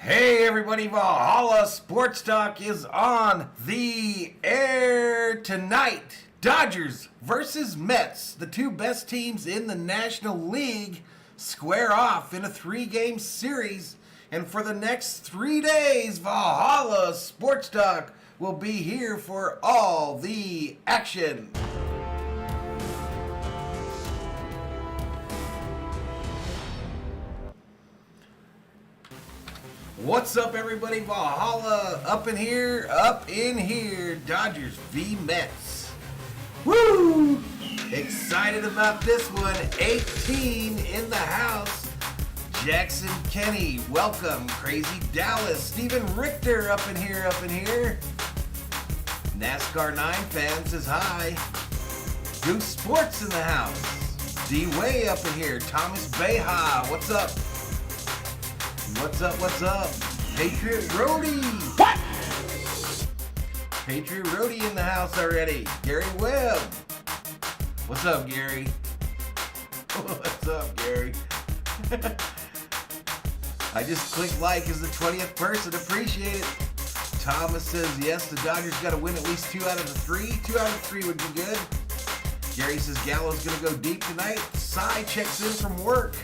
Hey everybody, Valhalla Sports Talk is on the air tonight. Dodgers versus Mets, the two best teams in the National League, square off in a 3-game series. And for the next 3 days, Valhalla Sports Talk will be here for all the action. What's up, everybody? Valhalla up in here. Dodgers v Mets. Woo! Excited about this one. 18 in the house. Jackson Kenny, welcome. Crazy Dallas. Steven Richter up in here. NASCAR 9 fans is hi. Goose Sports in the house. D-Way up in here. Thomas Beha, what's up? What's up? Patriot Roadie. What? Patriot Roadie in the house already. Gary Webb. What's up, Gary? What's up, Gary? I just clicked like as the 20th person. Appreciate it. Thomas says, yes, the Dodgers got to win at least 2 out of the 3. 2 out of 3 would be good. Gary says Gallo's going to go deep tonight. Cy checks in from work.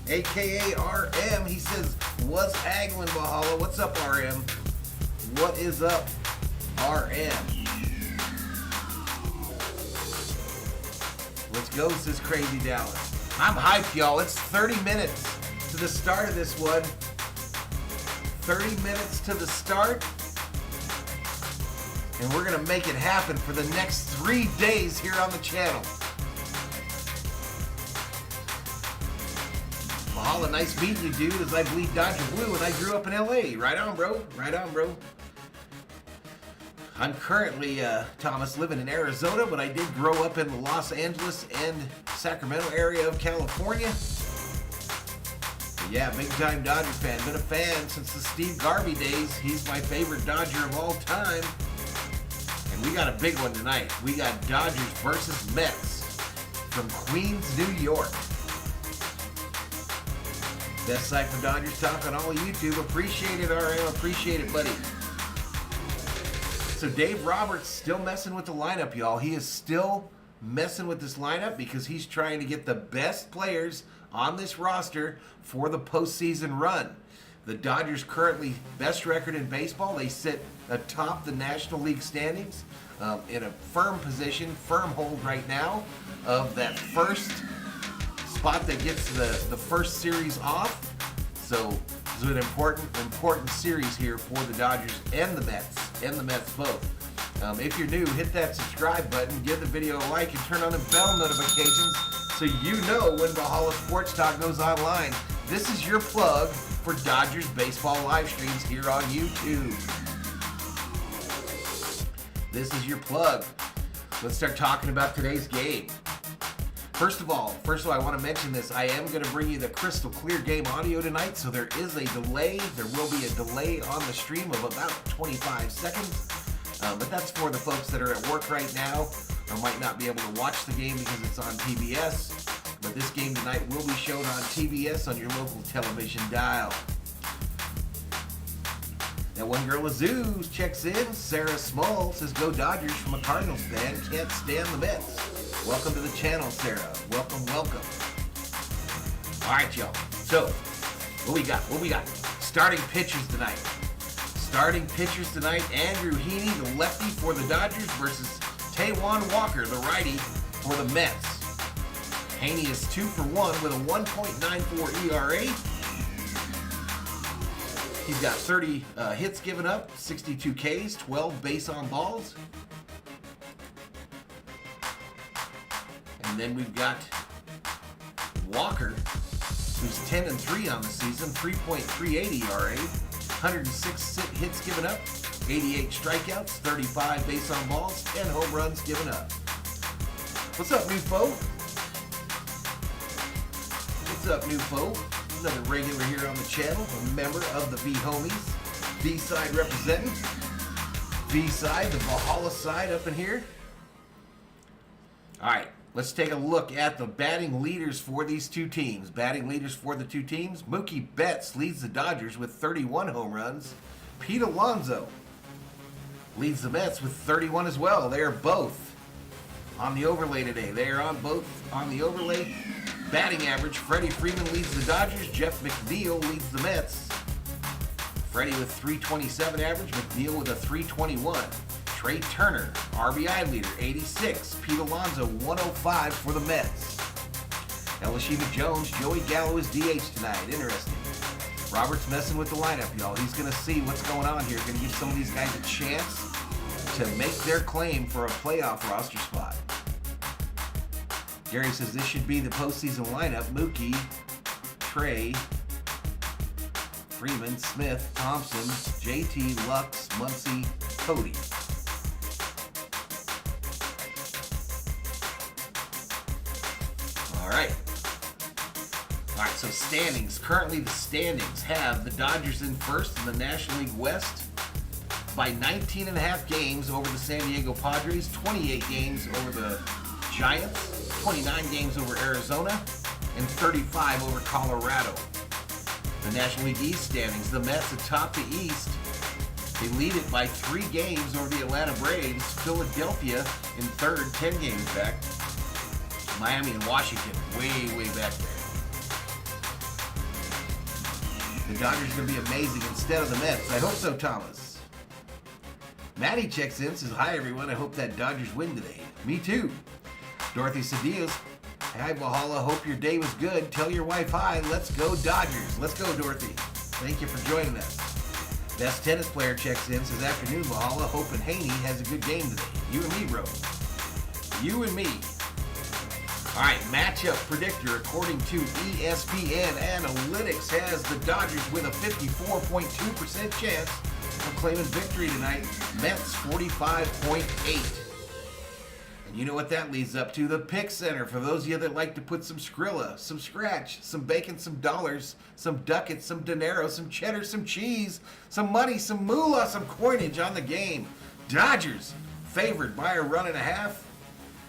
AKA RM, he says, what's haggling, Valhalla? What's up, RM? What is up, RM? Let's go, says Crazy Dallas. I'm hyped, y'all. It's 30 minutes to the start of this one. 30 minutes to the start. And we're going to make it happen for the next 3 days here on the channel. Valhalla, nice meeting you, dude, as I bleed Dodger blue and I grew up in LA. Right on, bro. Right on, bro. I'm currently, Thomas, living in Arizona, but I did grow up in the Los Angeles and Sacramento area of California. But yeah, big-time Dodger fan. Been a fan since the Steve Garvey days. He's my favorite Dodger of all time. And we got a big one tonight. We got Dodgers versus Mets from Queens, New York. Best site for Dodgers Talk on all of YouTube. Appreciate it, RM. Appreciate it, buddy. So Dave Roberts still messing with the lineup, y'all. He is still messing with this lineup because he's trying to get the best players on this roster for the postseason run. The Dodgers currently best record in baseball. They sit atop the National League standings in a firm position, firm hold right now of that first spot that gets the first series off. So it's an important series here for the Dodgers and the Mets both. If you're new, hit that subscribe button, give the video a like, and turn on the bell notifications so you know when Valhalla Sports Talk goes online. This is your plug for Dodgers baseball live streams here on YouTube. This is your plug. Let's start talking about today's game. First of all, I want to mention this. I am going to bring you the crystal clear game audio tonight, so there is a delay. There will be a delay on the stream of about 25 seconds. But that's for the folks that are at work right now or might not be able to watch the game because it's on TBS. But this game tonight will be shown on TBS on your local television dial. That one girl Azoos checks in. Sarah Small says, go Dodgers from a Cardinals fan. Can't stand the Mets. Welcome to the channel, Sarah. Welcome. All right, y'all. So, what we got? Starting pitchers tonight. Andrew Heaney, the lefty for the Dodgers, versus Taijuan Walker, the righty for the Mets. Heaney is 2 for 1 with a 1.94 ERA. He's got 30 hits given up, 62 Ks, 12 base on balls. And then we've got Walker, who's 10-3 on the season, 3.38 ERA, 106 hits given up, 88 strikeouts, 35 base on balls, 10 home runs given up. What's up, new foe? Another regular here on the channel, a member of the V-Homies. V-side representing. V-side, the Valhalla side up in here. All right. Let's take a look at the batting leaders for these two teams. Batting leaders for the two teams. Mookie Betts leads the Dodgers with 31 home runs. Pete Alonso leads the Mets with 31 as well. They are both on the overlay today. They are both on the overlay. Batting average, Freddie Freeman leads the Dodgers. Jeff McNeil leads the Mets. Freddie with 327 average, McNeil with a 321. Trey Turner, RBI leader, 86. Pete Alonso, 105 for the Mets. Elishima Jones, Joey Gallo is DH tonight. Interesting. Robert's messing with the lineup, y'all. He's going to see what's going on here. Going to give some of these guys a chance to make their claim for a playoff roster spot. Gary says this should be the postseason lineup. Mookie, Trey, Freeman, Smith, Thompson, JT, Lux, Muncy, Cody. All right, so standings. Currently the standings have the Dodgers in first in the National League West by 19.5 games over the San Diego Padres, 28 games over the Giants, 29 games over Arizona, and 35 over Colorado. The National League East standings, the Mets atop the East. They lead it by 3 games over the Atlanta Braves. Philadelphia in third, 10 games back. Miami and Washington way back there. The Dodgers are going to be amazing instead of the Mets. I hope so, Thomas. Maddie checks in, says, hi, everyone. I hope that Dodgers win today. Me too. Dorothy Cedillas, hi, Valhalla. Hope your day was good. Tell your wife hi. Let's go, Dodgers. Let's go, Dorothy. Thank you for joining us. Best tennis player checks in, says, afternoon, Valhalla. Hoping Haney has a good game today. You and me, bro. You and me. All right, matchup predictor according to ESPN Analytics has the Dodgers with a 54.2% chance of claiming victory tonight. Mets 45.8%. And you know what that leads up to? The Pick Center. For those of you that like to put some Skrilla, some Scratch, some bacon, some dollars, some ducats, some dinero, some cheddar, some cheese, some money, some moolah, some coinage on the game. Dodgers favored by a 1.5.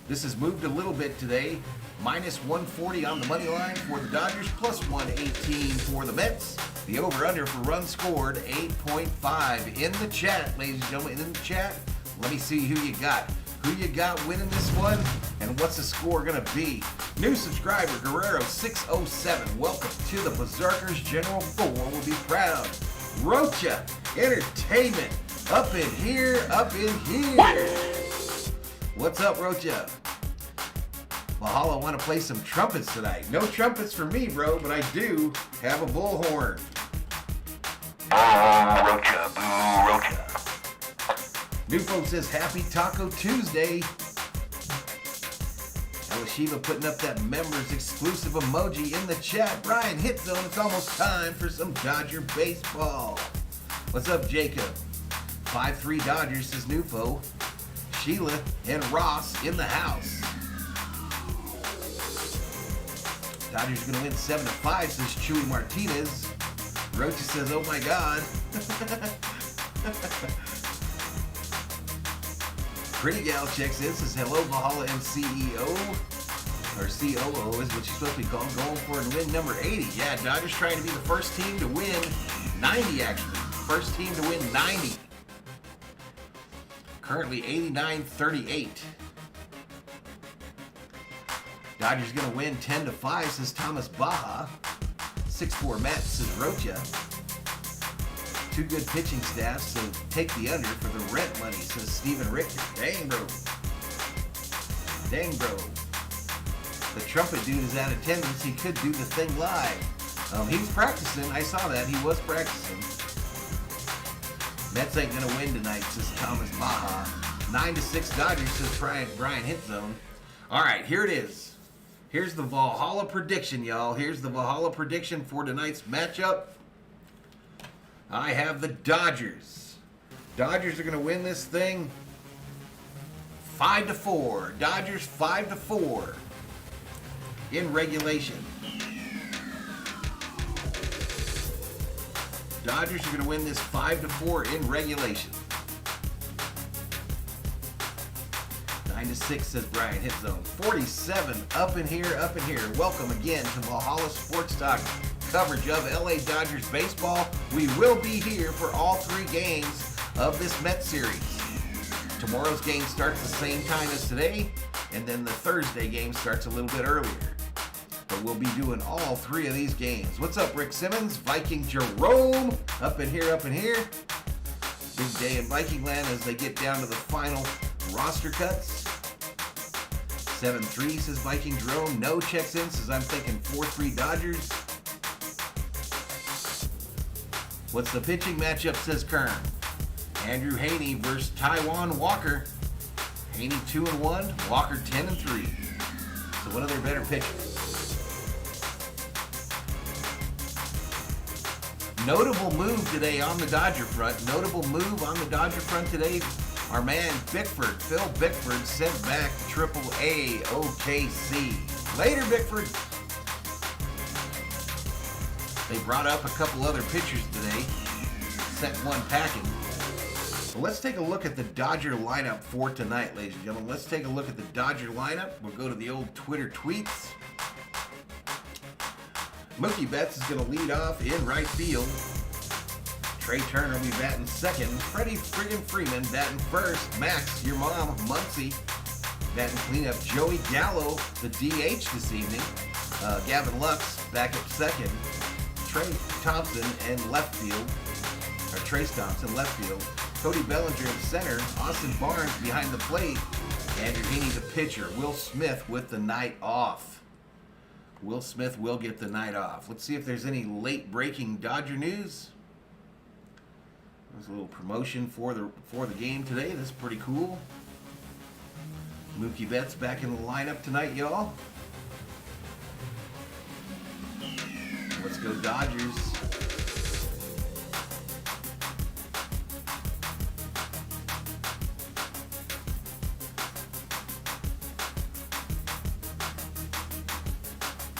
This has moved a little bit today. Minus 140 on the money line for the Dodgers, plus 118 for the Mets. The over-under for runs scored, 8.5. In the chat, ladies and gentlemen, in the chat, let me see who you got. Who you got winning this one, and what's the score going to be? New subscriber, Guerrero607. Welcome to the Berzerkers. General 4 will be proud. Rocha Entertainment. Up in here. What's up, Rocha? Valhalla, want to play some trumpets tonight. No trumpets for me, bro, but I do have a bullhorn. Boo, Rocha, boo, Rocha. New folks says, happy Taco Tuesday. Shiva putting up that members exclusive emoji in the chat. Brian Hit Zone, it's almost time for some Dodger baseball. What's up, Jacob? 5-3 Dodgers, says Nufo. Sheila and Ross in the house. Dodgers are going to win 7-5, says Chewy Martinez. Rocha says, oh my God. Pretty Gal checks in, says, hello, Valhalla and CEO. Or COO is what she's supposed to be called. Going for it to win number 80. Yeah, Dodgers trying to be the first team to win 90, actually. First team to win 90. Currently 89-38. Dodgers going to win 10-5, says Thomas Baja. 6-4 Matt, says Rocha. Two good pitching staffs, so take the under for the rent money, says Steven Richter. Dang, bro. Dang, bro. The trumpet dude is out of attendance. He could do the thing live. He was practicing. I saw that. He was practicing. Mets ain't going to win tonight, says Thomas Baja. 9-6 Dodgers, says Brian Hit Zone. All right, here it is. Here's the Valhalla prediction, y'all. Here's the Valhalla prediction for tonight's matchup. I have the Dodgers. Dodgers are going to win this thing 5-4. Dodgers 5-4 in regulation. Dodgers are going to win this 5-4 in regulation. 9-6 says Brian. Hit zone 47 up in here. Welcome again to Valhalla Sports Talk coverage of LA Dodgers baseball. We will be here for all 3 games of this Mets series. Tomorrow's game starts the same time as today, and then the Thursday game starts a little bit earlier. But we'll be doing all 3 of these games. What's up, Rick Simmons? Viking Jerome up in here. Big day in Viking land as they get down to the final roster cuts. 7-3 says Viking Jerome. No checks in, says I'm thinking 4-3 Dodgers. What's the pitching matchup, says Kern? Andrew Haney versus Taiwan Walker. Haney 2-1, Walker 10-3. So one of their better pitchers. Notable move today on the Dodger front. Today. Our man Bickford, Phil Bickford, sent back AAA OKC. Later, Bickford. They brought up a couple other pitchers today. Sent one packing. Well, let's take a look at the Dodger lineup for tonight, ladies and gentlemen. Let's take a look at the Dodger lineup. We'll go to the old Twitter tweets. Mookie Betts is going to lead off in right field. Trey Turner will be batting second. Freddie friggin' Freeman batting first. Max, your mom, Muncie, batting cleanup. Joey Gallo, the DH this evening. Gavin Lux back at second. Trace Thompson, left field. Cody Bellinger in center. Austin Barnes behind the plate. Andrew Heaney, the pitcher. Will Smith with the night off. Will Smith will get the night off. Let's see if there's any late breaking Dodger news. There's a little promotion for the game today. That's pretty cool. Mookie Betts back in the lineup tonight, y'all. Let's go Dodgers.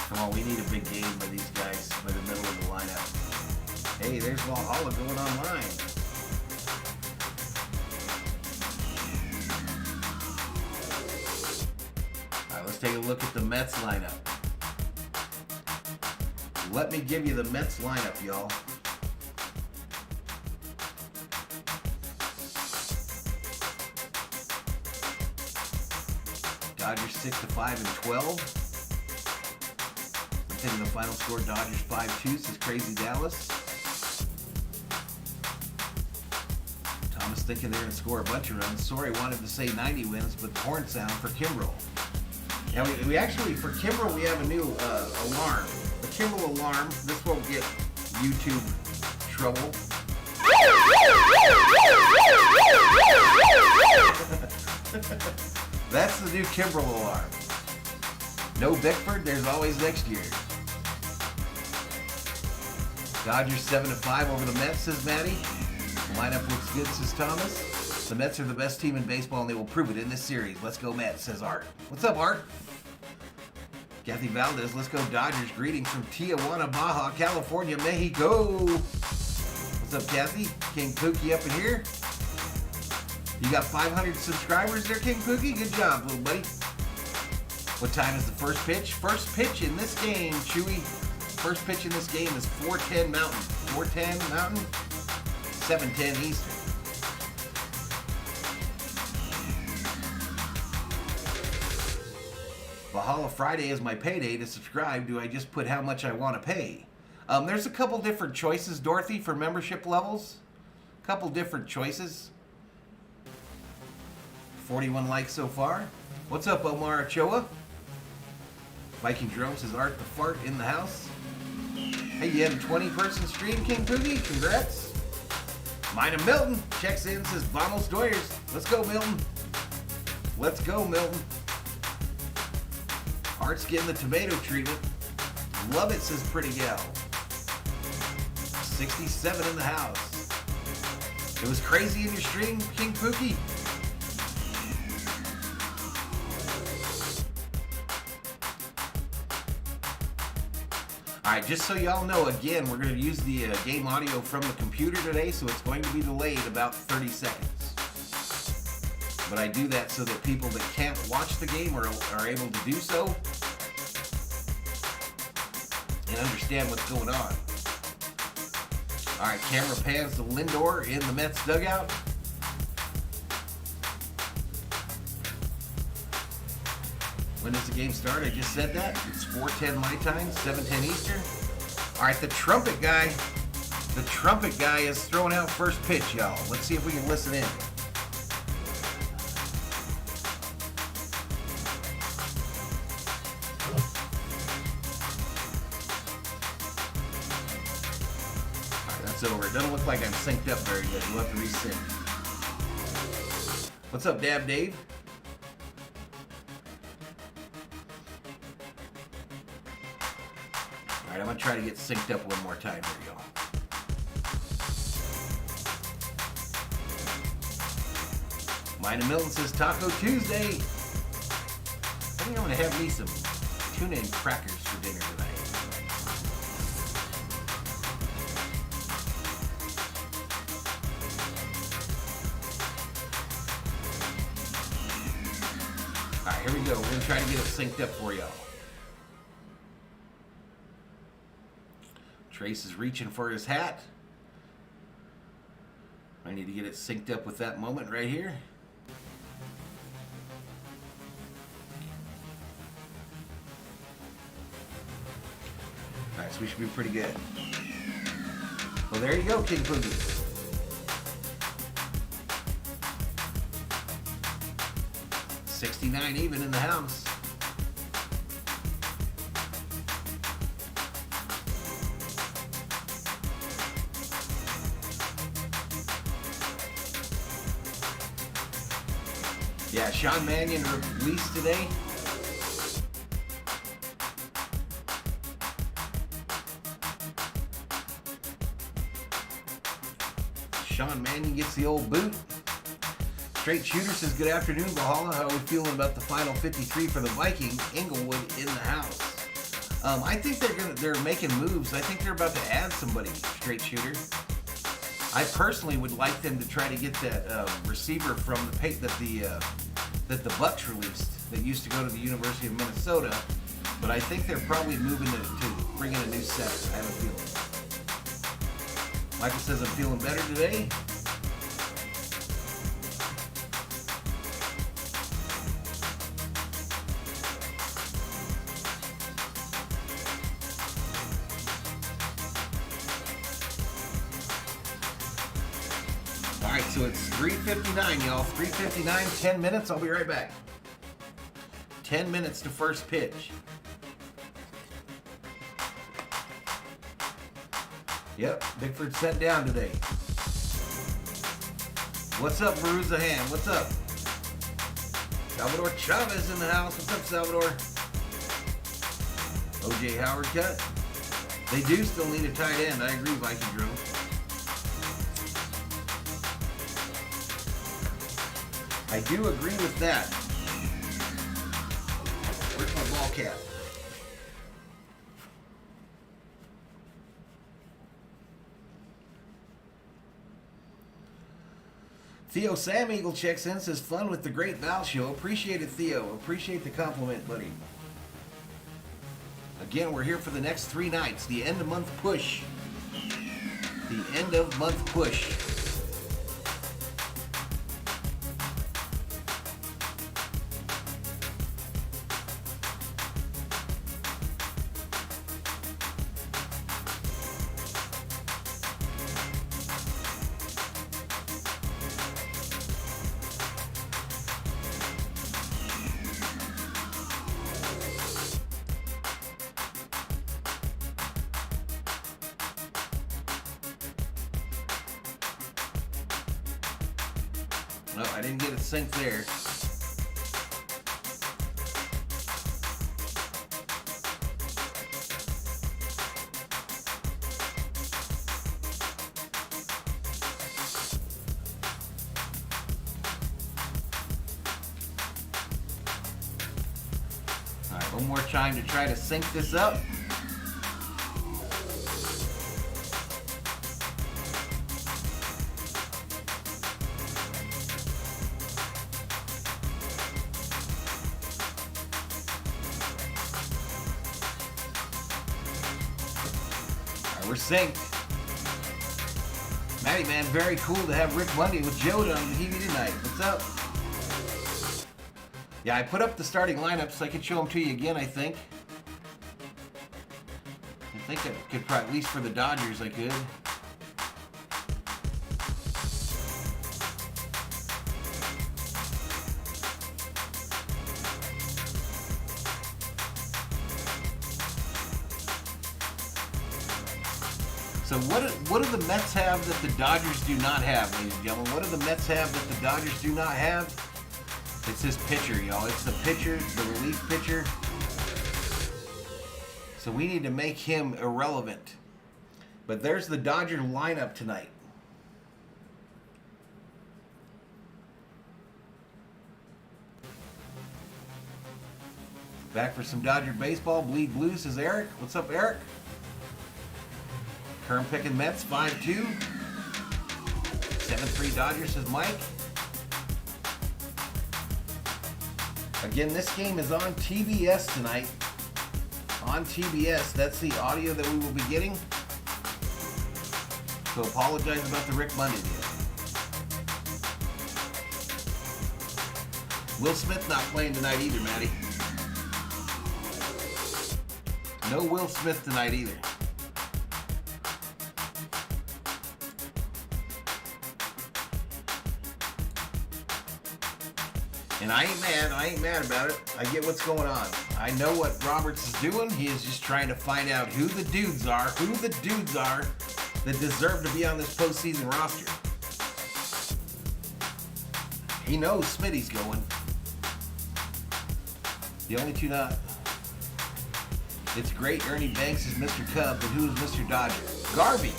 Come on, we need a big game by these guys by the middle of the lineup. Hey, there's Valhalla going online. All right, let's take a look at the Mets lineup. Let me give you the Mets lineup, y'all. Dodgers 6-5-12. Taking the final score, Dodgers 5-2, says Crazy Dallas. Thomas thinking they're going to score a bunch of runs. Sorry, wanted to say 90 wins, but the horn sound for Kimbrel. Now, we actually, for Kimbrel, we have a new alarm. The Kimbrel alarm. This won't get YouTube trouble. That's the new Kimbrel alarm. No Bickford, there's always next year. Dodgers 7-5 over the Mets, says Maddie. The lineup looks good, says Thomas. The Mets are the best team in baseball, and they will prove it in this series. Let's go Mets, says Art. What's up, Art? Kathy Valdez, let's go Dodgers. Greetings from Tijuana, Baja, California, Mexico. What's up, Kathy? King Pookie up in here. You got 500 subscribers there, King Pookie? Good job, little buddy. What time is the first pitch? First pitch in this game, Chewy. First pitch in this game is 4:10 Mountain. 4:10 Mountain, 7:10 Eastern. Valhalla Friday is my payday. To subscribe, do I just put how much I want to pay? There's a couple different choices, Dorothy, for membership levels. Couple different choices. 41 likes so far. What's up, Omar Ochoa? Viking Jerome says Art the Fart in the house. Hey, you had a 20-person stream, King Boogie. Congrats. Mina Milton checks in, says Vamos Doyers. Let's go, Milton. Let's go, Milton. Art's getting the tomato treatment. Love it, says Pretty Gal. 67 in the house. It was crazy in your stream, King Pookie. Alright, just so y'all know, again, we're going to use the game audio from the computer today, so it's going to be delayed about 30 seconds. but I do that so that people that can't watch the game are able to do so and understand what's going on. All right, camera pans to Lindor in the Mets dugout. When does the game start? I just said that. It's 4:10 my time, 7:10 Eastern. All right, the trumpet guy is throwing out first pitch, y'all. Let's see if we can listen in. Over. It doesn't look like I'm synced up very good. We'll have to resync. What's up, Dab Dave? Alright, I'm going to try to get synced up one more time here, y'all. Mine and Milton says Taco Tuesday. I think I'm going to have me some tuna and crackers for dinner tonight. Here we go. We're going to try to get it synced up for y'all. Trace is reaching for his hat. I need to get it synced up with that moment right here. Alright, so we should be pretty good. Well, there you go, King Boogie. $69 even in the house. Yeah, Sean Mannion released today. Sean Mannion gets the old boot. Straight Shooter says, good afternoon, Valhalla. How are we feeling about the final 53 for the Vikings? Inglewood in the house. I think they're making moves. I think they're about to add somebody, Straight Shooter. I personally would like them to try to get that receiver from that the Bucks released that used to go to the University of Minnesota. But I think they're probably moving to bring in a new center. I have a feeling. Michael says, I'm feeling better today. So it's 3:59, y'all. 3:59, 10 minutes. I'll be right back. 10 minutes to first pitch. Yep, Bickford sent down today. What's up, Baruzahan? What's up? Salvador Chavez in the house. What's up, Salvador? O.J. Howard cut. They do still need a tight end. I agree, Viking Drone. I do agree with that. Where's my ball cap? Theo Sam Eagle checks in, says, fun with the Great Val Show. Appreciate it, Theo. Appreciate the compliment, buddy. Again, we're here for the next 3 nights. The end of month push. The end of month push. No, I didn't get it synced there. All right, one more time to try to sync this up. We're synced. Matty, man, very cool to have Rick Monday with Joe on the TV tonight. What's up? Yeah, I put up the starting lineups. I could show them to you again, I think. I could probably, at least for the Dodgers, I could. So what do the Mets have that the Dodgers do not have, ladies and gentlemen? What do the Mets have that the Dodgers do not have? It's this pitcher, y'all. It's the pitcher, the relief pitcher. So we need to make him irrelevant. But there's the Dodger lineup tonight. Back for some Dodger baseball. Bleed Blue, says Eric. What's up, Eric? Current picking Mets, 5-2. 7-3 Dodgers, says Mike. Again, this game is on TBS tonight. On TBS, that's the audio that we will be getting. So apologize about the Rick Monday deal. Will Smith not playing tonight either, Matty. No Will Smith tonight either. And I ain't mad about it. I get what's going on. I know what Roberts is doing. He is just trying to find out who the dudes are that deserve to be on this postseason roster. He knows Smitty's going. The only two not. It's great Ernie Banks is Mr. Cub, but who is Mr. Dodger? Garvey.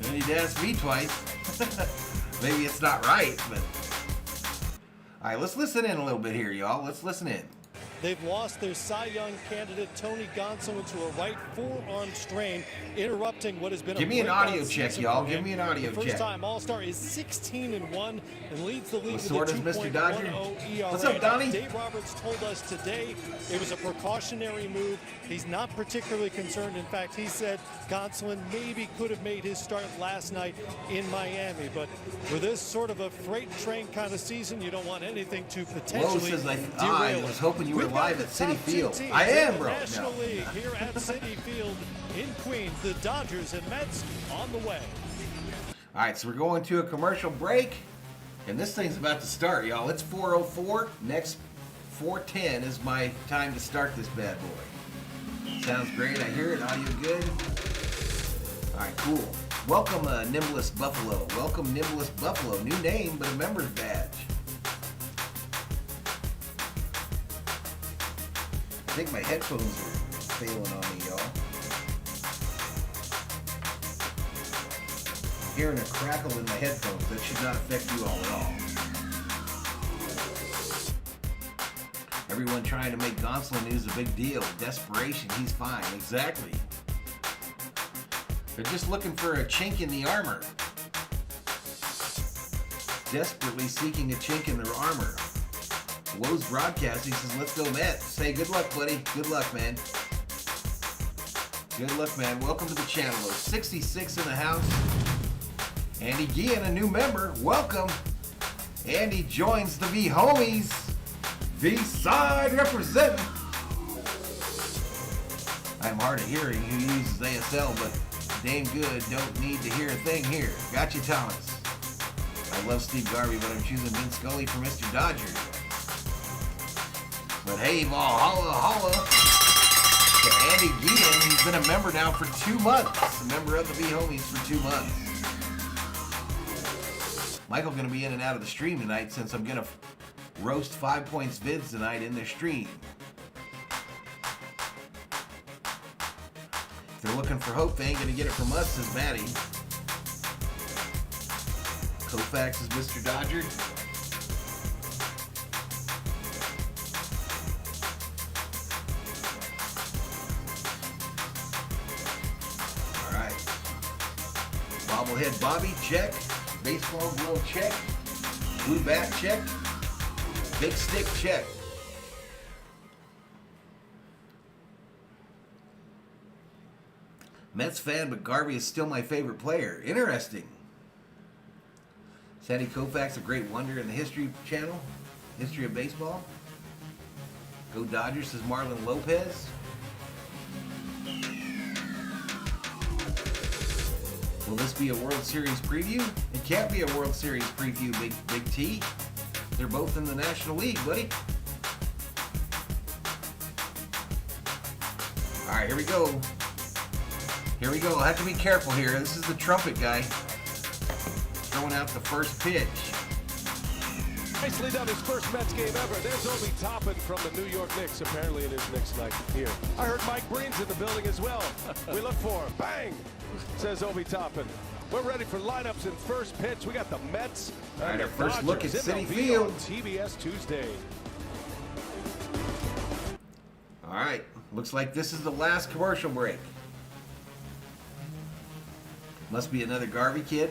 You need to ask me twice. Maybe it's not right, but... All right, let's listen in a little bit here, y'all. Let's listen in. They've lost their Cy Young candidate, Tony Gonsolin, to a right forearm strain, interrupting what has been Give me an audio check, y'all. Give me an audio check. First-time All-Star is 16-1 and leads the league with a Mr. Dodger. 2.10 ERA. What's up, Donnie? Dave Roberts told us today it was a precautionary move. He's not particularly concerned. In fact, he said Gonsolin maybe could have made his start last night in Miami. But for this sort of a freight train kind of season, you don't want anything to potentially derail I it. was hoping you were live at Citi Field. Teams I am, in the bro. National League here at Citi Field in Queens. The Dodgers and Mets on the way. All right, so we're going to a commercial break, and this thing's about to start, y'all. It's 4:04. Next 4:10 is my time to start this bad boy. Sounds great. I hear it. Audio good. All right, cool. Welcome, Nimblest Buffalo. Welcome, Nimblest Buffalo. New name, but a member's badge. I think my headphones are failing on me, y'all. Hearing a crackle in my headphones. That should not affect you all at all. Everyone trying to make Gonsolin news a big deal. Desperation. He's fine. Exactly. They're just looking for a chink in the armor. Desperately seeking a chink in their armor. Woes Broadcasting says, let's go Mets. Hey, good luck, buddy. Good luck, man. Good luck, man. Welcome to the channel. 66 in the house. Andy Guillen, a new member. Welcome. Andy joins the V-Homies. V-Side representing. I'm hard of hearing who uses ASL, but damn good. Don't need to hear a thing here. Got you, Thomas. I love Steve Garvey, but I'm choosing Vince Scully for Mr. Dodger. But hey, holla to Andy Guillen. He's been a member now for 2 months. A member of the V-Homies for 2 months. Michael's going to be in and out of the stream tonight since I'm going to roast 5 Points vids tonight in their stream. If they're looking for hope, they ain't going to get it from us, says Maddie. Koufax is Mr. Dodger. All right. Bobblehead Bobby, check. Baseball glove, check. Blue bat, check. Big stick, check. Mets fan, but Garvey is still my favorite player. Interesting. Sandy Koufax, a great wonder in the History Channel. History of baseball. Go Dodgers, says Marlon Lopez. Will this be a World Series preview? It can't be a World Series preview, Big T. They're both in the National League, buddy. All right, here we go. Here we go. I'll have to be careful here. This is the trumpet guy throwing out the first pitch. Nicely done, his first Mets game ever. There's Obi Toppin from the New York Knicks, apparently in his Knicks night here. I heard Mike Breen's in the building as well. We look for him. Bang, says Obi Toppin. We're ready for lineups and first pitch. We got the Mets. All right, our first Dodgers look at in Citi the Field. on TBS Tuesday. All right, looks like this is the last commercial break. Must be another Garvey kid.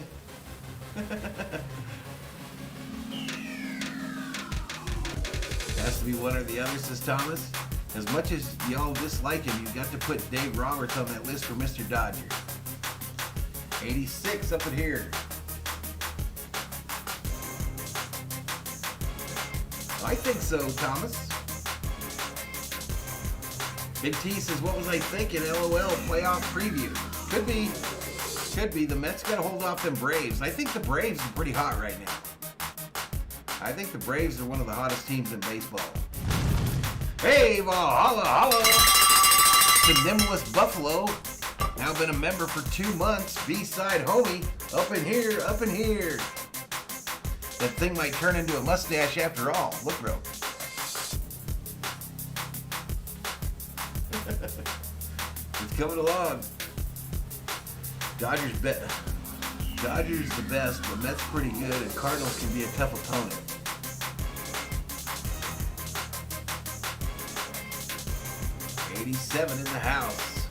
Has to be one or the other, says Thomas. As much as y'all dislike him, you've got to put Dave Roberts on that list for Mr. Dodger. 86 up in here. I think so, Thomas. Big T says, what was I thinking? LOL, playoff preview. Could be. Could be. The Mets got to hold off them Braves. I think the Braves are pretty hot right now. I think the Braves are one of the hottest teams in baseball. Hey, Valhalla, holla! The Nimblest Buffalo, now been a member for 2 months. B-side homie, up in here, up in here. That thing might turn into a mustache after all. Look, bro. It's coming along. Dodgers the best, but Mets pretty good, and Cardinals can be a tough opponent. '87 in the house.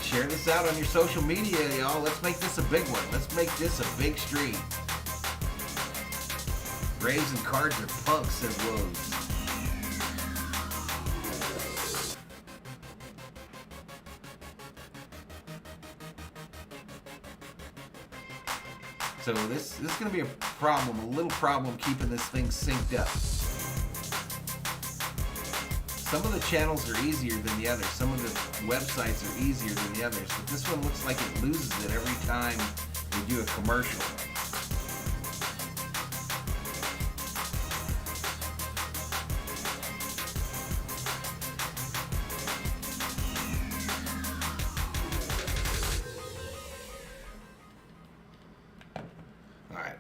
Share this out on your social media, y'all. Let's make this a big one. Let's make this a big stream. Braves and Cards are punks, says Rose. So this is going to be a little problem keeping this thing synced up. Some of the channels are easier than the others. Some of the websites are easier than the others. But this one looks like it loses it every time we do a commercial.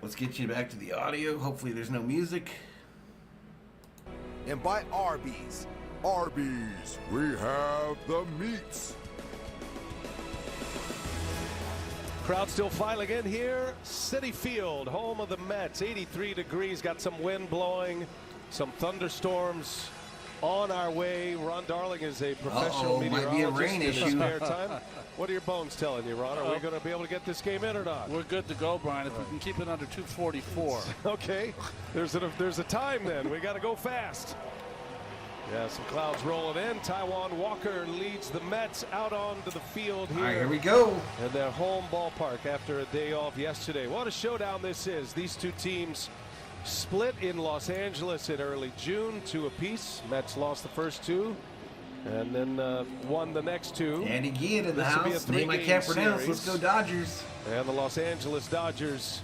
Let's get you back to the audio. Hopefully there's no music. And by Arby's, we have the meats. Crowd still filing in here. Citi Field, home of the Mets. 83 degrees, got some wind blowing, some thunderstorms on our way. Ron Darling is a professional meteorologist. Might be a rain in his issue. spare time. What are your bones telling you, Ron? Are we going to be able to get this game in or not? We're good to go, Brian, if we can keep it under 244. Okay, there's a time then. We got to go fast. Yeah, some clouds rolling in. Taijuan Walker leads the Mets out onto the field here. All right, here we go. In their home ballpark after a day off yesterday. What a showdown this is. These two teams split in Los Angeles in early June, 2 apiece. Mets lost the first 2 and then won the next 2. Andy Guillen in the This will be a house. Name I 3-game can't pronounce. series. Let's go Dodgers. And the Los Angeles Dodgers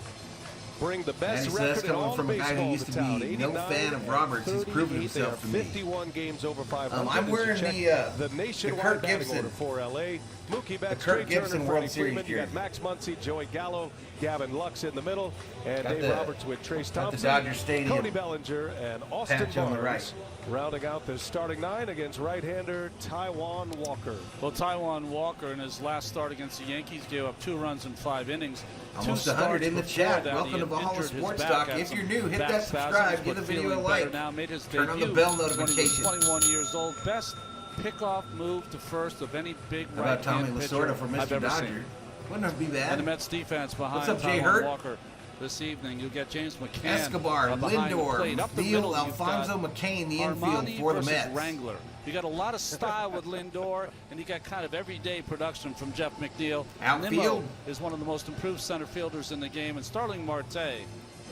bring the best Manny says record in coming all from a guy who baseball used to to town. be no fan of Roberts. He's proven himself to me. 51 games over 500. I'm wearing the nationwide Kirk batting Gibson. order for LA. Mookie Betts, Kirk Trey Gibson Turner, World Freddie Series Freeman. You got jersey. Max Muncy, Joey Gallo, Gavin Lux in the middle, and Got Dave the- Roberts with Trace got the Thompson, Dodger Stadium Cody Bellinger, and Austin patch on the Barnes. right. Rounding out the starting 9 against right-hander Taijuan Walker. Well, Taijuan Walker in his last start against the Yankees gave up 2 runs in 5 innings. Almost 2 100 starts in the before chat. that, Welcome he to Valhalla injured his Sports back, Talk. had If you're some new, hit back that spasms, subscribe, give but the video a feeling like. better now. Made his Turn on the debut bell when he was notification. 21 years old. Best pickoff move to first of any big How about Tommy right-hand Lasorda pitcher for I've Mr. ever Dodger? seen. Wouldn't it be bad? And the Mets defense behind What's up, Jay Taijuan Hurt? Walker this evening. You'll get James McCann, Escobar, behind the Lindor, plate. Up the Veal, middle, you've Alfonso got McCain, the infield Armani for the versus Mets. Wrangler. You got a lot of style with Lindor, and you got kind of everyday production from Jeff McNeil. Outfield Nimmo is one of the most improved center fielders in the game, and Starling Marte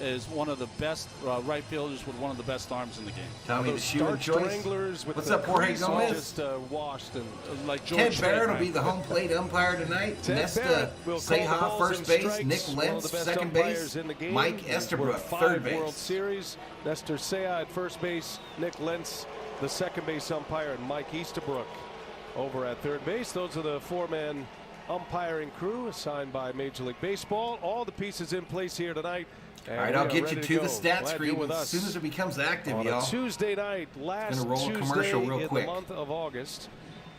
is one of the best right fielders with one of the best arms in the game. Tommy, the shooting choice. Wranglers with What's the up, Jorge crease Gomez? Just washed and Like George Ted Barrett will Strait, be the home plate umpire tonight. Ted Nesta Barrett will call the Seha, balls first and base. strikes, Nick one of Lentz, the best second umpires base. in the game. Mike He's Estabrook, won 5 third base. World Series. Nestor Seha at first base. Nick Lentz, the second base umpire, and Mike Easterbrook over at third base. Those are the 4-man umpiring crew assigned by Major League Baseball. All the pieces in place here tonight. All right, I'll get you to the stat screen as soon as it becomes active, on y'all. a Tuesday night, last Gonna roll a Tuesday commercial real in quick. the month of August.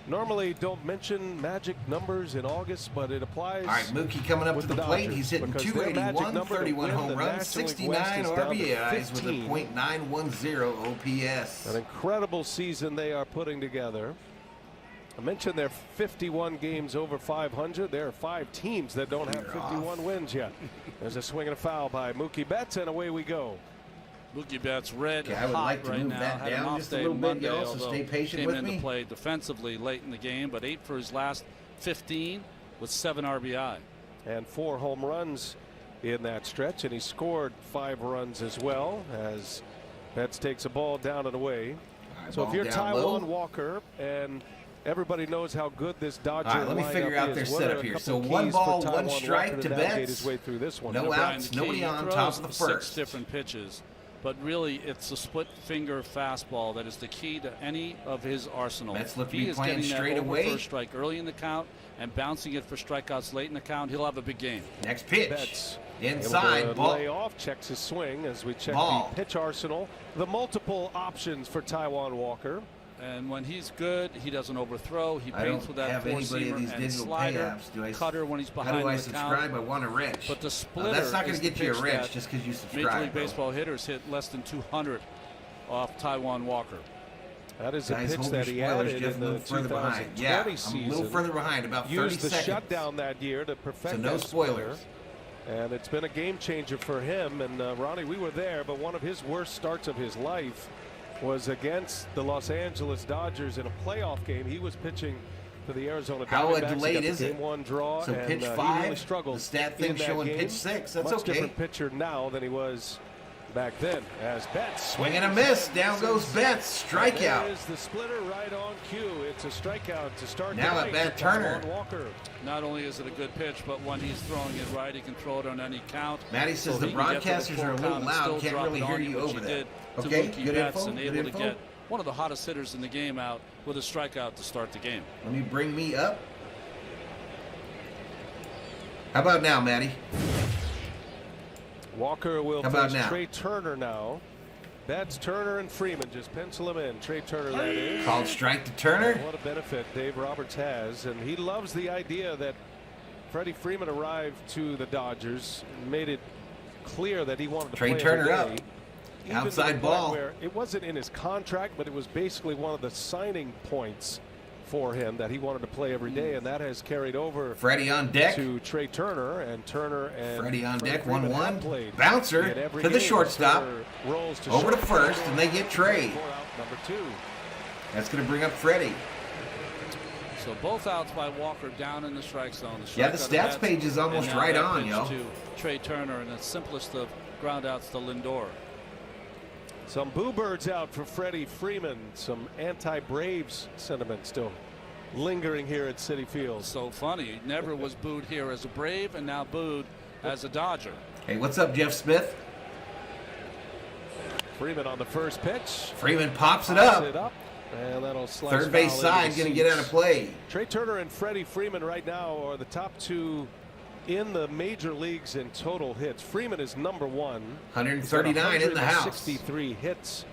Normally don't mention magic numbers in August, but it applies. All right, Mookie coming up to with the the plate. Dodgers, He's hitting because their magic 281, number to 31 win home the runs, National League 69 West is down to RBIs with a 15. .910 OPS. An incredible season they are putting together. I mentioned they're 51 games over 500. There are 5 teams that don't have 51 wins yet. There's a swing and a foul by Mookie Betts, and away we go. Mookie Betts red Okay, I and would hot like to right move now. that Had an down off just a day little bit, Monday, y'all, so although stay patient came with into me. play defensively late in the game, but 8 for his last 15 with 7 RBI. And 4 home runs in that stretch, and he scored 5 runs as well as Betts takes a ball down and away. Right, So if ball you're down low. Taijuan Walker, and everybody knows how good this Dodger All right, let me lineup figure out is, their what are setup a here. couple So keys 1 for ball, Taijuan 1 Walker strike to navigate Betts. his way through this one? No Brian, outs, the key, nobody he on throws top of the 6 first. different pitches, but really it's a split finger fastball that is the key to any of his arsenal. Mets look to He be is playing getting that straight over away. first strike early in the count and bouncing it for strikeouts late in the count. He'll have a big game. Next pitch. Betts Inside, able to ball. lay off, checks his swing as we check Ball. the pitch arsenal. The multiple options for Taijuan Walker. And when he's good, he doesn't overthrow. He I paints don't with that have anybody of four-seamer these and digital slider, pay apps. Do I, cutter when he's how behind do I the subscribe? count. I want a wrench. But the splitter that's not going is to get the you a pitch wrench that just because you subscribe. Major League bro. Baseball hitters hit less than 200 off Taijuan Walker. That is a Guys, pitch hold that your he spoilers added just in a the little further 2020 behind. Yeah, I'm season. a little further behind, about 30 Used the seconds. shutdown that year to perfect So no that splitter. spoilers. And it's been a game changer for him. And Ronnie, we were there, but one of his worst starts of his life was against the Los Angeles Dodgers in a playoff game. He was pitching to the Arizona How Diamondbacks. He delayed got the is it? game 1 draw, So and pitch he 5, really struggled the stat thing in that showing game. pitch 6. That's Much okay. different pitcher now than he was back then. As Betts Swing and a miss. Down goes Betts. Strikeout. There's the splitter right on cue. It's a strikeout to start. Now the at night bat for Turner. Taijuan Walker. Not only is it a good pitch, but when he's throwing it right, he can throw it on any count. Matty says So the he can get to the broadcasters full are a little count and loud. still Can't drop really it hear on you which over he that. did to Okay, Mookie good Betts, info. and Good able to info. get one of the hottest hitters in the game out with a strikeout to start the game. Let me bring me up. How about now, Matty? Walker will How about face now? Trey Turner now. Betts, Turner, and Freeman. Just pencil him in. Trey Turner, that is. Called strike to Turner. What a benefit Dave Roberts has, and he loves the idea that Freddie Freeman arrived to the Dodgers, made it clear that he wanted to Trey play Turner every up. day. Even to the Outside point ball. where it wasn't in his contract, but it was basically one of the signing points for him that he wanted to play every day, and that has carried over Freddie on deck. to Trey Turner, and Freddie on deck, Freeman 1-1. have played Bouncer in every to the game. shortstop. Turner rolls to Over to shortstop, first, and they get Trey. for out number 2. That's going to bring up Freddie. So both outs by Walker down in the strike zone. Yeah, the strikeout of stats Betts, page is almost and now right that on, pitch yo. to Trey Turner, and the simplest of ground outs to Lindor. Some boo birds out for Freddie Freeman. Some anti-Braves sentiment still lingering here at Citi Field. So funny. He never was booed here as a Brave and now booed as a Dodger. Hey, what's up, Jeff Smith? Freeman on the first pitch. Freeman pops it Pops up. it up. And that'll slice Third base foul side into the going to get out of seats. play. Trey Turner and Freddie Freeman right now are the top 2 in the major leagues in total hits. Freeman is number 1. 139 in the house. 63 hits.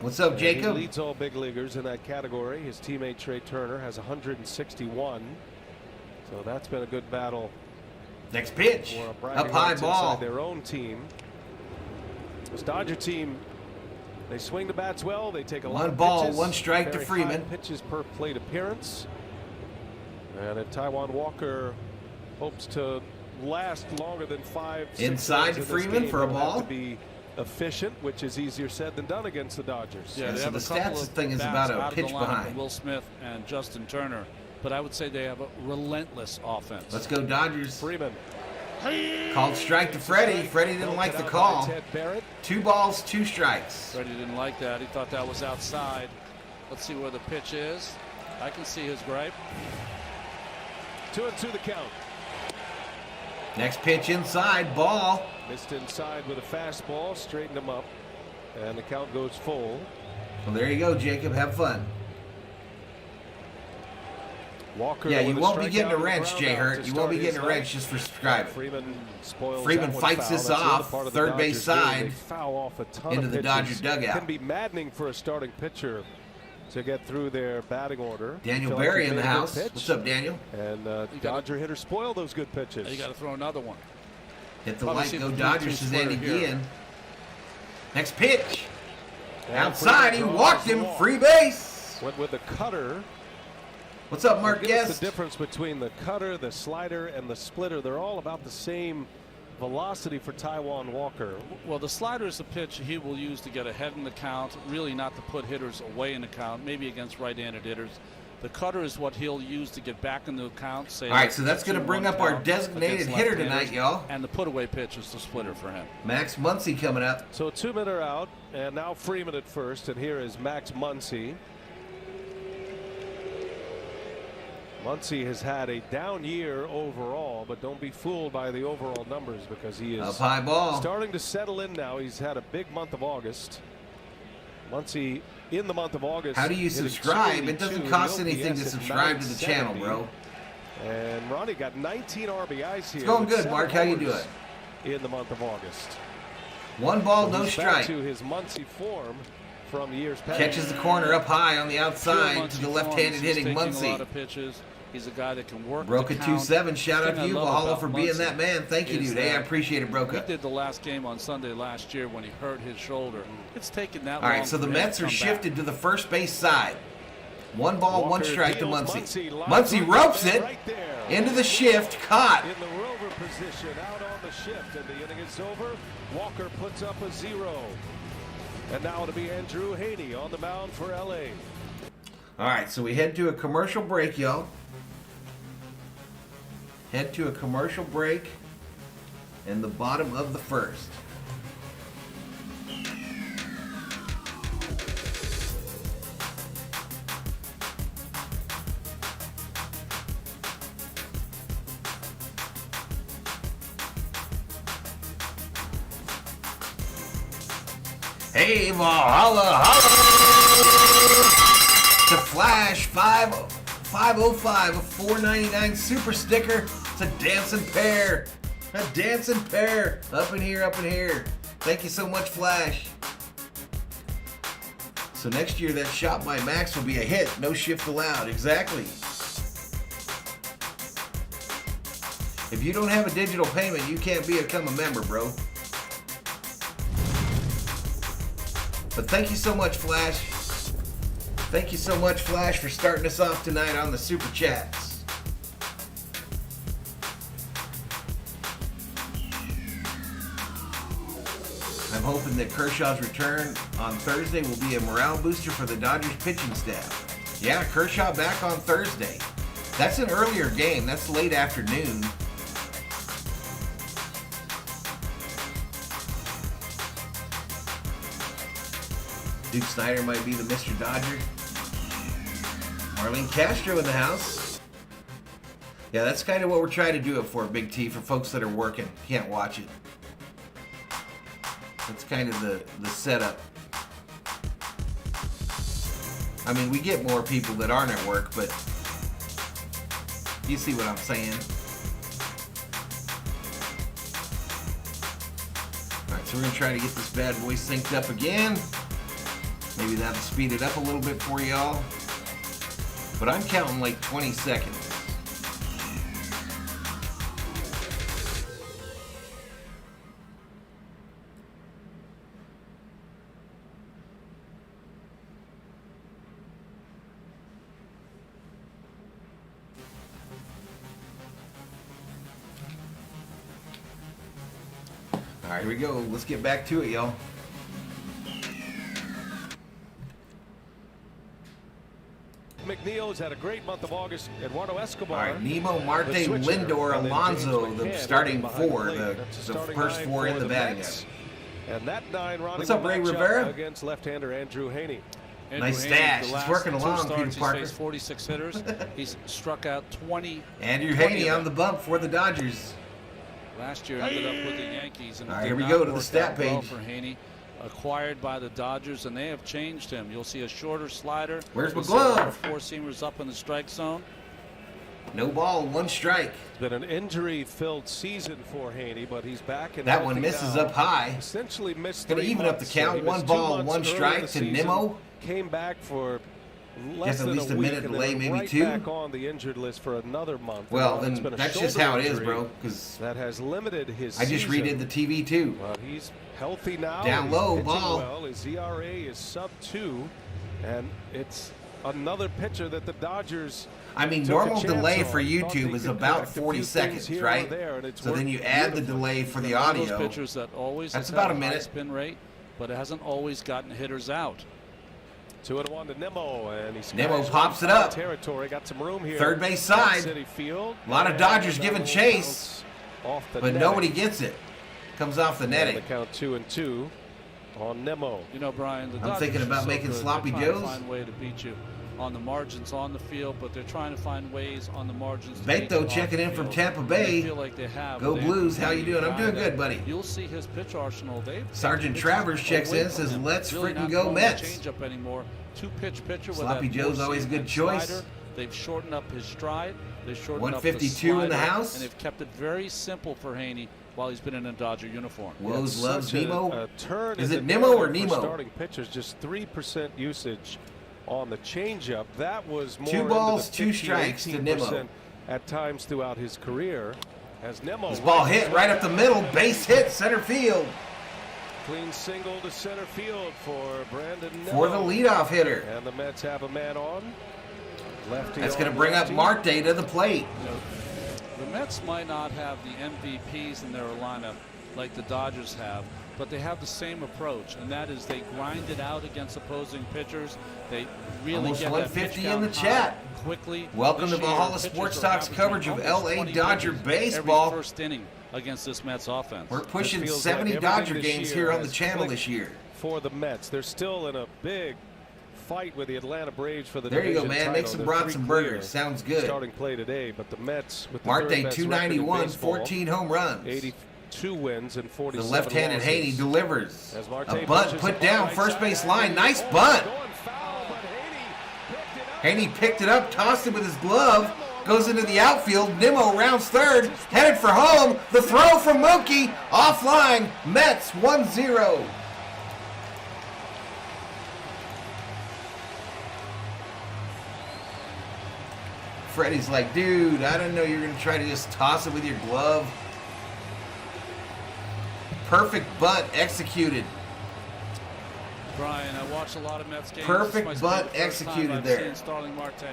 What's up, And Jacob? he leads all big leaguers in that category. His teammate Trey Turner has 161. So that's been a good battle Next pitch. for a Up bragging high rights ball. inside their own team. This Dodger team, they swing the bats well. They take a lot One of ball, pitches, one strike to very Freeman. high pitches per plate appearance. And Taijuan Walker hopes to last longer than 5. Inside to Freeman for a ball. To be efficient, which is easier said than done against the Dodgers. Yeah, so the stats thing is about a pitch behind. Will Smith and Justin Turner, but I would say they have a relentless offense. Let's go Dodgers. Freeman. Called strike to Freddie. Freddie didn't like the call. 2 balls, 2 strikes. Freddie didn't like that. He thought that was outside. Let's see where the pitch is. I can see his gripe. 2-2 the count. Next pitch inside, ball. Missed inside with a fastball, straightened him up, and the count goes full. Well, there you go, Jacob. Have fun. Walker. Yeah, you won't be getting a wrench, Jay Hurt. You won't be getting a wrench just for subscribing. Freeman fights this off, third base side, into the Dodger dugout. It can be maddening for a starting pitcher to get through their batting order. Daniel Berry in the house. What's up, Daniel? And Dodger hitters spoil those good pitches. You got to throw another one. Hit the light, go Dodgers, says Andy Guillen. Next pitch. Outside, he walked him, free base. Went with the cutter. What's up, Mark Guest? The difference between the cutter, the slider, and the splitter, they're all about the same velocity for Taijuan Walker. Well, the slider is a pitch he will use to get ahead in the count, really not to put hitters away in the count, maybe against right-handed hitters. The cutter is what he'll use to get back in the count. Say, all right, so that's going to bring up our designated hitter tonight, y'all. And the put-away pitch is the splitter for him. Max Muncy coming up. So 2 men are out, and now Freeman at first, and here is Max Muncy. Muncy has had a down year overall, but don't be fooled by the overall numbers because he is up high ball. Starting to settle in now. He's had a big month of August. Muncy in the month of August. How do you subscribe? It doesn't cost anything to subscribe to the channel, bro. And Ronnie got 19 RBIs here. It's going good, Mark. How you doing? In the month of August. 1 ball, no Back strike. to his Muncy form from years past. Catches the corner up high on the outside to the left-handed hitting Muncy. A lot of pitches. He's a guy that can work. Broca 2-7. Shout out to you, Valhalla, for being that man. Thank you, dude. Hey, I appreciate it, Broca. He did the last game on Sunday last year when he hurt his shoulder. It's taken that long. All right, so the Mets are shifted to the first base side. 1 ball, 1 strike to Muncy. Muncy ropes it into the shift, caught. In the rover position, out on the shift, and the inning is over. Walker puts up a 0. And now it'll be Andrew Haney on the mound for LA. All right, so we head to a commercial break, y'all. Head to a commercial break in the bottom of the first. Hey, Valhalla, holla! The Flash 505, a $4.99 super sticker. It's a dancing pair. A dancing pair. Up in here, up in here. Thank you so much, Flash. So next year, that shot by Max will be a hit. No shift allowed. Exactly. If you don't have a digital payment, you can't become a member, bro. But thank you so much, Flash. Thank you so much, Flash, for starting us off tonight on the Super Chats. I'm hoping that Kershaw's return on Thursday will be a morale booster for the Dodgers pitching staff. Yeah, Kershaw back on Thursday. That's an earlier game. That's late afternoon. Duke Snyder might be the Mr. Dodger. Marlene Castro in the house. Yeah, that's kind of what we're trying to do it for, Big T, for folks that are working. Can't watch it. That's kind of the setup. I mean, we get more people that aren't at work, but you see what I'm saying. All right, so we're going to try to get this bad boy synced up again. Maybe that'll speed it up a little bit for y'all. But I'm counting like 20 seconds. right, here we go. Let's get back to it, y'all. McNeil's had a great month of August. Eduardo Escobar. All right, Nemo, Marte, Lindor, Alonso, the starting four, the first four in the batting average. And that 9 rounding What's up, Ray Rivera? Against left-hander Andrew Haney. Nice stash. He's working along, Peter Parker. He's faced 46 hitters. He's struck out 20. Andrew Haney on the bump for the Dodgers. Last year ended up with the Yankees. And all right, here we go to the stat page. Well for Haney, acquired by the Dodgers, and they have changed him. You'll see a shorter slider. Where's my glove? Four-seamers up in the strike zone. No ball, 1 strike. It's been an injury-filled season for Haney, but he's back. And that one misses up high. Essentially missed. Going to even up the count. 1 ball, 1 strike to Nemo. Came back for less at than least a a week, minute and delay, then maybe right 2. Back on the injured list for another month. Well, then that's just how it is, bro. Because that has limited his. I just redid the TV too. Well, he's healthy now. Down he's low, pitching ball. Well, his ERA is sub-2, and it's another pitcher that the Dodgers. I mean, normal delay for YouTube is about 40 seconds, right? So then you add the delay for the audio. Those pitchers that always that's about a minute. High spin rate, but it hasn't always gotten hitters out. 2-1 to Nemo, and he's Nemo pops it up. Territory, got some room here. Third base side. Citi Field. A lot of Dodgers giving chase, but nobody gets it. Comes off the netting. The count 2-2 on Nemo. You know, Brian, the I'm Dodgers thinking about are so making good. sloppy They're joes. trying to find a way to beat you on the margins on the field, but they're trying to find ways on the margins. Beto checking in from Tampa Bay. They feel like they have. Go Blues. How you doing? I'm doing good, buddy. You'll see his pitch arsenal. Sergeant Travers checks in, says, "Let's freaking go Mets." Change up anymore. 2-pitch pitcher. Sloppy with that Joe's always a good choice. Slider. They've shortened up his stride. They've shortened 152 up the in the slider, house. and they've kept it very simple for Haney while he's been in a Dodger uniform. Woes loves Nemo. Is it Nemo or Nemo? Starting pitchers, just 3% usage on the changeup. That was more 2 balls, 2 strikes to Nemo. At times throughout his career. As Nemo. This ball hit right up the middle, base hit, center field. Clean single to center field for Brandon Nemo. For the leadoff hitter. And the Mets have a man on. Lefty. That's going to bring up Marte to the plate. You know, the Mets might not have the MVPs in their lineup like the Dodgers have, but they have the same approach, and that is they grind it out against opposing pitchers. They really Almost get 150 that in the pitch chat. Quickly. Welcome to Valhalla Sports Talk's coverage of LA Dodger baseball. Every first inning against this Mets offense. We're pushing 70 Dodger games here on the channel this year. For the Mets, they're still in a big fight with the Atlanta Braves for the there you go, division man. title. Make some brats and burgers. Sounds good. Starting play today, but the Mets with the Marte third best 291, record in baseball, 14 home runs. 82 wins and 47 The left-handed losses. Haney delivers. As Marte A bunt pushes put the ball down right first side. base line. Nice bunt. Going foul, but Haney picked it up, tossed it with his glove, goes into the outfield. Nemo rounds third, headed for home. The throw from Mookie, offline. Mets 1-0. Freddie's like, dude, I didn't know you were going to try to just toss it with your glove. Perfect bunt executed. Brian, I watch a lot of Mets games. Perfect This is bunt the first time executed I've there. seen Starling Marte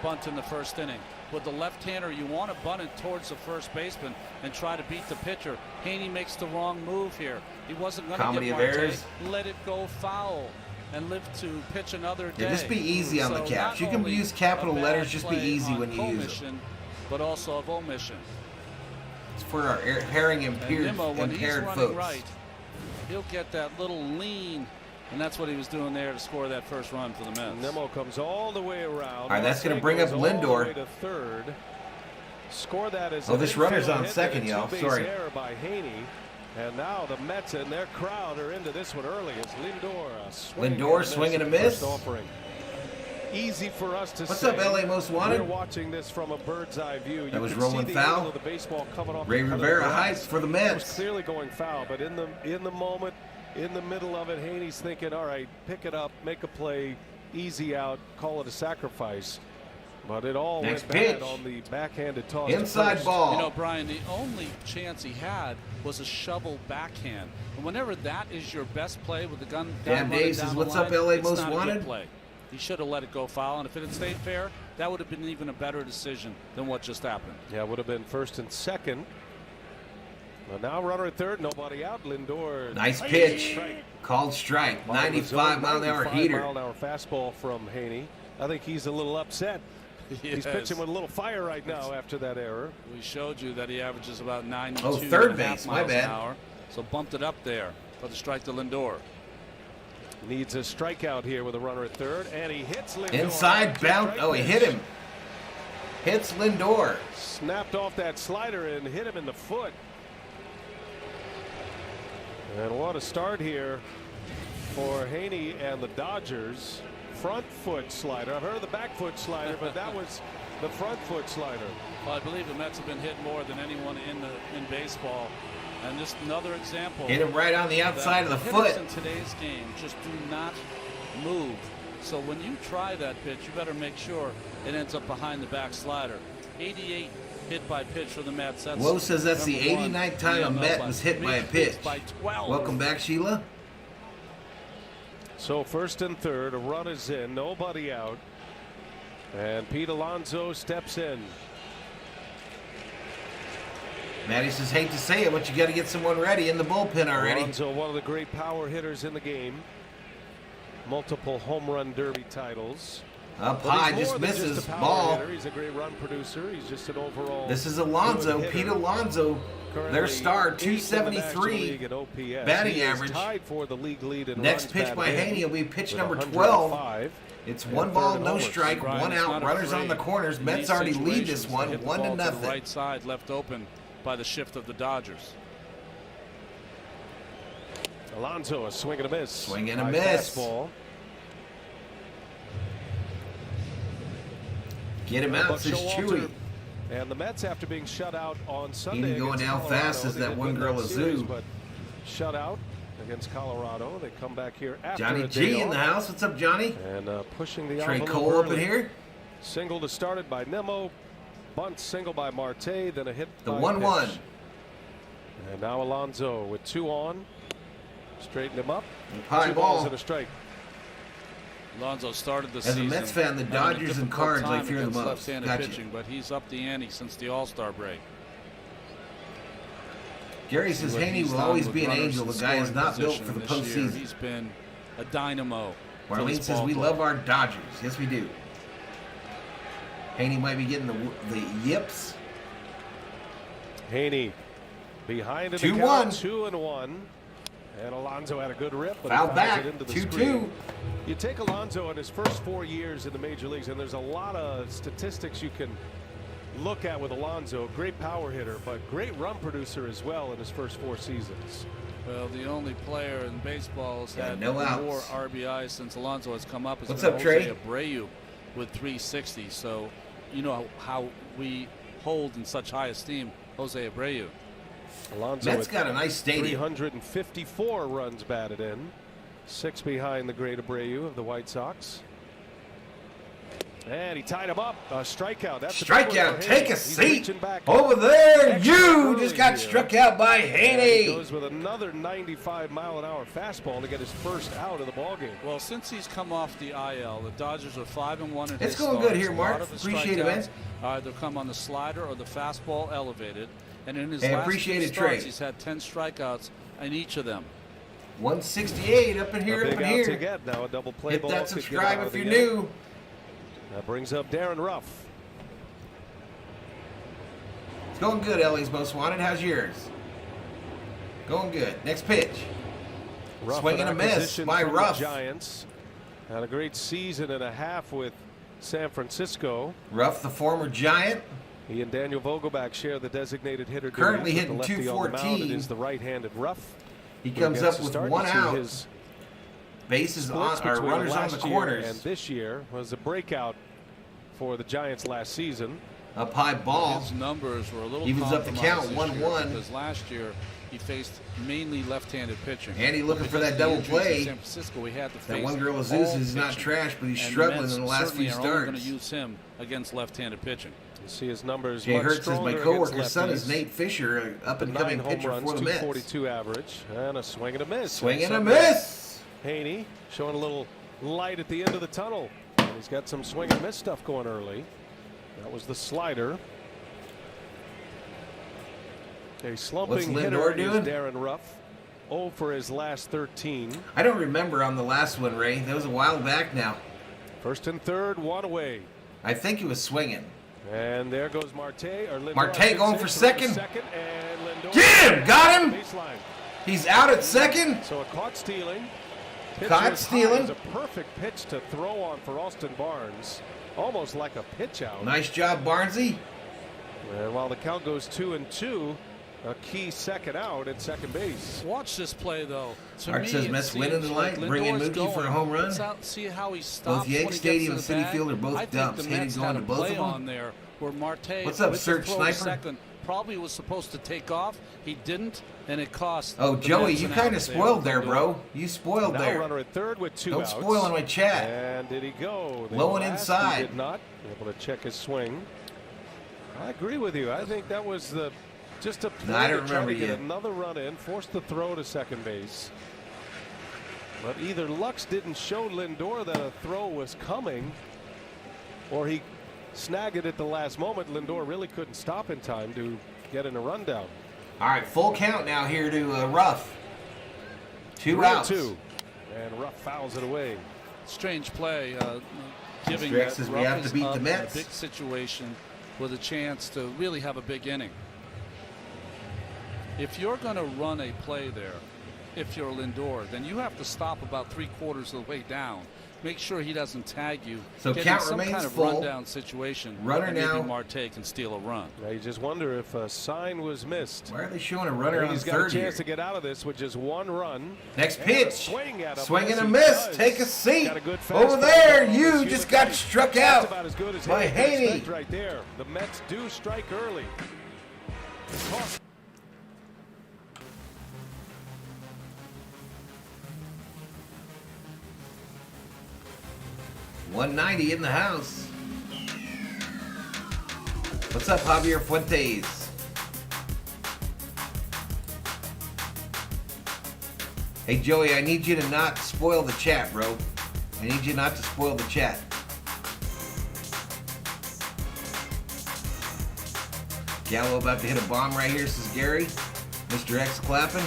bunt in the first inning. With the left-hander, you want to bunt it towards the first baseman and try to beat the pitcher. Haney makes the wrong move here. He wasn't going to Comedy get of Marte. errors. Let it go foul and live to pitch another day. Yeah, just be easy on the So caps. not You can only use capital a bad letters, just be play easy on when you use them. commission, but also of omission. It's for our herring And impaired, Nimmo, when he's impaired running folks. right, he'll get that little lean, and that's what he was doing there to score that first run for the Mets. Nemo comes all the way around. All right, that's going to bring up Goes all the Lindor. way to third. Score that as Oh, this runner's on hit, second, and a y'all. two-base Sorry. error by Haney. And now the Mets and their crowd are into this one early. It's Lindor swinging a the miss. first offering. Easy for us to What's say. up, LA Most Wanted? We're watching this from a bird's eye view. That was can rolling see the foul. angle of the baseball coming off Ray the Rivera grass. hypes for the It was Mets. clearly going foul, but in the moment, in the middle of it, Haney's thinking, all right, pick it up, make a play, easy out, call it a sacrifice. But it all Next went bad pitch. on the backhanded toss. to Inside first. ball. You know, Brian, the only chance he had was a shovel backhand. And whenever that is your best play with the gun Damn running Dave down says, the "What's line, up, LA it's Most not a good Wanted?" play. He should have let it go foul, and if it had stayed fair, that would have been even a better decision than what just happened. Yeah, it would have been first and second. Well, now runner at third, nobody out. Lindor. Nice pitch. Called strike. 95 mile an hour heater. 95 mile an hour fastball from Haney. I think he's a little upset. He's pitching with a little fire right now after that error. We showed you that he averages about 92 Oh, third base. My bad. an hour. So bumped it up there for the strike to Lindor. Needs a strikeout here with a runner at third, and he hits Lindor. Inside bounce. Oh, he hit him. Hits Lindor. Snapped off that slider and hit him in the foot. And what a start here for Haney and the Dodgers. Front foot slider. I've heard of the back foot slider, but that was the front foot slider. Well, I believe the Mets have been hit more than anyone in baseball. And just another example. Hit him right on the outside of the hitters foot. in today's game just do not move. So when you try that pitch, you better make sure it ends up behind the back slider. 88 hit by pitch for the Mets. Woe says that's the 89th time a Met was hit by a pitch. By 12. Welcome back, Sheila. So first and third, a run is in, nobody out. And Pete Alonso steps in. Matty says, hate to say it, but you got to get someone ready in the bullpen already. Alonso, one of the great power hitters in the game. Multiple home run derby titles. Up But high, he's just more than misses. just a power Ball. hitter. He's a great run producer. He's just an overall. This is Alonso, good Pete hitter. Alonso, Currently their star, 8th in the National 273 League at OPS. batting He is average. tied for the league lead in Next runs pitch by batted in Haney will be pitch with number 12. 105. It's And one third ball, and no homers. strike, Brian one is out, not runners afraid on the corners. in Mets these already lead situations this to one, hit the 1 to ball to nothing. the right side left open by the shift of the Dodgers. Alonso, a swing and a miss. Swing and a High miss. Fastball. Get him out, Buck says Showalter. Chewy. And the Mets, after being shut out on Sunday, Heaney going against down Colorado, fast as they that did one win girl that a series, zoo. but shut out against Colorado. They come back here after Johnny a G day in the off. house. What's up, Johnny? And pushing the Trey envelope Cole up in early. here. Single to started by Nemo. Bunt single by Marte. Then a hit The by 1-1. pitch. And now Alonso with 2 on. Straighten him up. High 2 balls ball. and a strike. Alonso started the As a season. Mets fan, the having a Dodgers and difficult Cards I time fear the against most. left-handed Gotcha. pitching, but he's up the ante since the All-Star break. Gary says What Haney he's will done always with be an runners angel. in The guy is scoring not built position for the this year. postseason. He's been a dynamo. for Marlene this says ball we club. love our Dodgers. Yes, we do. Haney might be getting the yips. Haney behind in the 2-1. count, 2-1. And Alonso had a good rip, but Foul he fouls back. it into the 2-2. screen. You take Alonso in his first 4 years in the major leagues, and there's a lot of statistics you can look at with Alonso. Great power hitter, but great run producer as well in his first 4 seasons. Well, the only player in baseball has Yeah, had no more outs. RBIs since Alonso has come up. Has What's been up, Jose Trey? Abreu with 360. So you know how we hold in such high esteem Jose Abreu. Alonso Mets with got a nice stadium. 354 runs batted in. 6 behind the great Abreu of the White Sox. And he tied him up. A strikeout. That's a big one Strikeout. for Take Haney. a He's seat. reaching back. Over there. Extra You early just got here. struck out by And he Haney. goes with another 95 mile an hour fastball to get his first out of the ballgame. Well, since he's come off the IL, the Dodgers are 5-1 in It's his going good starts. here, A Mark. lot of his Appreciate it, man. strikeouts either come on the slider or the fastball elevated. And in his Hey, last appreciate few it, starts, Trey. he's had 10 strikeouts in each of them. 168 up in here, A up big in out to here. get. Now a double play Hit ball. that could get subscribe out if of you're the inning. new. That brings up Darren Ruff. It's going good, LA's most wanted. How's yours? Going good. Next pitch. Ruff, Swing an and a miss acquisition by from the Ruff. Giants. Had a great season and a half with San Francisco. Ruff, the former Giant. He and Daniel Vogelbach share the designated hitter. Currently duties with hitting the lefty on the mound. 214. It is the right-handed Ruff. He who comes gets up to with start. 1 You see out. his Bases splits on, or between runners on last the year corners. and this year was a breakout for the Giants last season. Up high ball. His numbers were a little Evens up the count, compromised this year 1-1. because last year he faced mainly left-handed pitching. Andy looking for Because that of the double injuries in play. San Francisco, we had to That face one girl with all Zeus is not pitching. trash, but he's And struggling Mets in the last certainly few are only starts. going to use him against left-handed pitching. You see his numbers. Jay much Hurts says my stronger coworker's against son is lefties. Nate Fisher, up and 9 coming home pitcher runs, for the Mets. 242 average, and a swing and a miss. Swing and a Some miss. Haney showing a little light at the end of the tunnel. He's got some swing and miss stuff going early. That was the slider. A slumping What's hitter Lindor doing? is Darren Ruff. 0 for his last 13. I don't remember on the last one, Ray. That was a while back now. First and third, one away. I think he was swinging. And there goes Marte. Or Lindor, Marte going for second. And Lindor Get him! Got him! Baseline. He's out at second. So a caught stealing. Pitch Caught was stealing. high. It was a perfect pitch to throw on for Austin Barnes. Almost like a pitch out. Nice job, Barnesy. And while the count goes 2-2, a key second out at second base. Watch this play, though. To Art me, says it Mets winning seems tonight, like bring in Lindor's Mookie for a home run. See how he stops. Both Yankee when he Stadium and gets to the Citi bag? Field are both I think dumps. the Hated Mets going had to a both play of them. on there where Marte, What's up, with the Search throw to Sniper? second, probably was supposed to take off. He didn't, and it cost. Oh, the Joey, Mets you an kind out of spoiled there, bro. You spoiled Now there. runner at third with 2 Don't outs. spoil on my chat. And did he go? They Low and asked, inside. He did not. Able to check his swing. I agree with you. I think that was just a play I don't to try remember to get yet. another run in, forced the throw to second base. But either Lux didn't show Lindor that a throw was coming, or he snagged it at the last moment. Lindor really couldn't stop in time to get in a rundown. All right, full count now here to Ruff. 2 outs. 2. And Ruff fouls it away. Strange play, giving Mr. X says we have to beat the up in Mets. a big situation with a chance to really have a big inning. If you're going to run a play there, if you're Lindor, then you have to stop about 3/4 of the way down. Make sure he doesn't tag you. So Get count in some remains kind of full. rundown situation. Runner and now. Maybe Marte can steal a run. Now you just wonder if a sign was missed. Why are they showing a runner on He's got third a here? chance to get out of this with just 1 run. Next And a pitch. swing at him. Swing and Yes, a he miss. does. Take a seat. Got a good Over fastball. there. Oh, You it's just human got height. struck That's out about as good as by anyone can Haney. expect right there. The Mets do strike early. Toss. $190 in the house. What's up, Javier Fuentes? Hey, Joey, I need you to not spoil the chat, bro. I need you not to spoil the chat. Gallo about to hit a bomb right here, says Gary. Mr. X clapping.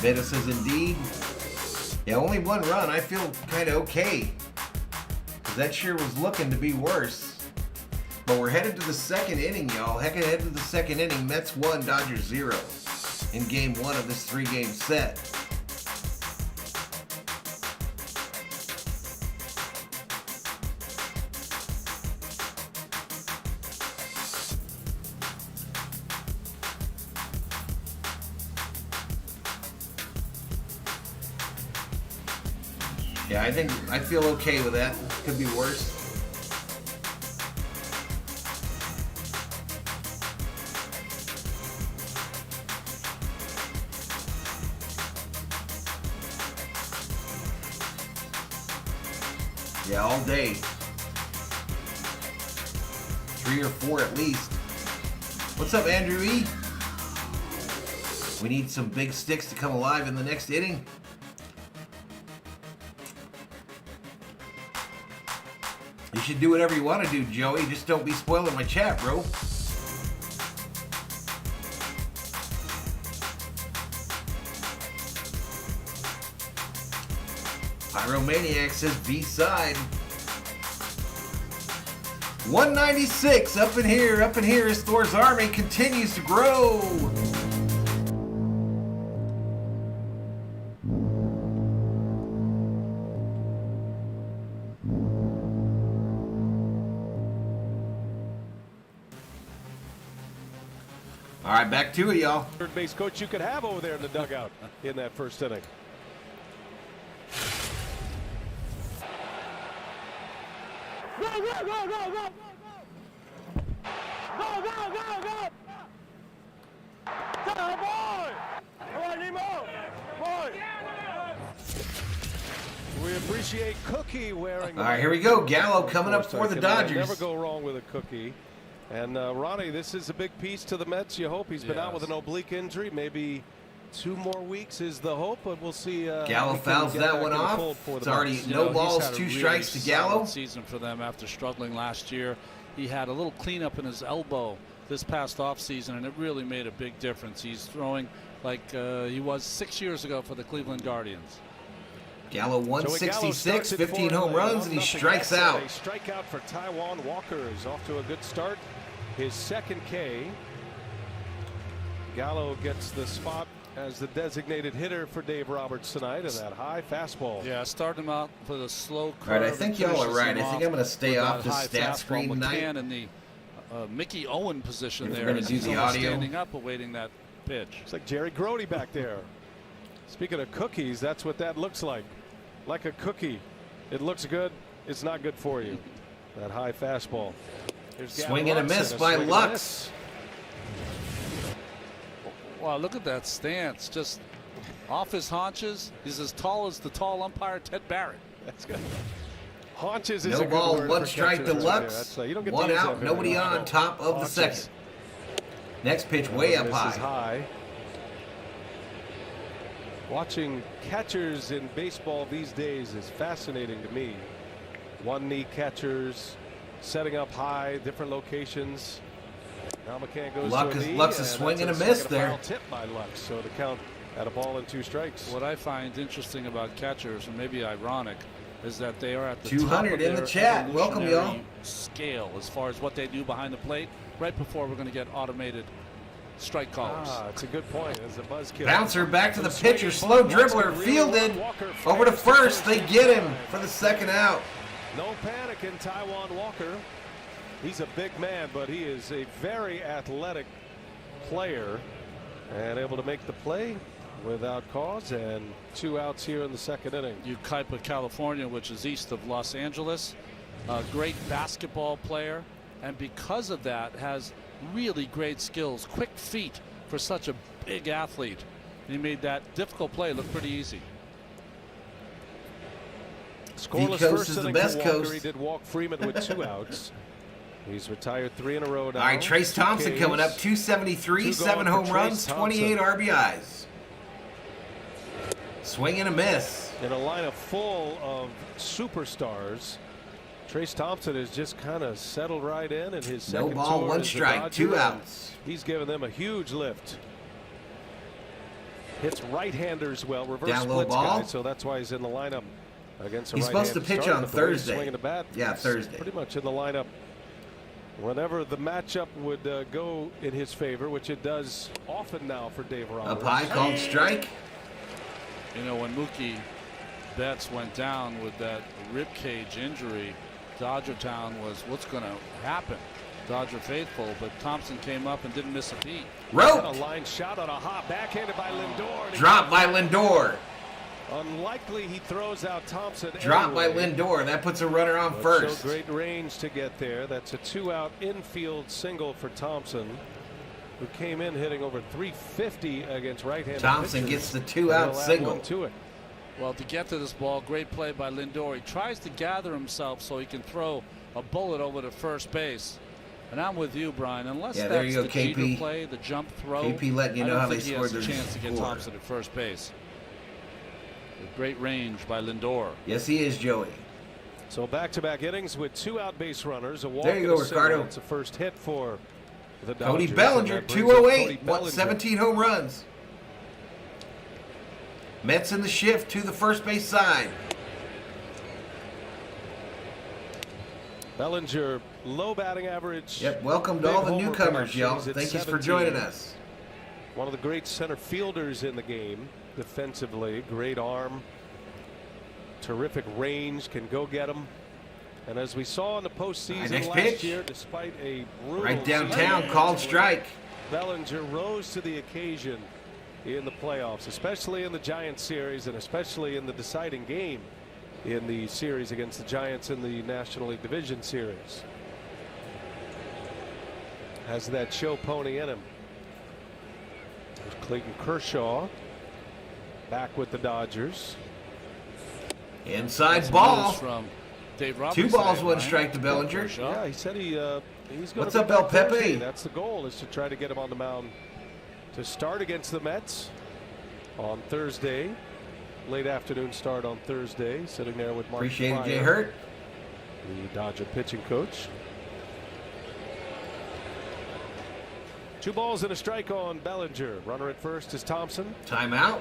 Beta says indeed. Yeah, only 1 run. I feel kind of okay. Because that sure was looking to be worse. But we're headed to the second inning, y'all. Heck, headed to the second inning. Mets 1, Dodgers 0 in game 1 of this 3-game set. Yeah, I feel okay with that. Could be worse. Yeah, all day. 3 or 4 at least. What's up, Andrew E? We need some big sticks to come alive in the next inning. You should do whatever you want to do, Joey. Just don't be spoiling my chat, bro. Pyromaniac says B-side. 196 up in here as Thor's army continues to grow. All right, back to it, y'all. Third base coach you could have over there in the dugout in that first inning. Go, go, go, go, go, go, go! Go, go, go, go! Come on, boy! Come on, Nemo! Boy! We appreciate Cookie wearing. All right, here we go. Gallo coming up for the Dodgers. Never go wrong with a Cookie. And Ronnie, this is a big piece to the Mets. You hope he's been out with an oblique injury. Maybe 2 more weeks is the hope, but we'll see. Gallo fouls that one off. It's already no balls, 2 strikes to Gallo. Season for them after struggling last year. He had a little cleanup in his elbow this past offseason, and it really made a big difference. He's throwing like he was 6 years ago for the Cleveland Guardians. Gallo 166, 15 home runs, and he strikes out. A strikeout for Taijuan Walker is off to a good start. His second K. Gallo gets the spot as the designated hitter for Dave Roberts tonight, and that high fastball. Yeah, started him out with a slow curve. All right, I think y'all are right. I think I'm going to stay off the stat screen tonight. McCann in the Mickey Owen position If there. we're going to do the audio. Standing up, awaiting that pitch. It's like Jerry Grody back there. Speaking of cookies, that's what that looks like. Like a cookie. It looks good. It's not good for you. That high fastball. Swing and a miss by Lux. Wow, look at that stance. Just off his haunches. He's as tall as the tall umpire, Ted Barrett. That's good. Haunches is no a good ball, word one for strike to catchers Lux. right, you don't get one to use out, that nobody very on, often. top of the second. Next pitch way up This high. is high. Watching catchers in baseball these days is fascinating to me. One knee catchers setting up high, different locations. Now McCann goes to a knee, Lux is swinging a miss there. Foul tip by Lux, so the count at a ball and 2 strikes. What I find interesting about catchers, and maybe ironic, is that they are at the 200 top of in the their chat. Welcome, y'all. evolutionary scale as far as what they do behind the plate. Right before we're going to get automated strike calls. It's a good point. As a buzzkill. Bouncer back to the pitcher, slow dribbler, fielded over to first. They get him for the second out. No panic in Taijuan Walker. He's a big man, but he is a very athletic player and able to make the play without cause, and 2 outs here in the second inning. Yucaipa, California, which is east of Los Angeles, a great basketball player, and because of that has really great skills, quick feet for such a big athlete. He made that difficult play look pretty easy. Scoreless coast first is the inning best for Walker. coast. He did walk Freeman with 2 outs. He's retired 3 in a row now. All right, Trace 2 Thompson Ks. coming up, 273, 2 7 gone home for runs, Trace 28 Thompson. RBIs. Swing and a miss. In a lineup full of superstars, Trace Thompson has just kind of settled right in his No second ball, tour 1 as a strike, Dodger, 2 and outs. He's given them a huge lift. Hits right-handers well, reverse Down low splits ball. guy, so that's why he's in the lineup against a He's supposed to right-handed pitch starter, on but the way he's Thursday. swinging the bat, Yeah, he's Thursday. Pretty much in the lineup whenever the matchup would go in his favor, which it does often now for Dave Roberts. Up high, called strike. You know, when Mookie Betts went down with that rib cage injury, Dodger Town was what's going to happen. Dodger faithful, but Thompson came up and didn't miss a beat. Rope. A line shot on a hop, backhanded by Lindor. Drop by Lindor. Unlikely he throws out Thompson. Drop by anyway. Lindor. That puts a runner on But first. So great range to get there. That's a 2-out infield single for Thompson, who came in hitting over 350 against right-handed Thompson pitchers. gets the 2-out He'll add single. 1 to it. Well, to get to this ball, great play by Lindor. He tries to gather himself so he can throw a bullet over to first base. And I'm with you, Brian. Unless Yeah, that's there you go, the KP. Jeter play, the jump throw. KP letting you I know don't how think they he scored has a their chance to get score. Thompson at first base. A great range by Lindor. Yes, he is, Joey. So back-to-back innings with 2-out base runners. A walk There you and go, a single. Ricardo. It's a first hit for the Dodgers. Cody and Bellinger, that brings up 208, Cody Bellinger. 17 home runs. Mets in the shift to the first base side. Bellinger, low batting average. Yep, welcome to Big all the homer newcomers, production. y'all. He's at Thank you for 17. joining us. One of the great center fielders in the game defensively. Great arm. Terrific range. Can go get him. And as we saw in the postseason Next last pitch. year, despite a brutal Right downtown, season, called strike. Bellinger rose to the occasion in the playoffs, especially in the Giants series and especially in the deciding game in the series against the Giants in the National League Division Series. Has that show pony in him. There's Clayton Kershaw back with the Dodgers. Inside That's ball. news from Dave Roberts 2 balls, today, 1 Brian. strike to Bellinger. Kershaw. Yeah, he said he's going What's to up, El Pepe? Thursday. That's the goal, is to try to get him on the mound to start against the Mets on Thursday. Late afternoon start on Thursday. Sitting there with Mark Appreciate it, Pryor, Jay Hurt. the Dodger pitching coach. 2 balls and a strike on Bellinger. Runner at first is Thompson. Timeout.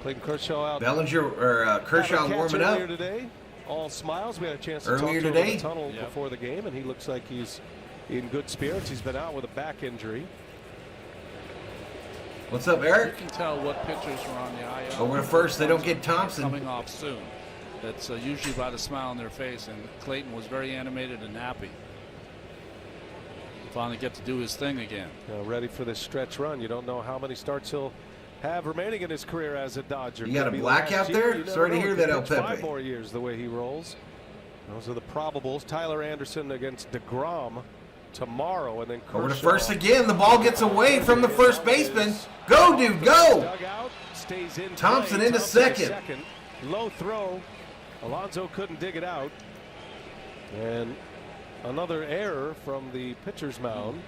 Clayton Kershaw out. Kershaw warming up here today. All smiles. We had a chance to earlier talk to him today in the tunnel before the game, and he looks like he's in good spirits. He's been out with a back injury. What's up, Eric? You can tell what pitchers are on the IL. Over to first. They don't get Thompson. Coming off soon. That's usually by the smile on their face, and Clayton was very animated and happy. Finally get to do his thing again. Ready for this stretch run. You don't know how many starts he'll have remaining in his career as a Dodger. You got a blackout there? Sorry to hear that, El Pepe. 5 more years the way he rolls. Those are the probables. Tyler Anderson against DeGrom tomorrow, and then Kershaw. Over to first again. The ball gets away from the first baseman. Go, dude, go! Dugout stays in. Thompson into second. Low throw. Alonso couldn't dig it out. And another error from the pitcher's mound.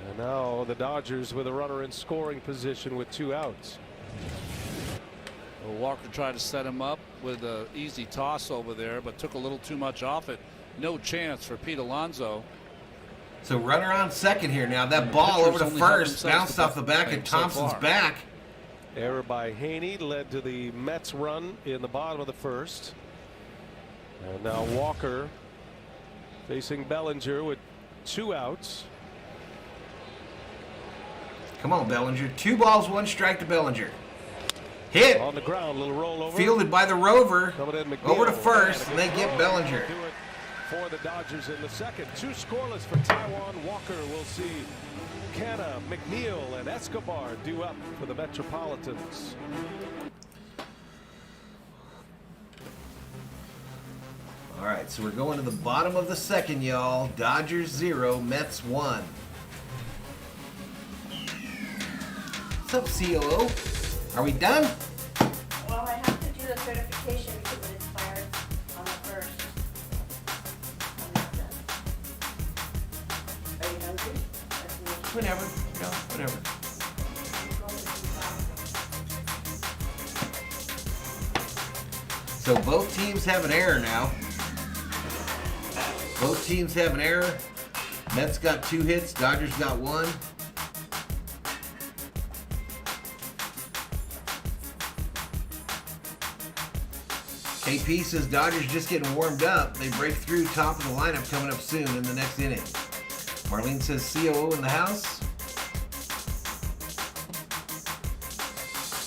And now the Dodgers with a runner in scoring position with 2 outs. Well, Walker tried to set him up with an easy toss over there, but took a little too much off it. No chance for Pete Alonso. So runner on second here now. That ball over to first bounced off the back of Thompson's back. Error by Haney led to the Mets run in the bottom of the first. And now Walker facing Bellinger with 2 outs. Come on, Bellinger. 2 balls, 1 strike to Bellinger. Hit. On the ground, little rollover. Fielded by the Rover. McNeil. Over to first, and they get Bellinger. Do it for the Dodgers in the second. 2 scoreless for Taijuan Walker. We'll see Canna, McNeil, and Escobar due up for the Metropolitans. All right, so we're going to the bottom of the second, y'all. Dodgers 0, Mets 1. What's up, COO? Are we done? Well, I have to do the certification because it expires on the 1st. Are you hungry? Whenever. No, whatever. So both teams have an error now. Both teams have an error. Mets got 2 hits. Dodgers got 1. KP says Dodgers just getting warmed up. They break through top of the lineup coming up soon in the next inning. Marlene says COO in the house.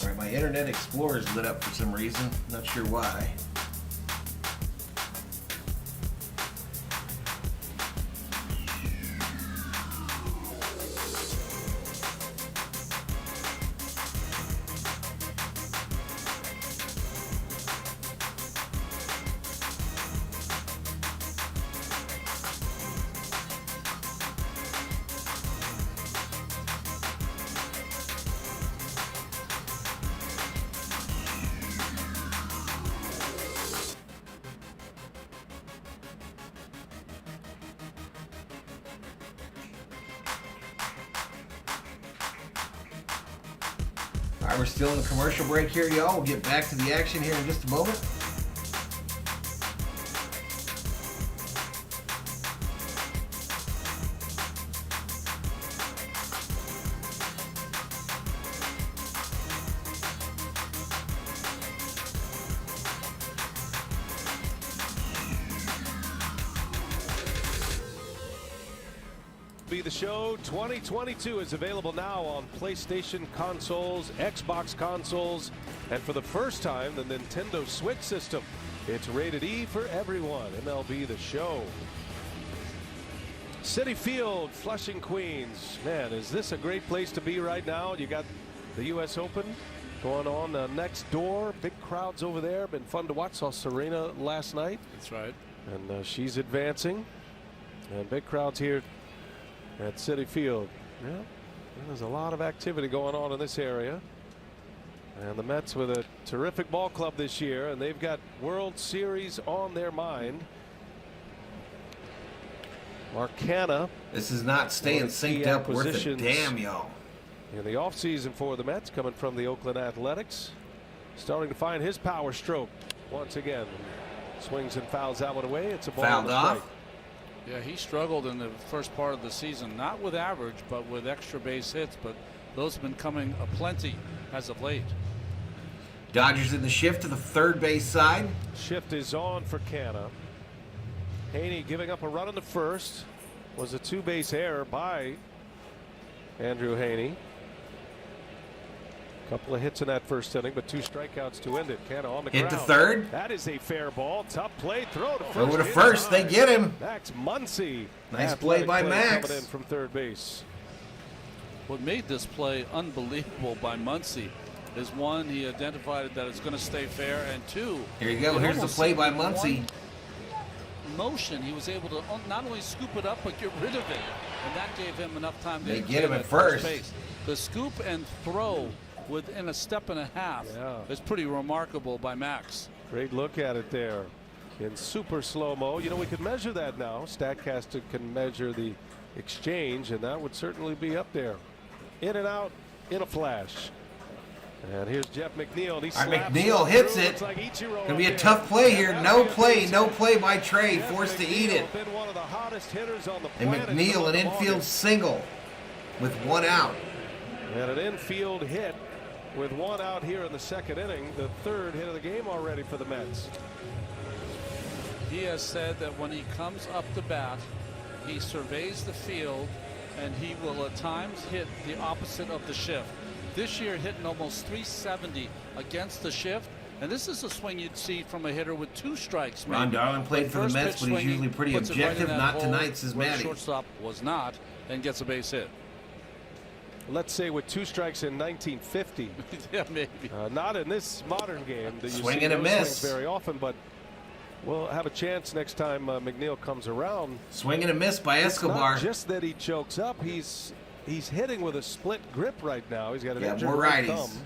All right, my Internet Explorer is lit up for some reason. Not sure why. All right, we're still in the commercial break here, y'all. We'll get back to the action here in just a moment. Be the Show 2022 is available now on PlayStation consoles, Xbox consoles, and for the first time, the Nintendo Switch system. It's rated E for everyone. MLB The Show. Citi Field, Flushing, Queens. Man, is this a great place to be right now? You got the U.S. Open going on next door. Big crowds over there. Been fun to watch. Saw Serena last night. That's right. And she's advancing. And big crowds here at Citi Field. Yeah, there's a lot of activity going on in this area. And the Mets with a terrific ball club this year, and they've got World Series on their mind. Marcana. This is not staying synced up worth a damn, y'all. In the offseason for the Mets, coming from the Oakland Athletics. Starting to find his power stroke once again. Swings and fouls that one away. It's a ball. Fouled off. Yeah, he struggled in the first part of the season, not with average, but with extra base hits. But those have been coming aplenty as of late. Dodgers in the shift to the third base side. Shift is on for Canna. Haney giving up a run in the first. Was a two-base error by Andrew Haney. Couple of hits in that first inning, but 2 strikeouts to end it. Canna on the ground. Hit to third. That is a fair ball. Tough play. Throw to first. Over to first. They get him. Max Muncy. Nice play by Max. Coming in from third base. What made this play unbelievable by Muncy is, one, he identified that it's going to stay fair, and 2, here you go. Here's the play by Muncy. Motion, he was able to not only scoop it up but get rid of it, and that gave him enough time to get him at first. Base. The scoop and throw within a step and a half is pretty remarkable by Max. Great look at it there in super slow-mo. You know, we can measure that now. Statcast can measure the exchange, and that would certainly be up there. In and out in a flash. And here's Jeff McNeil. And McNeil hits it. Gonna be a tough play here. No play by Trey. Forced to eat it. And McNeil, an infield single with 1 out. And an infield hit with 1 out here in the second inning. The 3rd hit of the game already for the Mets. He has said that when he comes up to bat, he surveys the field, and he will at times hit the opposite of the shift. This year hitting almost 370 against the shift, and this is a swing you'd see from a hitter with 2 strikes. Maybe. Ron Darling played for the Mets, but he's usually pretty objective. Not tonight, says Matty. Shortstop was not, and gets a base hit. Let's say with 2 strikes in 1950. Yeah, maybe. Not in this modern game. That you swing see and a miss very often, but we'll have a chance next time McNeil comes around. Swing and a miss by Escobar. It's not just that he chokes up. He's hitting with a split grip right now. He's got an injured more right righties. thumb.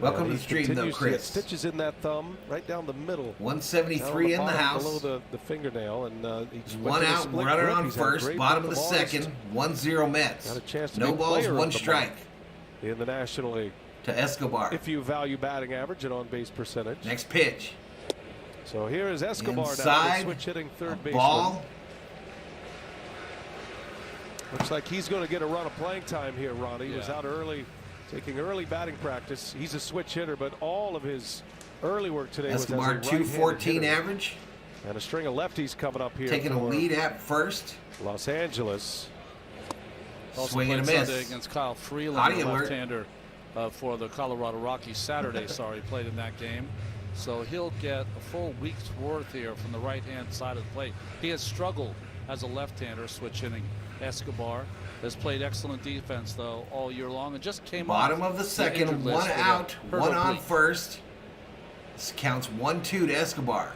Welcome to the stream, though, Chris. Stitches in that thumb right down the middle. 173 in the house. Below the fingernail, and he's 1 out, runner on first, bottom of the second. 1-0 Mets. Got a chance to no balls, 1 strike. In the National League. To Escobar. If you value batting average and on-base percentage. Next pitch. So here is Escobar inside, now, switch hitting third base. Ball. Looks like he's going to get a run of playing time here, Ronnie. He was out early, taking early batting practice. He's a switch hitter, but all of his early work today Escobar, was as a right-handed .214 hitter. average. And a string of lefties coming up here. Taking a lead at first. Los Angeles. Swing and a miss. Sunday against Kyle Freeland, the left-hander for the Colorado Rockies. Saturday, sorry, played in that game. So he'll get a full week's worth here from the right-hand side of the plate. He has struggled as a left-hander, switch hitting. Escobar has played excellent defense, though, all year long, and just came bottom of the second, 1 out, 1 on first. This counts 1-2 to Escobar.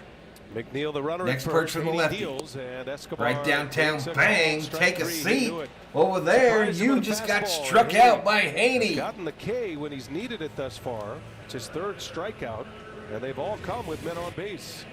McNeil, the runner. Next perch from the lefty. Deals, and Escobar right downtown, bang, take a seat. Over Over there, you just got struck out by Haney. He's gotten the K when he's needed it thus far. It's his 3rd strikeout, and they've all come with men on base.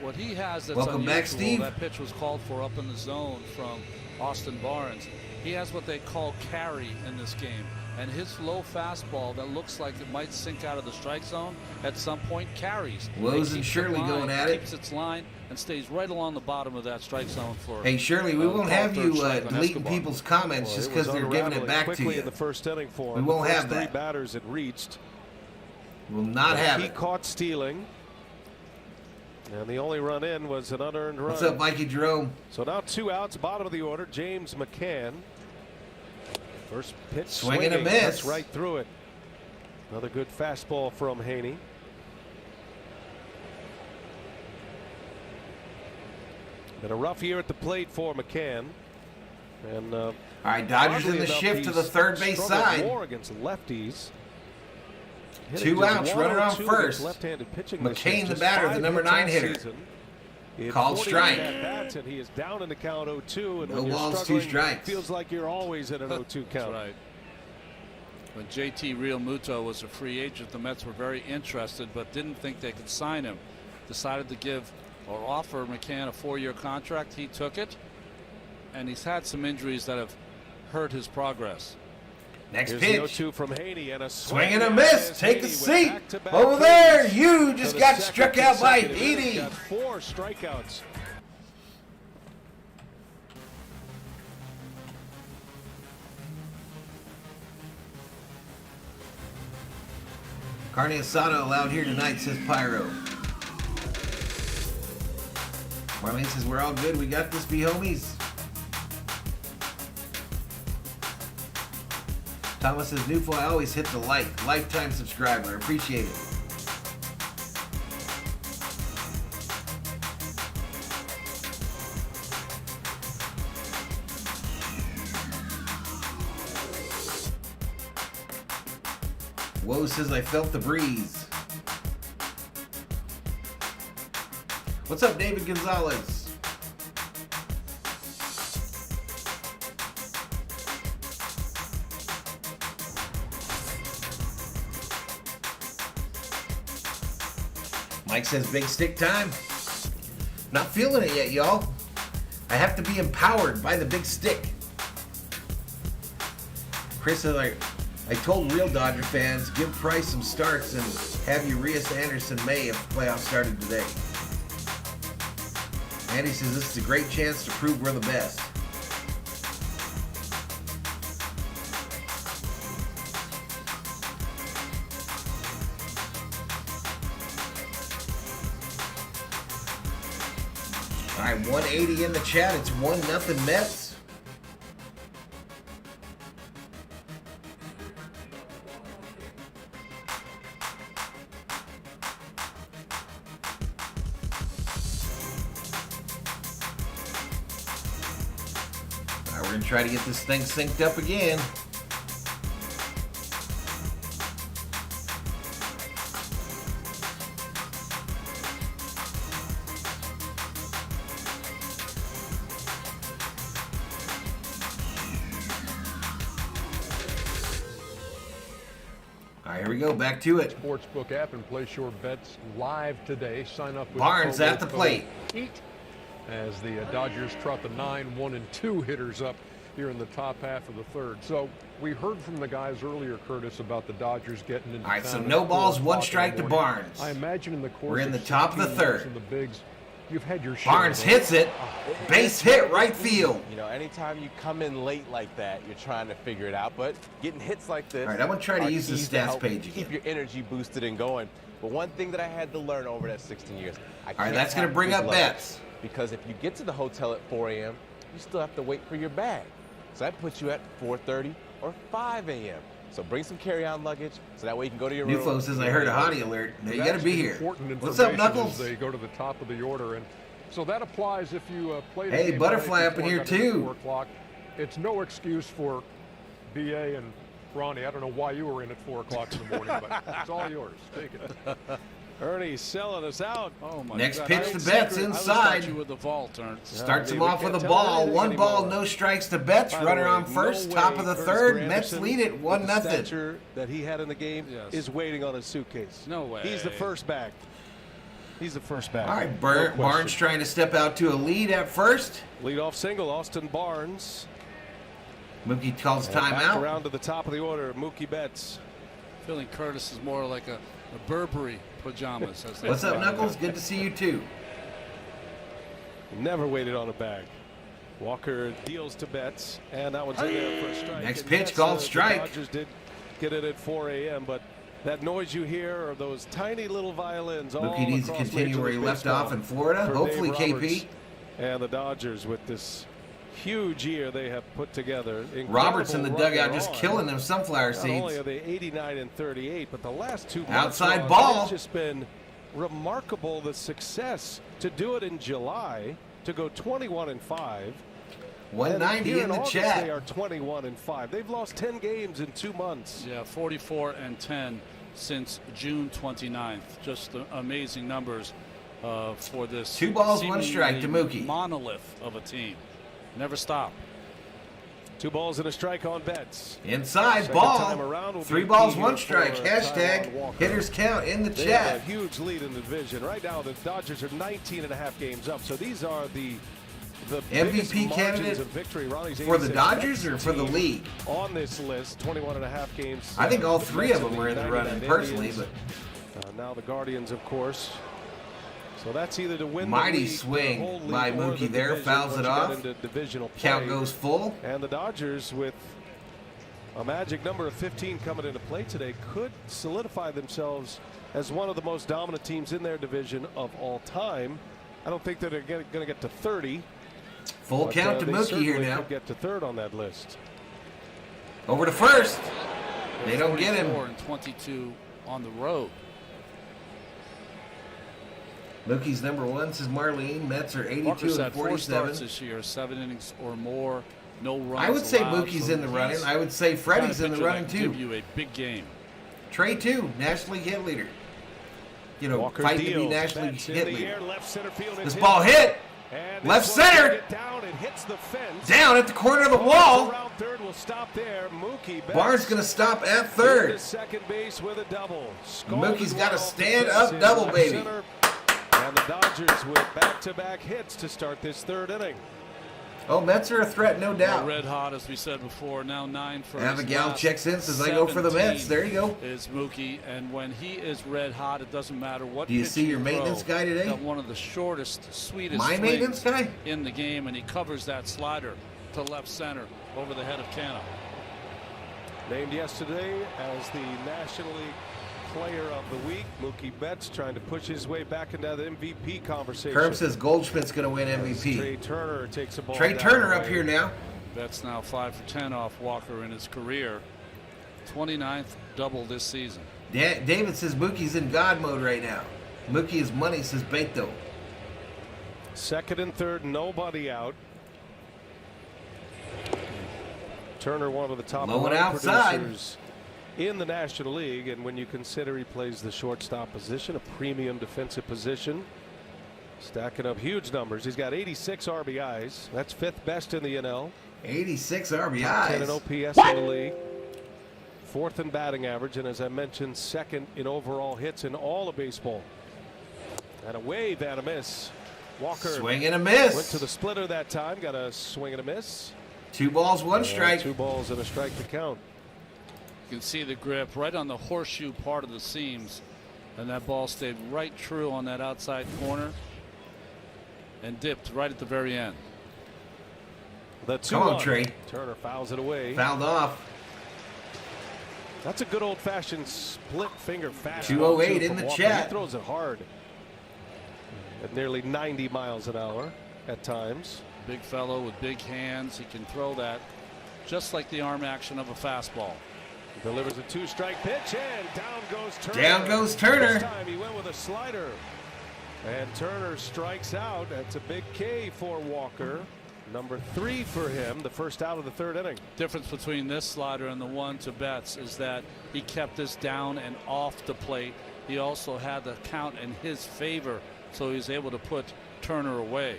What he has that's Welcome unusual, back, Steve. that pitch was called for up in the zone from Austin Barnes. He has what they call carry in this game, and his low fastball that looks like it might sink out of the strike zone at some point carries. Woes and Shirley going at it. Keeps its line and stays right along the bottom of that strike zone for. Hey Shirley, we won't have you deleting people's comments just because they're giving it back to you. In the first inning for we won't have that. 3 batters it reached. We'll not have he it. He caught stealing. And the only run in was an unearned run. What's up, Mikey Jerome? So now 2 outs, bottom of the order. James McCann. First pitch, swing and a miss. Cuts right through it. Another good fastball from Haney. And a rough year at the plate for McCann. And all right, Dodgers in the shift to the third base side. More against lefties. 2 outs, runner on first. Left-handed pitching. McCain, the batter, the number 9 hitter. Called strike. And he is down in the count 0-2. And no when balls, 2 strikes. Feels like you're always in an 0-2 count. Right. When JT Realmuto was a free agent, the Mets were very interested, but didn't think they could sign him. Decided to give or offer McCann a 4-year contract. He took it, and he's had some injuries that have hurt his progress. Next Here's pitch. The 0-2 from Haney and a swing and a miss. Take a seat. Over there, you just got struck out by Edie. 4 strikeouts. Carne asada allowed here tonight, says Pyro. Marlene says, we're all good. We got this, be homies. Thomas says, Newfo, I always hit the like. Lifetime subscriber. Appreciate it. Woe says, I felt the breeze. What's up, David Gonzalez? Mike says, big stick time. Not feeling it yet, y'all. I have to be empowered by the big stick. Chris says, I told real Dodger fans, give Price some starts and have Urias Anderson May if the playoffs started today. Andy says this is a great chance to prove we're the best. All right, 180 in the chat. It's 1-0 Mets. We're going to try to get this thing synced up again. All right, here we go. Back to it. Sportsbook app and place your bets live today. Sign up with Barnes at the plate. As the Dodgers trot the 9-1-2 hitters up here in the top half of the third. So we heard from the guys earlier, Curtis, about the Dodgers getting into All right, town so at no balls, 4 one o'clock strike in to the morning. Barnes. I imagine in the course We're in the of top of the 16 third. months in the bigs, you've had your share. Barnes hits it. Base hit right field. You know, anytime you come in late like that, you're trying to figure it out. But getting hits like this. All right, I'm going to try to use the keys to stats help page again. Keep your energy boosted and going. But one thing that I had to learn over that 16 years. All right, that's going to bring up bets. Because if you get to the hotel at 4 a.m., you still have to wait for your bag. So that puts you at 4:30 or 5 a.m. So bring some carry-on luggage, so that way you can go to your room. Newfo says, I heard a hottie alert. Now you got to be here. What's up, information Knuckles? as they go to the top of the order, and so that applies if you play. Hey, the game Butterfly tonight up in before here, it got to too. 4 o'clock. It's no excuse for BA and Ronnie. I don't know why you were in at 4 o'clock in the morning, but it's all yours. Take it. Ernie's selling us out. Oh my Next God. pitch to Betts inside. You with the vault, Ernst. Starts him we off can't with a tell ball. anything One ball, anymore. no strikes to Betts. By the Runner way, on first, no top way of the Curtis third. Granderson, Mets lead it with the 1-0. stature that he had in the game is waiting on his suitcase. No way. He's the first back. He's the first back. All right, No Barnes question. trying to step out to a lead at first. Leadoff single, Austin Barnes. Mookie calls And back timeout. around to the top of the order, Mookie Betts. Feeling Curtis is more like a Burberry pajamas. As they What's up, say. Knuckles? Good to see you, too. Never waited on a bag. Walker deals to Betts, and that one's in there for a strike. Next And pitch yes, called the strike. Dodgers did get it at 4 a.m., but that noise you hear are those tiny little violins all Mookie needs to across continue Major where he League left Baseball off in Florida. for Hopefully, Dave Roberts KP. And the Dodgers with this huge year they have put together. Roberts in the Incredible run dugout they're just on. killing them sunflower Not only seeds. are they 89 and 38, but the last 2 months Outside long, ball. It's just been remarkable, the success to do it in July, to go 21 and 5. 190 here in the August, chat. They are 21 and 5. They've lost 10 games in 2 months. Yeah, 44 and 10 since June 29th. Just amazing numbers for this. 2 balls, 1 strike to seemingly Mookie. Monolith of a team. Never stop. 2 balls and a strike on Betts. Inside Second ball. time around will 3 be balls, key 1 here strike. for Hashtag Taijuan Walker. hitters count in the They have a chat. huge lead in the division. Right now, the Dodgers are 19 and a half games up. So these are the biggest MVP margins candidate of victory. Ronnie's for the 86 Dodgers or for the team league? on this list, 21 and a half games. I think all The 3 Mets of them are in the 99 running personally, Indians. but Now the Guardians, of course. So that's either to win Mighty the league, swing the whole league, by or Mookie the there, division fouls once it you get off. into divisional count play. goes full. And the Dodgers with A magic number of 15 coming into play today could solidify themselves as one of the most dominant teams in their division of all time. I don't think that they're going to get to 30. Full count to Mookie here now. Could get to third on that list. Over to first. They don't get him. 44 and 22 on the road. Mookie's number one, says Marlene. Mets are 82 Walker's and had 4 47. starts this year, 7 innings or more, no runs. I would say allowed, Mookie's so in the running. he's I would say Freddie's in the kind of running pitcher that too. can give you a big game. Trey too, National League hit leader. You know, Walker fighting to be deals. National League Bats in hit the leader. air, left center field, This it's ball hit. And Left this one's gonna center. get down, it hits the fence. Down at the corner of the wall. Around third will stop there. Mookie Barnes going to stop at into third. second base with a double. Mookie's got a Scalded stand-up in double, left baby. center. And the Dodgers with back-to-back hits to start this third inning. Oh, Mets are a threat, no doubt. Red hot, as we said before. Now 9 for his Abigail last checks in, says I go for the Mets. 17 There you go. Is Mookie, and when he is red hot, it doesn't matter what. Do you pitch see your maintenance throw. guy today? Got one of the shortest, sweetest My swings maintenance guy? in the game, and he covers that slider to left center over the head of Cano. Named yesterday as the National League Player of the Week, Mookie Betts trying to push his way back into the MVP conversation. Herb says Goldschmidt's going to win MVP. Trey Turner takes a ball. Trey down Turner the up way. here now. Betts now 5 for 10 off Walker in his career. 29th double this season. David says Mookie's in God mode right now. Mookie is money, says Beto. Second and third, nobody out. Turner, one of the top Low and run outside. producers in the National League, and when you consider he plays the shortstop position, a premium defensive position, stacking up huge numbers. He's got 86 RBIs. That's 5th best in the NL. 86 Top 10 in RBIs. OPS in the league. 4th in batting average, and as I mentioned, 2nd in overall hits in all of baseball. And a wave and a miss. Walker Swing and a miss. went to the splitter that time. Got a swing and a miss. 2 balls, 1 strike. 2 balls and a strike to count. You can see the grip right on the horseshoe part of the seams, and that ball stayed right true on that outside corner and dipped right at the very end. The 2-1. Come on, Trey. Turner fouls it away. Fouled off. That's a good old-fashioned split finger fastball. 208 too, in from the Walker. chat. He throws it hard at nearly 90 miles an hour at times. Big fellow with big hands. He can throw that just like the arm action of a fastball. Delivers a 2-strike pitch, and down goes Turner. Down goes Turner. This time he went with a slider. And Turner strikes out. That's a big K for Walker. Number 3 for him, the first out of the third inning. Difference between this slider and the one to Betts is that he kept this down and off the plate. He also had the count in his favor, so he was able to put Turner away.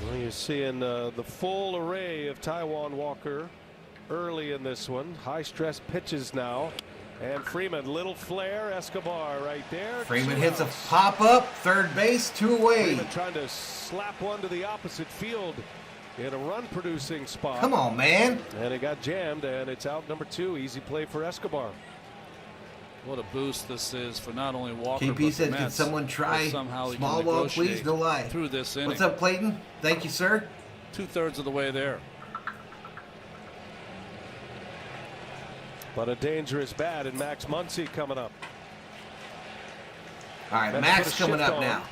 Well, you're seeing the full array of Taijuan Walker early in this one. High stress pitches now. And Freeman, little flare, Escobar right there. Freeman 2 hits a outs. pop-up, third base, 2 away. Freeman trying to slap one to the opposite field in a run-producing spot. Come on, man. And it got jammed, and it's out number 2. Easy play for Escobar. What a boost this is for not only Walker, KP but the said, can Mets, someone try but somehow he small can ball, please? negotiate No lie. through this inning. What's up, Clayton? Thank you, sir. 2/3 of the way there. But a dangerous bat, and Max Muncy coming up. All right, Mets Max put a coming shift up on. now.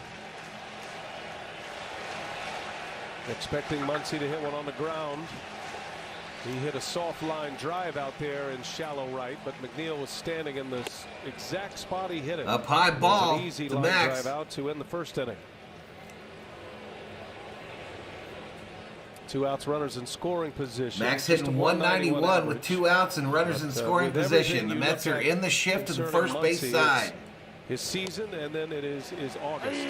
Expecting Muncy to hit one on the ground. He hit a soft line drive out there in shallow right, but McNeil was standing in the exact spot he hit it. Up high It was ball an easy to line Max. drive out to end the first inning. 2 outs, runners in scoring position. Max Just a hitting 191 with average. 2 outs and runners in But, scoring with everything position. The you Mets look are at in the shift to the concerning first base Muncy, side. His season, and then it is August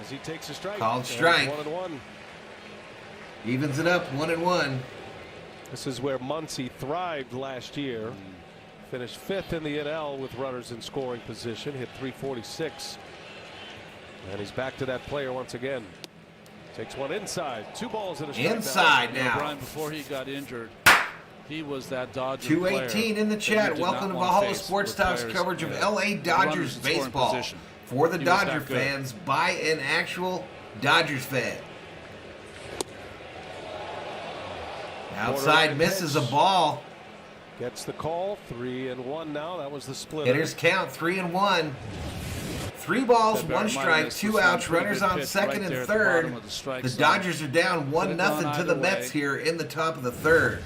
as he takes a strike. Called And strike. 1-1. Evens it up, 1-1. This is where Muncy thrived last year. Finished 5th in the NL with runners in scoring position. Hit .346. And he's back to that player once again. Takes one inside. 2 balls and a strike. Inside You know, now. Brian, before he got injured, he was that Dodger 218 player in the that chat. you did Welcome not to want Valhalla face Sports with Talk's players, coverage of yeah, LA with Dodgers runners in scoring baseball. position. For the He was that Dodger good. fans, by an actual Dodgers fan. Outside misses a ball. Gets the call. 3-1 now. That was the split. Hitters count 3-1. 3 balls, 1 strike, 2 outs, runners on second and third. The Dodgers are down 1-0 to the Mets here in the top of the third.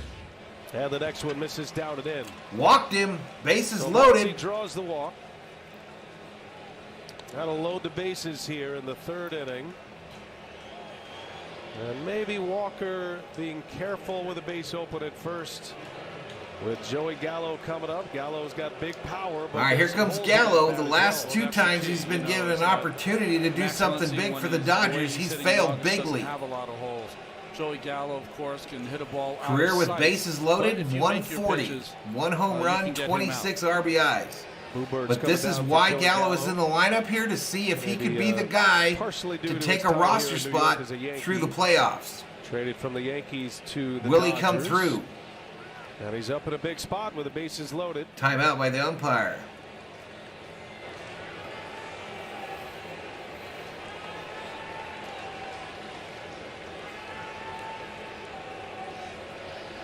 And the next one misses down and in. Walked him, bases So loaded. He draws the walk. That'll load the bases here in the third inning. And maybe Walker being careful with a base open at first. With Joey Gallo coming up. Gallo's got big power. All right, here comes Gallo. The last 2 times he's been given an opportunity to do something big for the Dodgers, he's failed bigly. Have a lot of holes. Joey Gallo, of course, can hit a ball out Career of with sight. bases loaded, But if you 140. make your pitches, 1 home you run, can get him 26 RBIs. But this is coming down why for Joey Gallo is in the lineup here, to see if he could be the guy partially due to to take his a time roster here in New York spot as a Yankee. through the playoffs. Traded from the Yankees to the Will he Dodgers. come through? And he's up in a big spot with the bases loaded. Timeout by the umpire.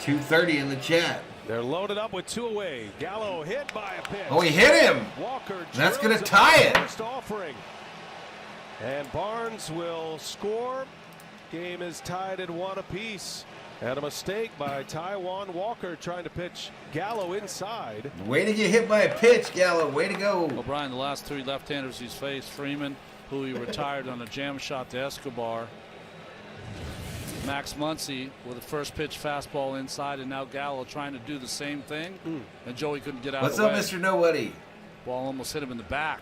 .230 in the chat. They're loaded up with 2 away. Gallo hit by a pitch. Oh, he hit him. Walker That's going to drills tie the it. first offering. And Barnes will score. Game is tied at 1 apiece. And a mistake by Taijuan Walker trying to pitch Gallo inside. Way to get hit by a pitch, Gallo. Way to go. Well, Brian, the last 3 left-handers he's faced, Freeman, who he retired on a jam shot to Escobar. Max Muncy with a first pitch fastball inside, and now Gallo trying to do the same thing. And Joey couldn't get out What's of the up, way. Mr. Nobody? Ball almost hit him in the back.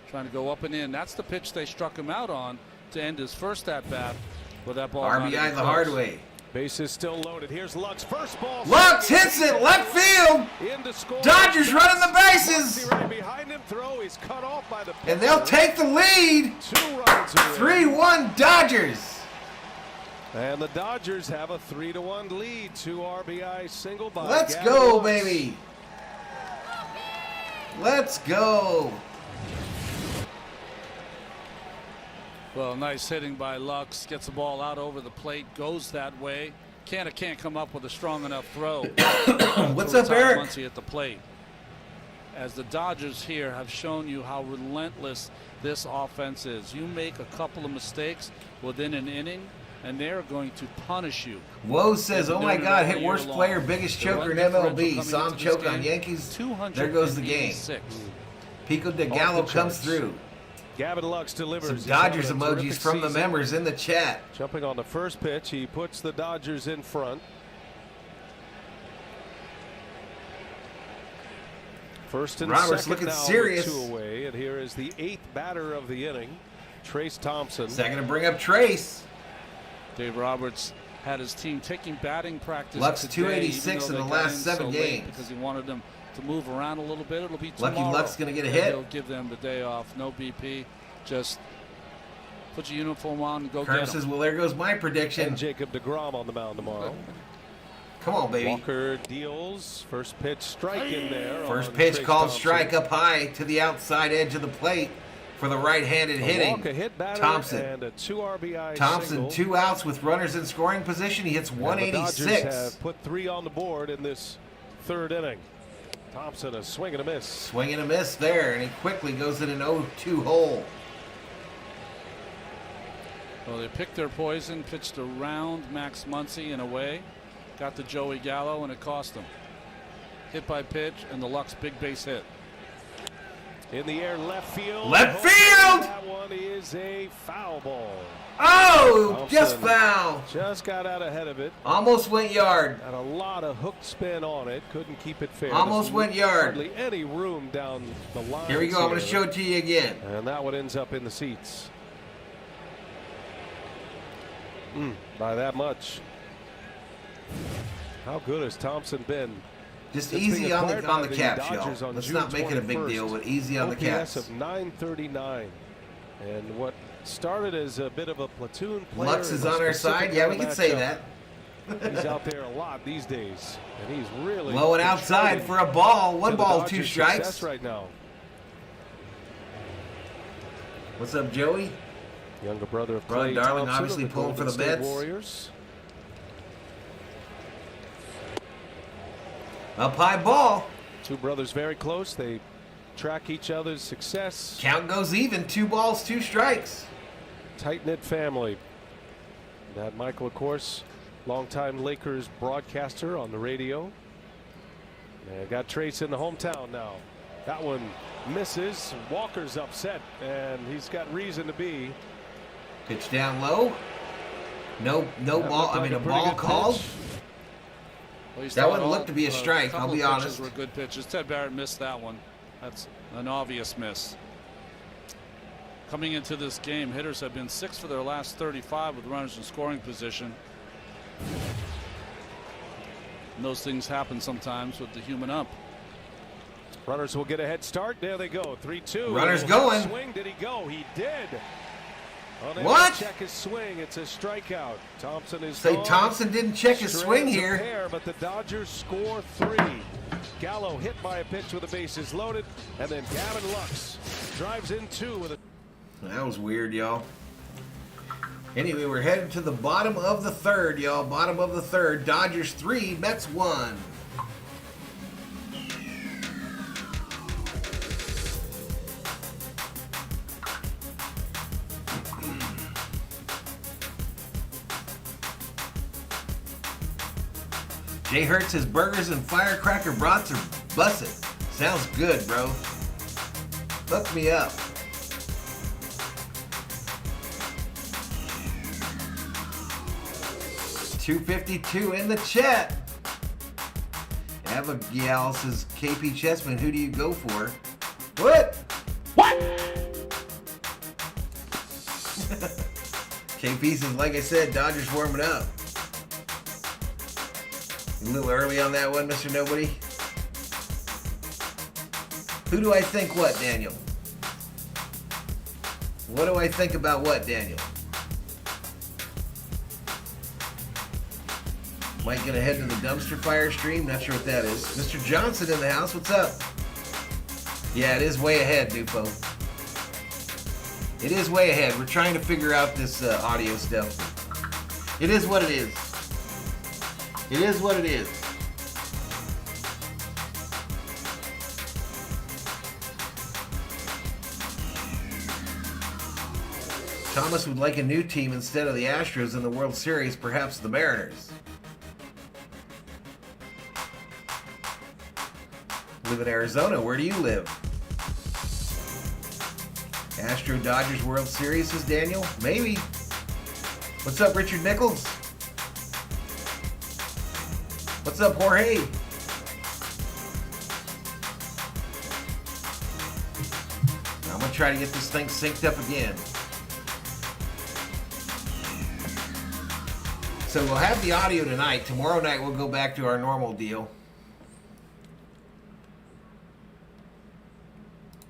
Trying to go up and in. That's the pitch they struck him out on to end his first at-bat with that ball. RBI the hard way. Base is still loaded. Here's Lux. First ball. Lux hits it left field. In to score. Dodgers running the bases. Right behind him. Throw. He's cut off by the pitcher. And they'll take the lead. 2 runs. 3-1 Dodgers. And the Dodgers have a 3-1 lead. 2 RBI single by Let's Gavin go, Lux. baby. Let's go. Well, nice hitting by Lux. Gets the ball out over the plate. Goes that way. Can't come up with a strong enough throw. What's to up, Eric? Muncy at the plate. As the Dodgers here have shown you how relentless this offense is. You make a couple of mistakes within an inning, and they're going to punish you. Woe says, They've oh been my doing it God, all hit year worst long. player, biggest The choker in run differential MLB. coming Saw him into this choke on game, Yankees. There goes the game. 286. Pico de Off Gallo the comes charts. through. Gavin Lux delivers. Some He's Dodgers having a emojis terrific from the season. members in the chat. Jumping on the first pitch, he puts the Dodgers in front. First and Robert's second looking now serious. with 2 away, and here is the 8th batter of the inning, Trace Thompson. Second to bring up Trace. Dave Roberts had his team taking batting practice. Lux today, 286 even in though the they got last in 7 so late games. because he wanted them to move around a little bit. It'll be Lucky tomorrow. Luck's gonna get a and hit. He'll give them the day off. No BP. Just put your uniform on and go Kerr get says, them. well, there goes my prediction. And Jacob deGrom on the mound tomorrow. Come on, baby. Walker deals. First pitch strike in there. First on pitch Trace called Thompson. strike up high to the outside edge of the plate for the right-handed hitting. Walker hit batter Thompson. and a 2 RBI Thompson, single. 2 outs with runners in scoring position. He hits And the Dodgers 186. have put 3 on the board in this third inning. Thompson a swing and a miss. Swing and a miss there, and he quickly goes in an 0-2 hole. Well, they picked their poison, pitched around Max Muncy in a way, got to Joey Gallo, and it cost them. Hit by pitch, and the Lux big base hit. In the air, left field. Left Oh, field! That one is a foul ball. Oh, Thompson just foul. Just got out ahead of it. Almost went yard. Had a lot of hook spin on it. Couldn't keep it fair. Almost There's went yard. Hardly any room down the line. Here we go. I'm going to show it to you again. And that one ends up in the seats. By that much. How good has Thompson been? Just Since easy being on acquired the by caps, Dodgers y'all. on Let's June not make it a big 21st. deal, but easy on the OPS caps. of 939. And what started as a bit of a platoon player. Lux is in a on our specific side. Yeah, we kind can of say matchup, that. He's out there a lot these days, and he's really Low and outside for a ball. 1 ball, 2 strikes. That's right now. What's up, Joey? Younger brother of Ron Clay Darling Thompson obviously of the pulling for Golden the State Mets. Warriors. Up high ball. Two brothers very close. They track each other's success. Count goes even. 2 balls, 2 strikes. Tight-knit family. Dad Michael, of course, longtime Lakers broadcaster on the radio. And got Trace in the hometown now. That one misses. Walker's upset, and he's got reason to be. Pitch down low. No ball. I mean, a ball called. Well, that one looked to be a strike, I'll be honest. Were good pitches. Ted Barrett missed that one. That's an obvious miss. Coming into this game, hitters have been 6 for their last 35 with runners in scoring position. And those things happen sometimes with the human ump. Runners will get a head start. There they go. 3-2. Runners going. Swing. Did he go? He did. What? Check his swing. It's a strikeout. Thompson is. Say Thompson didn't check his swing here. Pair, but the Dodgers score 3. Gallo hit by a pitch with the bases loaded, and then Gavin Lux drives in 2 with a. That was weird, y'all. Anyway, we're headed to the bottom of the 3rd, y'all. Bottom of the 3rd. Dodgers 3, Mets 1. Jay Hurts says burgers and firecracker brats are bussin'. Sounds good, bro. Hook me up. $2.52 in the chat. Abigail says, KP Chessman, who do you go for? What? KP says, like I said, Dodgers warming up. A little early on that one, Mr. Nobody. Who do I think what, Daniel? What do I think about what, Daniel? Might get ahead to the dumpster fire stream. Not sure what that is. Mr. Johnson in the house. What's up? Yeah, it is way ahead, Dupo. It is way ahead. We're trying to figure out this audio stuff. It is what it is. It is what it is. Thomas would like a new team instead of the Astros in the World Series, perhaps the Mariners. Live in Arizona. Where do you live? Astro Dodgers World Series, says Daniel. Maybe. What's up, Richard Nichols? What's up, Jorge? I'm going to try to get this thing synced up again. So we'll have the audio tonight. Tomorrow night we'll go back to our normal deal.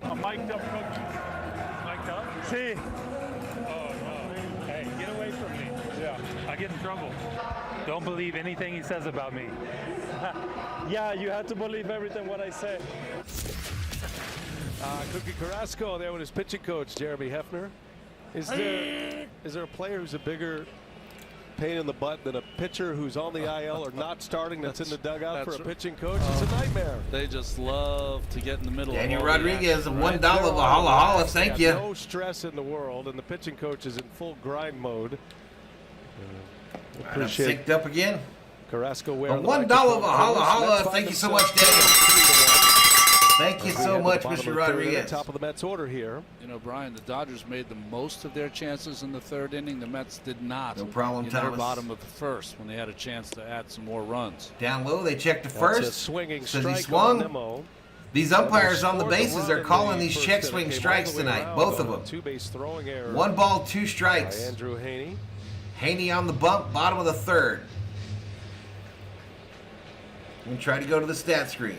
Mic'd up, coach. Mic'd up? See. Oh, no. Hey, get away from me. Yeah. I get in trouble. Don't believe anything he says about me. Yeah, you have to believe everything what I say. Cookie Carrasco there with his pitching coach, Jeremy Hefner. Is there a player who's a bigger pain in the butt than a pitcher who's on the IL or not starting that's in the dugout for a pitching coach? It's a nightmare. They just love to get in the middle. Daniel of Rodriguez, $1 Valhalla. Thank you. No stress in the world, and the pitching coach is in full grind mode. Appreciate synced up again. Carrasco a wearing $1 Valhalla. Thank you so much, Daniel. Thank you so much, Mr. Rodriguez. Top of the Mets order here. You know, Brian, the Dodgers made the most of their chances in the 3rd inning. The Mets did not. No problem, in Thomas. their bottom of the 1st when they had a chance to add some more runs. Down low, they checked the That's first. A swinging Says strike he swung. on Nemo. These umpires on the bases are calling the these check swing strikes tonight. Both of them. Two-base throwing error. 1 ball, 2 strikes. By Andrew Haney. Haney on the bump, bottom of the 3rd. I'm going to try to go to the stat screen.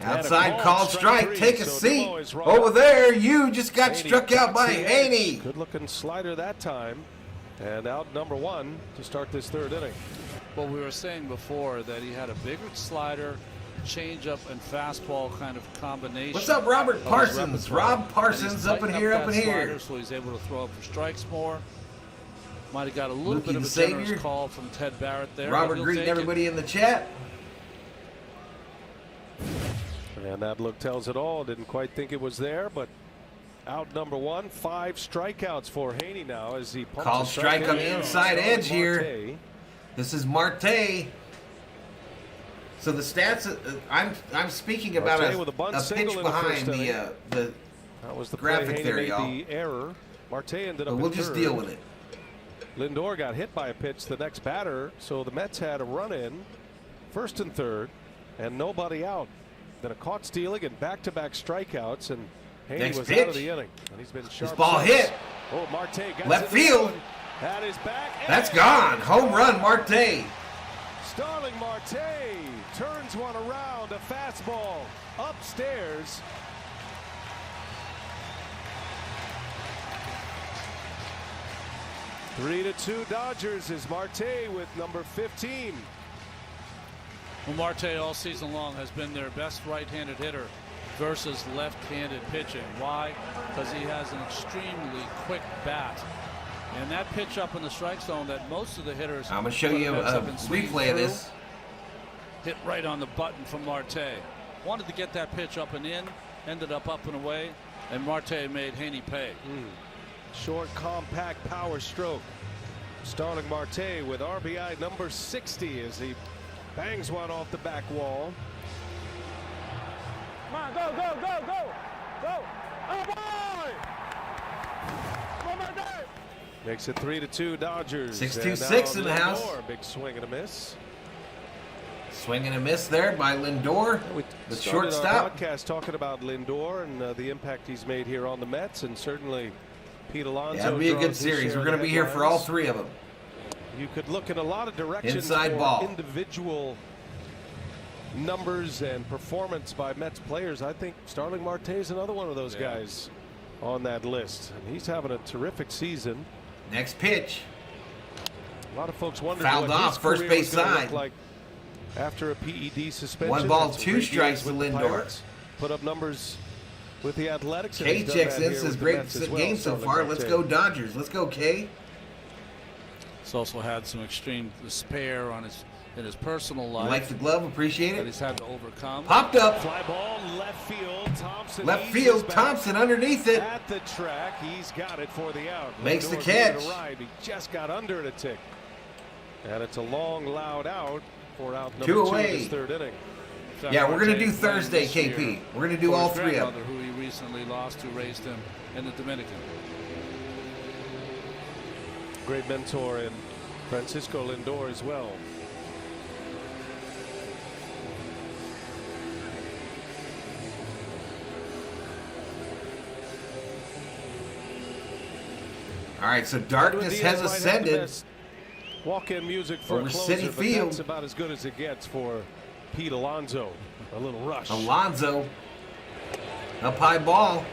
Outside called strike. Take a seat. Over there, you just got struck out by Haney. Good looking slider that time. And out number 1 to start this 3rd inning. Well, we were saying before that he had a bigger slider, changeup, and fastball kind of combination. What's up, Robert Parsons? Rob Parsons up in here, slider, so he's able to throw up for strikes more. Might have got a little Lucky bit of the a Savior. generous call from Ted Barrett there. Robert He'll greeting take it. everybody in the chat. And that look tells it all. Didn't quite think it was there, but out number one. 5 strikeouts for Haney now as he pumps Called a strike on the in. inside edge here. Marte. This is Marte. So the stats, I'm speaking about Marte with a bunt a single pitch in the first behind inning. the That was the graphic play. Haney there, made y'all. the error. Marte ended But up we'll in just third. deal with it. Lindor got hit by a pitch the next batter, so the Mets had a run in, first and third, and nobody out. Then a caught stealing and back-to-back strikeouts, and Haney Next was pitch. out of the inning. And he's been sharp. This ball since. hit. Oh, Marte got Left to the field. one. That is back. That's And gone. Home run, Marte. Starling Marte turns one around, a fastball upstairs. Three to 2 Dodgers is Marte with number 15. Well, Marte all season long has been their best right-handed hitter versus left-handed pitching. Why? Because he has an extremely quick bat. And that pitch up in the strike zone that most of the hitters I'm going to show for the you Mets a have been swinging replay of through, this. hit right on the button from Marte. Wanted to get that pitch up and in, ended up and away, and Marte made Haney pay. Short, compact power stroke. Starling Marte with RBI number 60 as he bangs one off the back wall. Come on, go, go, go, go, go. Oh, boy! Come on, Marte! Makes it 3 to 2 Dodgers. 6-2-6 in the house. Lindor, big swing and a miss. Swing and a miss there by Lindor. The Started our shortstop. podcast talking about Lindor and the impact he's made here on the Mets, and certainly Pete Alonso. Yeah, it'll be a good draws his series. share We're of going to be here for all headlines. 3 of them. You could look in a lot of directions Inside for ball. individual numbers and performance by Mets players. I think Starling Marte is another one of those guys on that list. And he's having a terrific season. Next pitch. A lot of folks wondered Fouled what off, his first career base was gonna side. look like after a PED suspension. 1 ball, Had some 2 great strikes years to with the Lindor. Pirates, put up numbers with the Athletics. and K he's done checks that in, here says with the great Mets as well, game so Starling far. Let's Marte. go Dodgers. Let's go, K. He's also had some extreme despair on in his personal life Like the glove, appreciate that it. he's had to overcome. Popped up. Fly ball left field. Thompson Left eases field. back Thompson underneath it. at the track. He's got it for the out. Makes the Lindor giving it catch. a ride. He just got under it a tick. And it's a long, loud out for out number 2 2 of away. his third inning. Yeah, we're going to do Marte playing Thursday, this year KP. We're going to do for all his 3 of grandmother, them. who he recently lost, who raised him in the Dominican. Great mentor in Francisco Lindor as well. All right, so darkness has ascended. Walk-in music for over a closer, Citi but Field. that's about as good as it gets for Pete Alonso. A little rush. Alonso. Up high ball.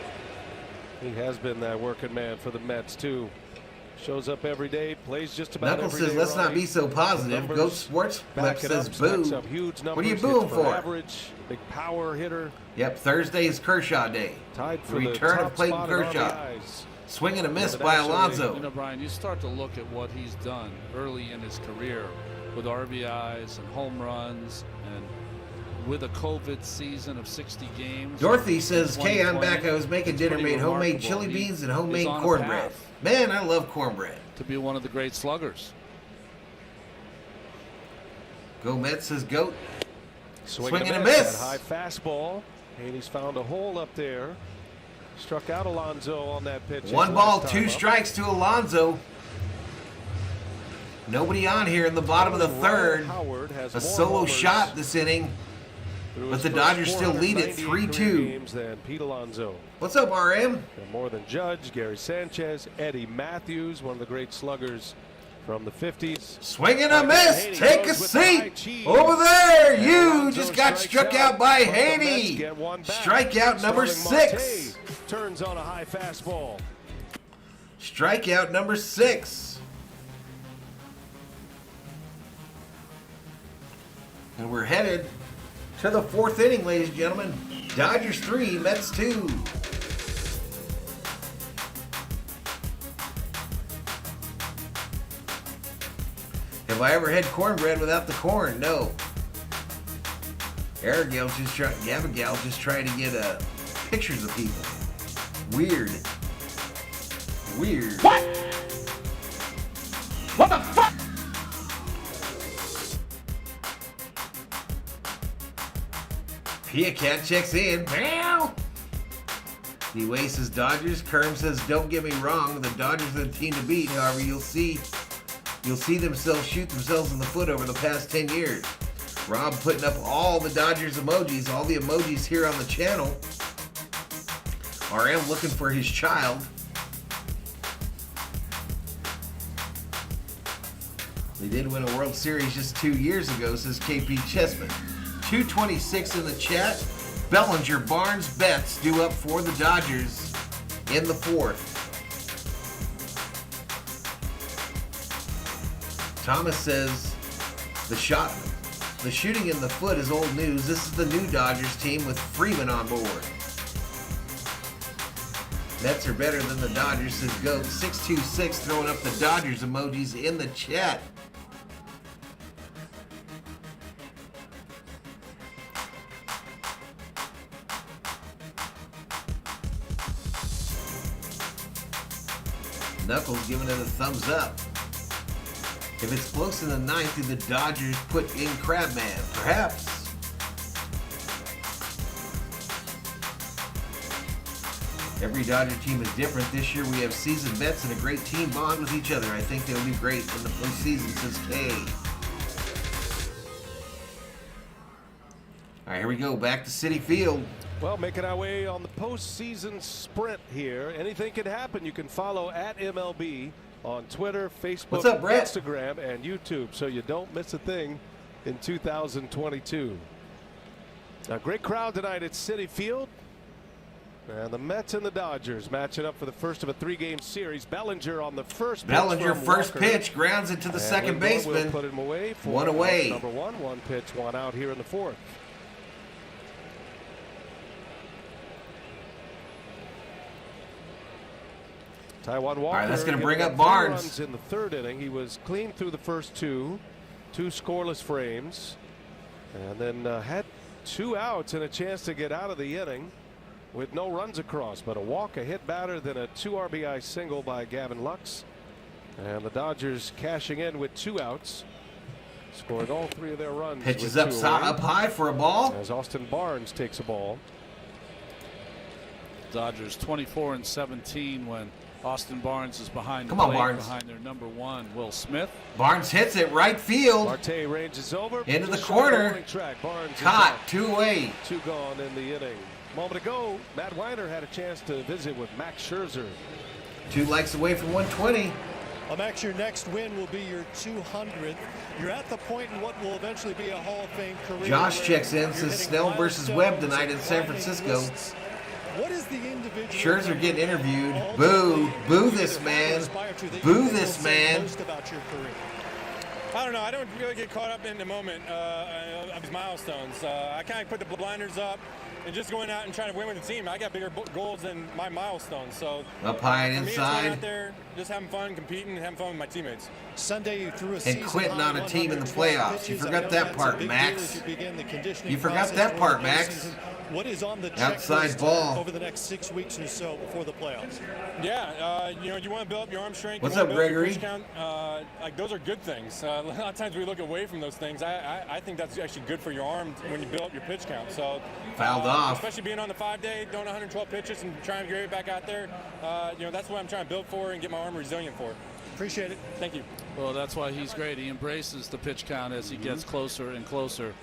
He has been that working man for the Mets too. Shows up every day, plays just about Knuckles every says, day. let's not right. be so positive. Numbers Goat Sports Flip back it says, up, stacks boo. up huge What are you numbers, booing hits for? Average, big power hitter. Yep, Thursday is Kershaw Day. Tied for The the return top of Clayton spot in Kershaw. RBIs. Swing and a miss the by National Alonso. You know, Brian, you start to look at what he's done early in his career with RBIs and home runs, and with a COVID season of 60 games. Dorothy says, in Kay, I'm 2020, back. I was making it's dinner, pretty made homemade remarkable. chili beans and He's homemade on a cornbread. path Man, I love cornbread. to be one of the great sluggers. Go Mets says Goat. Swing and a miss. That high fastball. Haney's found a hole up there. Struck out Alonso on that pitch. his 1 ball, last 2 time up. strikes to Alonso. Nobody on here in the bottom of the Ryan third. Howard has A more solo homers shot this inning. through but his the first Dodgers still lead it 498 3-2. games than Pete Alonso. What's up, RM? And more than Judge, Gary Sanchez, Eddie Matthews, one of the great sluggers from the 50s. Swing and a miss. Haney Take a goes with the high seat. cheese. Over there. And You Alonso just got strikes struck out by but the Mets Haney. get one back. Strikeout number Starling 6. Marte turns on a high fastball. Strikeout number 6. And we're headed to the 4th inning, ladies and gentlemen. Dodgers 3, Mets 2. Have I ever had cornbread without the corn? No. Gabriel's just trying to get pictures of people. Weird. What? What the fuck? Pia Cat checks in. Meow. The Way says Dodgers. Kerm says, don't get me wrong, the Dodgers are the team to beat. However, you'll see themselves shoot themselves in the foot over the past 10 years. Rob putting up all the Dodgers emojis, all the emojis here on the channel. RM looking for his child. They did win a World Series just 2 years ago, says KP Chessman. 226 in the chat. Bellinger, Barnes, Betts due up for the Dodgers in the fourth. Thomas says the shooting in the foot is old news. This is the new Dodgers team with Freeman on board. Mets are better than the Dodgers, says Goat. 626 throwing up the Dodgers emojis in the chat. Knuckles giving it a thumbs up. If it's close in the ninth, do the Dodgers put in Crabman? Perhaps. Every Dodger team is different. This year we have seasoned vets and a great team bond with each other. I think they'll do great in the postseason, says Kay. All right, here we go. Back to Citi Field. Well, making our way on the postseason sprint here. Anything can happen. You can follow at MLB on Twitter, Facebook, What's up, Brett? Instagram, and YouTube, so you don't miss a thing in 2022. A great crowd tonight at Citi Field. And the Mets and the Dodgers matching up for the first of a three-game series. Bellinger on the first pitch. Bellinger first Walker. Pitch, grounds it to the And second Lindor baseman. will put him away for One away. Number one pitch, one out here in the fourth. Taijuan Walker. All right, that's going to bring giving up three Barnes. runs in the third inning. He was clean through the first two scoreless frames, and then had two outs and a chance to get out of the inning with no runs across, but a walk, a hit batter, then a 2 RBI single by Gavin Lux, and the Dodgers cashing in with 2 outs, scoring all 3 of their runs. Pitches with up, 2 away. up high for a ball. As Austin Barnes takes a ball. Dodgers 24-17 when Austin Barnes is behind the Come on, plate, Barnes. behind their number 1, Will Smith. Barnes hits it right field. Marte ranges over Into the just short of corner. warning track. Barnes is Caught, out. 2 away. 2 gone in the inning. A moment ago, Matt Weiner had a chance to visit with Max Scherzer. 2 likes away from 120. Well, Max, your next win will be your 200th. You're at the point in what will eventually be a Hall of Fame career. Josh checks in, You're says hitting Snell versus Webb tonight in San climbing Francisco. lists. What is the individual? Scherzer getting interviewed. Boo. Boo this man. Boo this man. Most about your career. I don't know. I don't really get caught up in the moment of his milestones. I kind of put the blinders up and just going out and trying to win with the team. I got bigger goals than my milestones. So Up high and for me, it's going inside. out there, just having fun, competing, and having fun with my teammates. Sunday you threw a And quitting on a team in the playoffs. You forgot that part, Max. You forgot that part, Max. What is on the Outside checklist ball. over the next 6 weeks or so before the playoffs? Yeah, you want to build up your arm strength. What's you up, wanna build your Gregory? pitch count. Like those are good things. A lot of times we look away from those things. I think that's actually good for your arm when you build up your pitch count. So Fouled off. especially being on the 5-day, doing 112 pitches and trying to get it back out there. That's what I'm trying to build for and get my arm resilient for. Appreciate it. Thank you. Well, that's why he's great. He embraces the pitch count as he gets closer and closer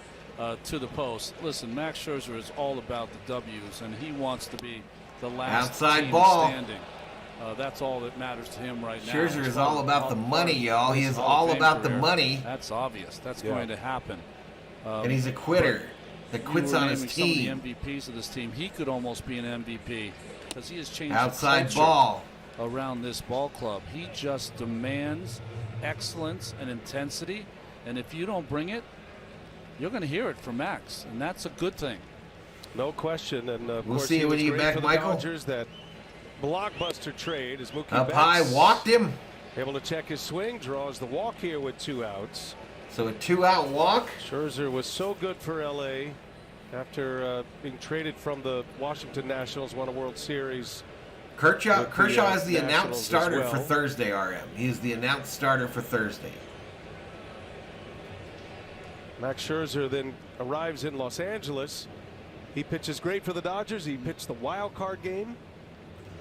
to the post. Listen, Max Scherzer is all about the W's, and he wants to be the last Outside team ball. standing. That's all that matters to him right now. Scherzer It's is all about the money, y'all. He his is Hall of all Fame about the career. money. That's obvious. That's going to happen. And he's a quitter that quits on his team. Some of the MVPs of this team. He could almost be an MVP because he has changed Outside the culture ball. around this ball club. He just demands excellence and intensity, and if you don't bring it, you're going to hear it from Max, and that's a good thing. No question. And of We'll course, see he you when was you great get back, for the Michael. Dodgers. That blockbuster trade is Mookie Up Betts high, walked him. Able to check his swing, draws the walk here with 2 outs. So a 2-out walk. Scherzer was so good for LA after being traded from the Washington Nationals, won a World Series. Kershaw is the announced starter well. for Thursday, RM. He is the announced starter for Thursday. Max Scherzer then arrives in Los Angeles. He pitches great for the Dodgers. He pitched the wild card game.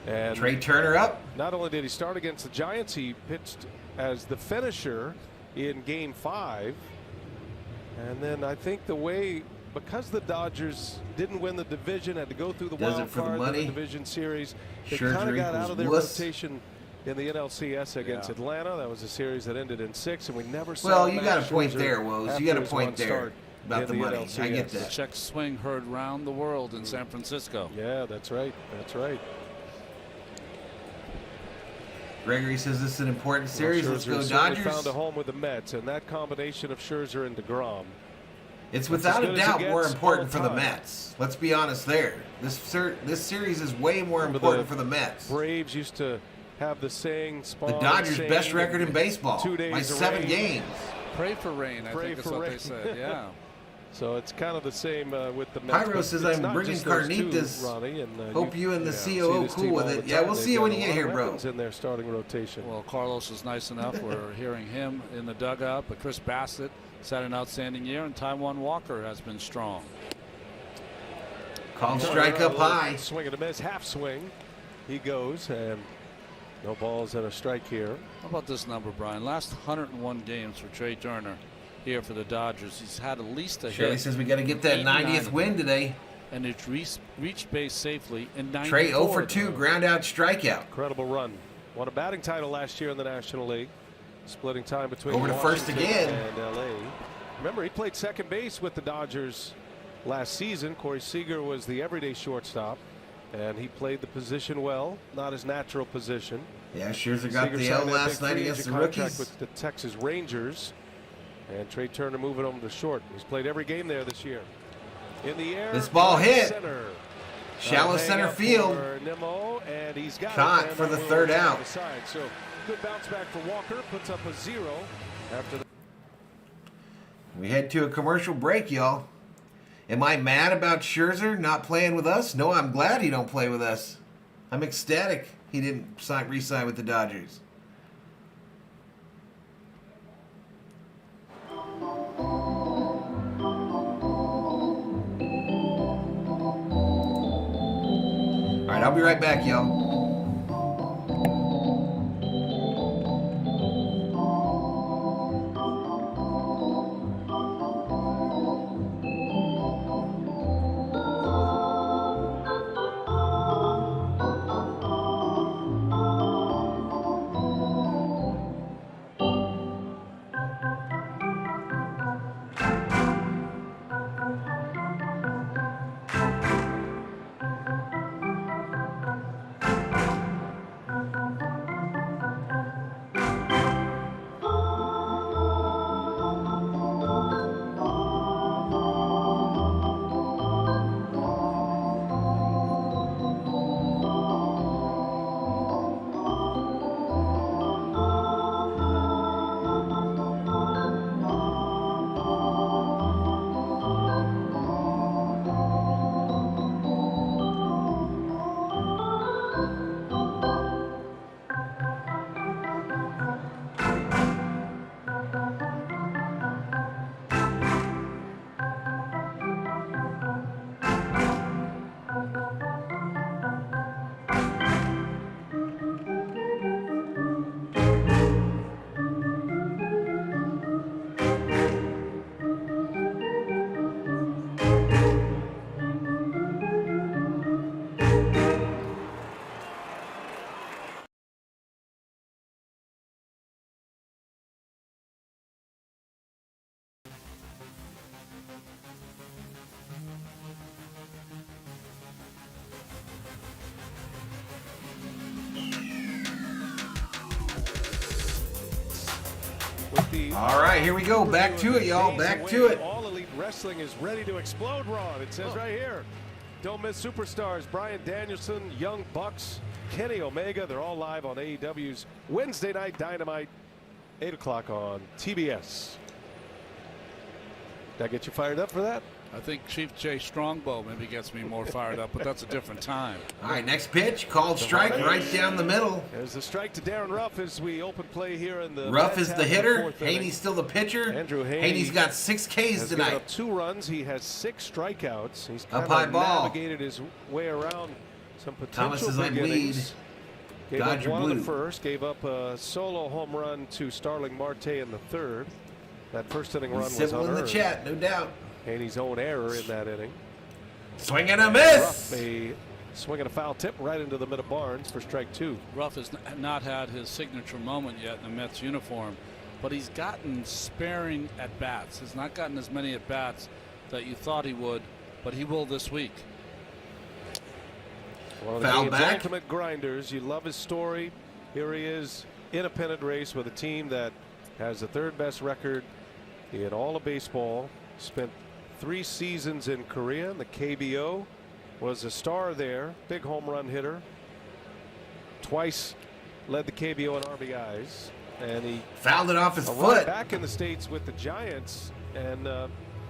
And Trey Turner up. Not only did he start against the Giants, he pitched as the finisher in Game 5. And then I think because the Dodgers didn't win the division, had to go through the wild card in the division series, they kind of got out of their rotation in the NLCS against Atlanta. That was a series that ended in 6, and we never saw. Well, you got a point there, Woes. You got a point there about the money. NLCS. I get that. The check swing heard round the world in San Francisco. Yeah, that's right. That's right. Gregory says this is an important series. Let's go Dodgers. Found a home with the Mets, and that combination of Scherzer and DeGrom. It's without a doubt more important for the Mets. Let's be honest there. This series is way more important for the Mets. Braves used to have the saying, the Dodgers' best record in baseball by 7 games. Pray for rain, I think is what they said. Yeah. So it's kind of the same with the Mets. Pyro says I'm bringing carnitas. Hope you and the COO cool with it. Yeah, we'll see you when you get here, bro. In their starting rotation. Well, Carlos is nice enough. We're hearing him in the dugout, but Chris Bassett had an outstanding year, and Taijuan Walker has been strong. Called strike up high. Swing and a miss, half swing. He goes, and no balls and a strike here. How about this number, Brian? Last 101 games for Trey Turner here for the Dodgers. He's had at least a Shirley hit. Says we got to get that 90th win today. And it's reached base safely in 94. Trey 0 for 2, ground out strikeout. Incredible run. Won a batting title last year in the National League. Splitting time between over to first again and LA. Remember, he played second base with the Dodgers last season. Corey Seager was the everyday shortstop, and he played the position well, not his natural position. Yeah, Scherzer got the L last night against the rookies with the Texas Rangers, and Trey Turner moving him to short. He's played every game there this year. In the air, this ball hit center. shallow center field. Nimmo, and he's got caught for the 3rd out. So good bounce back for Walker. Puts up a 0 after. We head to a commercial break, y'all. Am I mad about Scherzer not playing with us? No, I'm glad he don't play with us. I'm ecstatic he didn't re-sign with the Dodgers. All right, I'll be right back, y'all. All right, here we go. Back to it, y'all. Back to it. All Elite Wrestling is ready to explode, Ron. It says right here. Don't miss superstars Bryan Danielson, Young Bucks, Kenny Omega. They're all live on AEW's Wednesday Night Dynamite, 8 o'clock on TBS. Did I get you fired up for that? I think Chief Jay Strongbow maybe gets me more fired up, but that's a different time. All right, next pitch, called strike right down the middle. There's the strike to Darren Ruff as we open play here in the Ruff is the hitter. Haney's still the pitcher. Andrew Haney's got 6 Ks has tonight. given up 2 runs. He has 6 strikeouts. He's Up kind high of ball. navigated his way around some potential Thomas is on big lead. innings. Gave Dodger up 1 blue. in the first. Gave up a solo home run to Starling Marte in the 3rd. That first inning run was Civil in the unearned. chat, no doubt. Haney's own error in that inning. Swing and a miss. Ruff a swing and a foul tip right into the mid of Barnes for strike 2. Ruff has not had his signature moment yet in the Mets uniform, but he's gotten sparing at bats. He's not gotten as many at bats that you thought he would, but he will this week. One of the Foul game's back. ultimate grinders. You love his story. Here he is in a pennant race with a team that has the 3rd best record in all of baseball. Spent 3 seasons in Korea in the KBO. Was a star there. Big home run hitter. Twice led the KBO in RBIs. And he fouled it off his arrived foot. back in the States with the Giants. And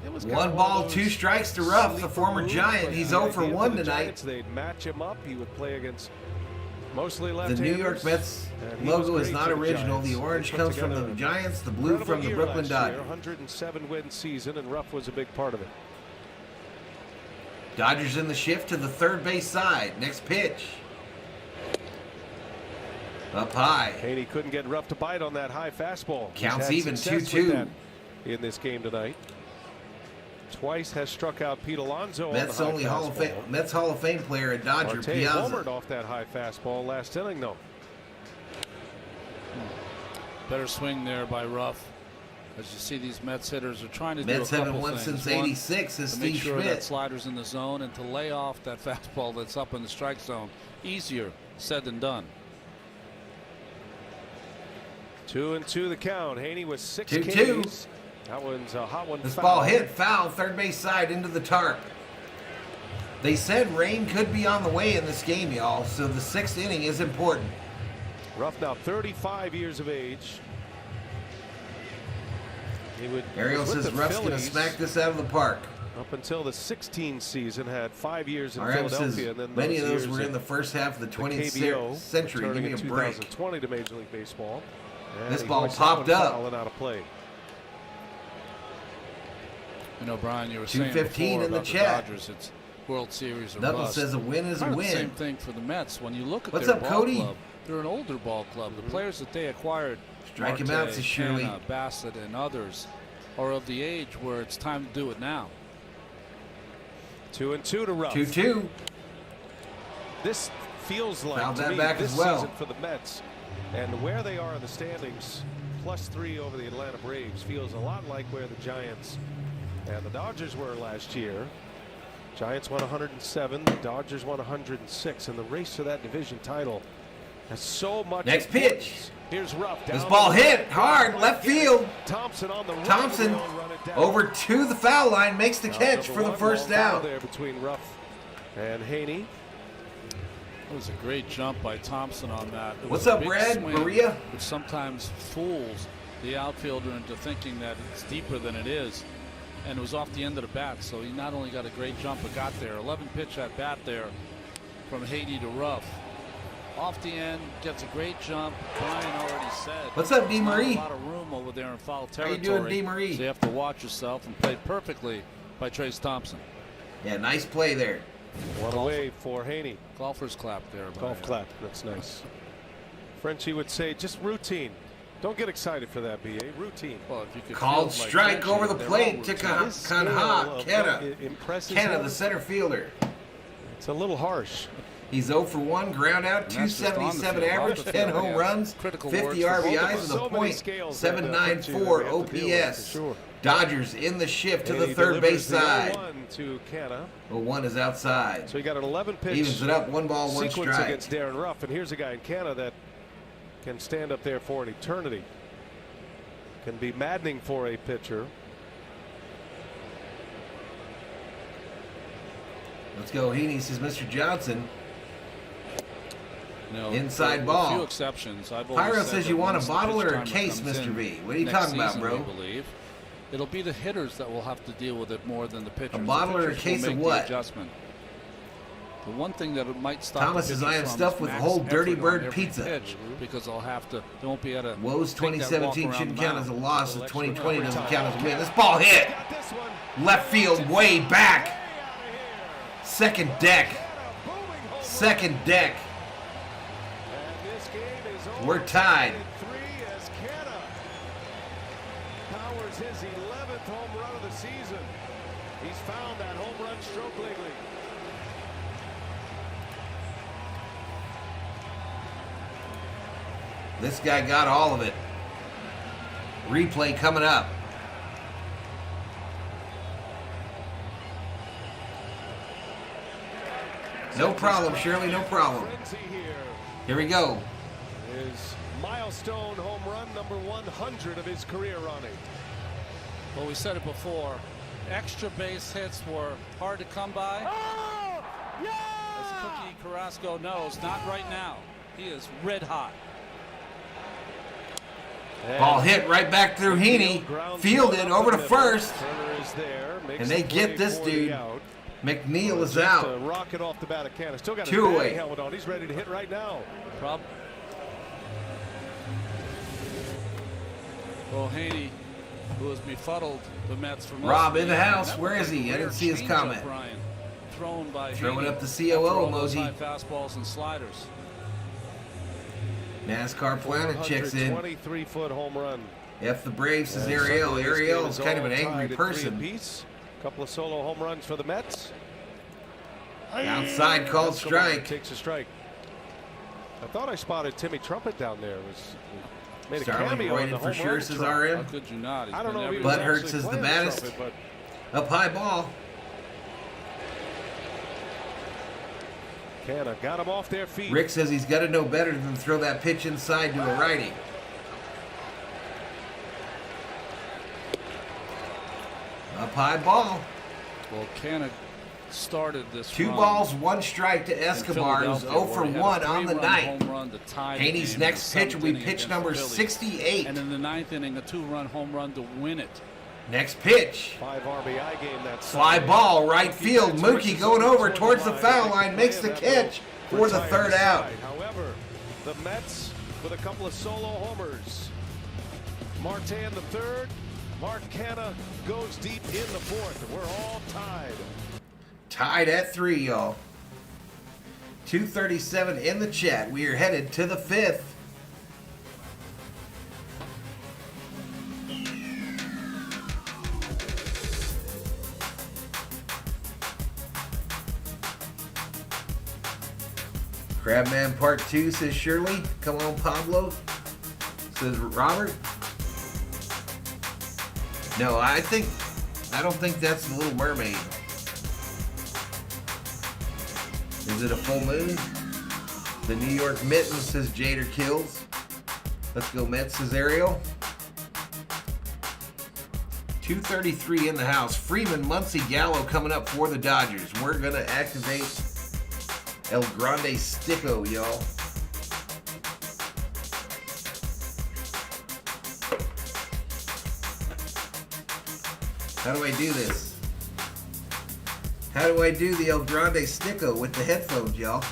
it was 1 ball, 2 strikes to Ruff, the former Giant. He's 0 for 1 tonight. Giants, they'd match him up. He would play against mostly The left-handers. New York Mets And he was logo is great not for the original. Giants. The orange They put comes from together the an Giants, the blue incredible from the year Brooklyn last year, Dodgers. 107-win season, and Ruff was a big part of it. Dodgers in the shift to the 3rd base side. Next pitch. Up high. Haney couldn't get Ruff to bite on that high fastball. He's Counts had even, success 2-2. with that in this game tonight. Twice has struck out Pete Alonso Mets on the high only Hall of fastball. Fame, Mets Hall of Fame player at Dodger Marte Piazza. homered off that high fastball last inning, though. Better swing there by Ruff. As you see, these Mets hitters are trying to Mets do a couple haven't won things. since One, '86 as to make Steve sure that Schmidt. slider's in the zone, and to lay off that fastball that's up in the strike zone. Easier said than done. 2-2 the count. Haney with 6 2-2. Ks. That one's a hot one. This foul. ball hit foul, 3rd base side into the tarp. They said rain could be on the way in this game, y'all, so the 6th inning is important. Ruff now 35 years of age. He would Ariel was with says the Ruff's going to Phillies smack this out of the park. up until the 16 season, had 5 years in RM Philadelphia, says and then many of those years were in the first half of the 20th KBO, century. Give returning me a in break. 2020 to Major League Baseball. And This he ball hoists popped that one up. foul and out of play. You know, Brian, you were saying 215 before in the about chat. the Dodgers, it's World Series or Knuckles bust. says a win is a Kind of win. the same thing for the Mets. When you look at What's their up, ball Cody? club, they're an older ball club. The players that they acquired, Strike him Marte, out, says Shirley. Canna, Bassett, and others, are of the age where it's time to do it now. 2-2 to Ruff. 2-2. This feels like Fouled to that me, back this as well. season for the Mets and where they are in the standings, +3 over the Atlanta Braves, feels a lot like where the Giants and the Dodgers were last year. Giants won 107, the Dodgers won 106, and the race to that division title has so much. Next importance. pitch. Here's Ruff. This down ball the hit line. hard, left field. Thompson on the run. Thompson They'll run it down. over to the foul line, makes the catch for the Number first one, long ball down. there between Ruff and Haney. It was a great jump by Thompson on that. It What's was a up, big Brad? swing, Maria? which sometimes fools the outfielder into thinking that it's deeper than it is. And it was off the end of the bat, so he not only got a great jump, but got there. 11 pitch at bat there from Haney to Ruff. Off the end, gets a great jump. Brian already said. What's up, there's not DeMarie? a lot of room over there in foul How you territory. doing, DeMarie? So you have to watch yourself, and played perfectly by Trace Thompson. Yeah, nice play there. One away for Haney. Golfer's clap there. Golf clap. That's nice. Frenchie would say just routine. Don't get excited for that, B.A. Routine. Well, if you could Called field like strike Frenchie, over the they're plate all to routine. This scale Kanha. of Kenna. what impresses Kenna, him, the center fielder. it's a little harsh. He's 0 for 1, ground out, And that's just on the 277 field. average, Off the 10 field, home yeah. runs, Critical 50 words for both of RBIs us. with So a many scales that, .794 Frenchie, that we have to deal with, OPS. for sure. Dodgers in the shift to Haney the third base delivers the side. 0-1 to Canna. Well, 1 is outside. So you got an 11 pitch Evens it up, 1 ball, 1 sequence strike. against Darren Ruff, and here's a guy in Canada that can stand up there for an eternity. Can be maddening for a pitcher. Let's go, Heaney, says Mr. Johnson. You know, inside with ball. A few exceptions. I've always Pyro said says that you want a once the bottle pitch or a timer case, comes Mr. in V? What are you next talking about, season, bro? we believe, it'll be the hitters that will have to deal with it more than the pitchers. A bottle or a The pitchers case will of make what? The adjustment. The one thing that it might stop Thomas the says, I am pitchers from stuffed is with max whole Dirty effort Bird on every pizza. pitch, because they won't be able to. Woes take that walk 2017 around shouldn't the count mound. as a loss. The 2020 doesn't count as a win. This ball hit. Left field, way back. Second deck. Second deck. We're tied. Powers his 11th home run of the season. He's found that home run stroke lately. This guy got all of it. Replay coming up. No problem, Shirley, no problem. Here we go. His milestone home run, number 100 of his career running. Well, we said it before. Extra base hits were hard to come by. Oh, yeah! As Cookie Carrasco knows, not right now. He is red hot. Ball hit right back through Heaney. Fielded over to first. And they get this dude. McNeil is out. Rocket off the bat of Canada. Still got a 2 away. helmet on. He's ready to hit right now. Well, Haney, who has befuddled the Mets for most Rob of the in the year. house. That Where was is a he? I didn't rare see his changeup, comment. Brian, thrown by Throwing Haney up the after COO all those emoji. high fastballs and sliders. NASCAR Planet checks in. 23-foot home run. F the Braves says Ariel. Ariel is kind of an angry person. Couple of solo home runs for the Mets. Outside called strike. Takes a strike. I thought I spotted Timmy Trumpet down there. Made a Starling cameo in Royden the for home sure, run says trot. RM. How could you not? I don't know if he was Butt actually hurts is the playing baddest. Trumpet, Up high ball. Canna got him off their feet. Rick says he's got to know better than throw that pitch inside to a righty. Up high ball. Well, Canna started this 2 run balls, 1 strike to in Escobar, who's Philadelphia, 0 where for he had a 1 on the 3-run night. home run to tie the Haney's game next in the pitch will be 7th pitch inning number against the Phillies. 68. And in the 9th inning, a 2-run home run to win it. Next pitch. 5 RBI game that Fly Sunday. ball, right field. Mookie going over towards the foul line, makes the catch for the 3rd out. However, the Mets with a couple of solo homers. Marte in the 3rd. Mark Canna goes deep in the 4th. And we're all tied. Tied at 3, y'all. 2:37 in the chat. We are headed to the 5th. Crabman Part 2 says Shirley. Come on, Pablo. Says Robert. No, I don't think that's the Little Mermaid. Is it a full moon? The New York Mitten says Jader Kills. Let's go Mets, says Ariel. 2:33 in the house. Freeman, Muncy, Gallo coming up for the Dodgers. We're going to activate El Grande Sticko, y'all. How do I do this? How do I do the El Grande Sticko with the headphones, y'all?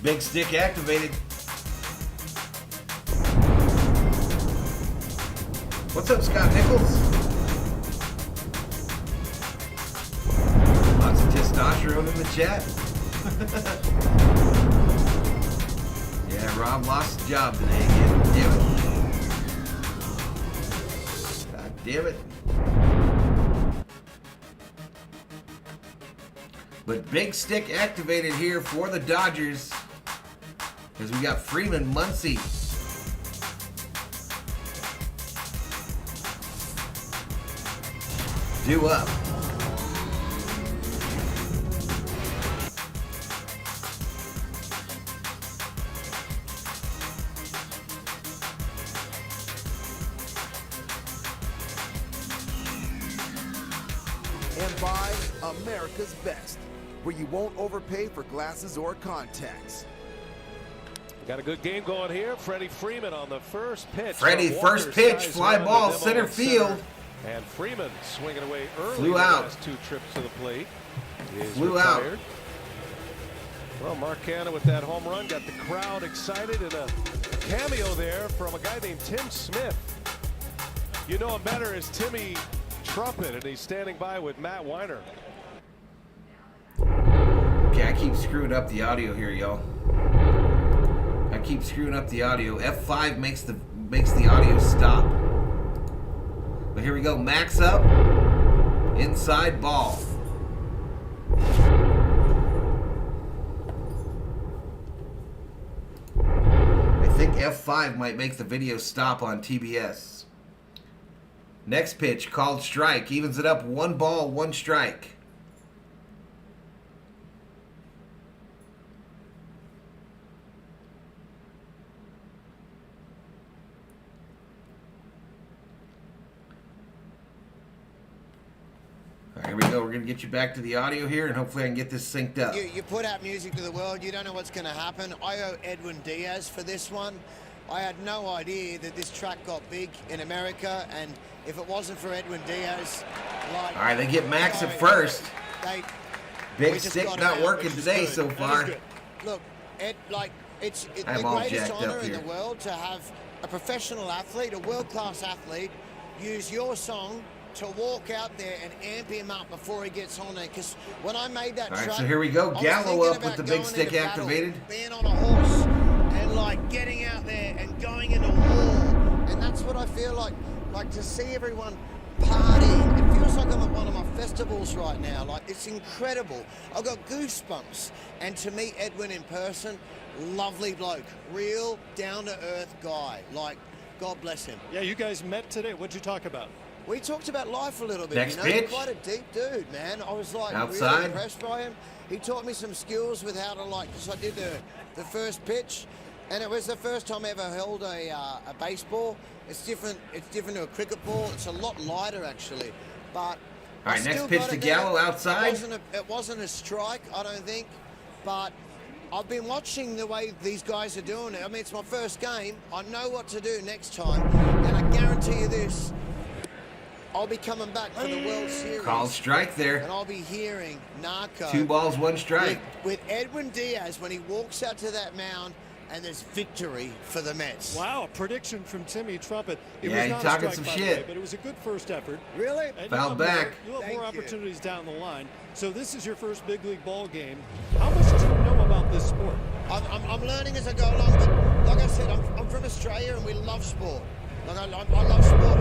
Big stick activated. What's up, Scott Nichols? Lots of testosterone in the chat. Yeah, Rob lost his job today again. Damn it. God damn it. But big stick activated here for the Dodgers. As we got Freeman, Muncy. Due up. by America's Best, where you won't overpay for glasses or contacts. We got a good game going here. Freddie Freeman on the first pitch. Freddie, first pitch, fly ball, center field. And Freeman swinging away early. Flew out. Last 2 trips to the plate. Flew out. Well, Marcana with that home run got the crowd excited, and a cameo there from a guy named Tim Smith. You know him better as Timmy Trumpet, and he's standing by with Matt Weiner. Okay, I keep screwing up the audio here, y'all. I keep screwing up the audio. F5 makes the audio stop. But here we go. Max up. Inside ball. I think F5 might make the video stop on TBS. Next pitch, called strike. Evens it up 1 ball, 1 strike. Here we go. We're going to get you back to the audio here, and hopefully I can get this synced up. You put out music to the world. You don't know what's going to happen. I owe Edwin Diaz for this one. I had no idea that this track got big in America, and if it wasn't for Edwin Diaz, like... All right, they get Max at first. Big stick not working today so far. Look, Ed, like, it's the all greatest jacked honor up in here. the world to have a professional athlete, a world-class athlete, use your song to walk out there and amp him up before he gets on there. Because when I made that All right, track, so here we go. I was Gallo thinking up with about the big going stick into battle, activated. being on a horse and like getting out there and going into war. And that's what I feel like to see everyone partying. It feels like I'm at one of my festivals right now. Like, it's incredible. I've got goosebumps. And to meet Edwin in person, lovely bloke, real down-to-earth guy. Like, God bless him. Yeah, you guys met today. What'd you talk about? We talked about life a little bit. Next you know, pitch. He's quite a deep dude, man. I was like Outside. really impressed by him. He taught me some skills with how to because I did the first pitch, and it was the first time I ever held a baseball. It's different. It's different to a cricket ball. It's a lot lighter actually, but. All right, I next still pitch got to it there. Gallo outside. It wasn't a strike, I don't think, but I've been watching the way these guys are doing it. I mean, it's my first game. I know what to do next time, and I guarantee you this. I'll be coming back for the World Series. Called strike there. And I'll be hearing Narco. 2 balls, 1 strike. With Edwin Diaz when he walks out to that mound and there's victory for the Mets. Wow, a prediction from Timmy Trumpet. It Yeah, was he's not talking a strike, some by the shit. way, but it was a good first effort. Really? And Fouled back. You'll have more Thank you. opportunities down the line. So this is your first big league ball game. How much do you know about this sport? I'm learning as I go along, but like I said, I'm from Australia and we love sport. Like I love sport.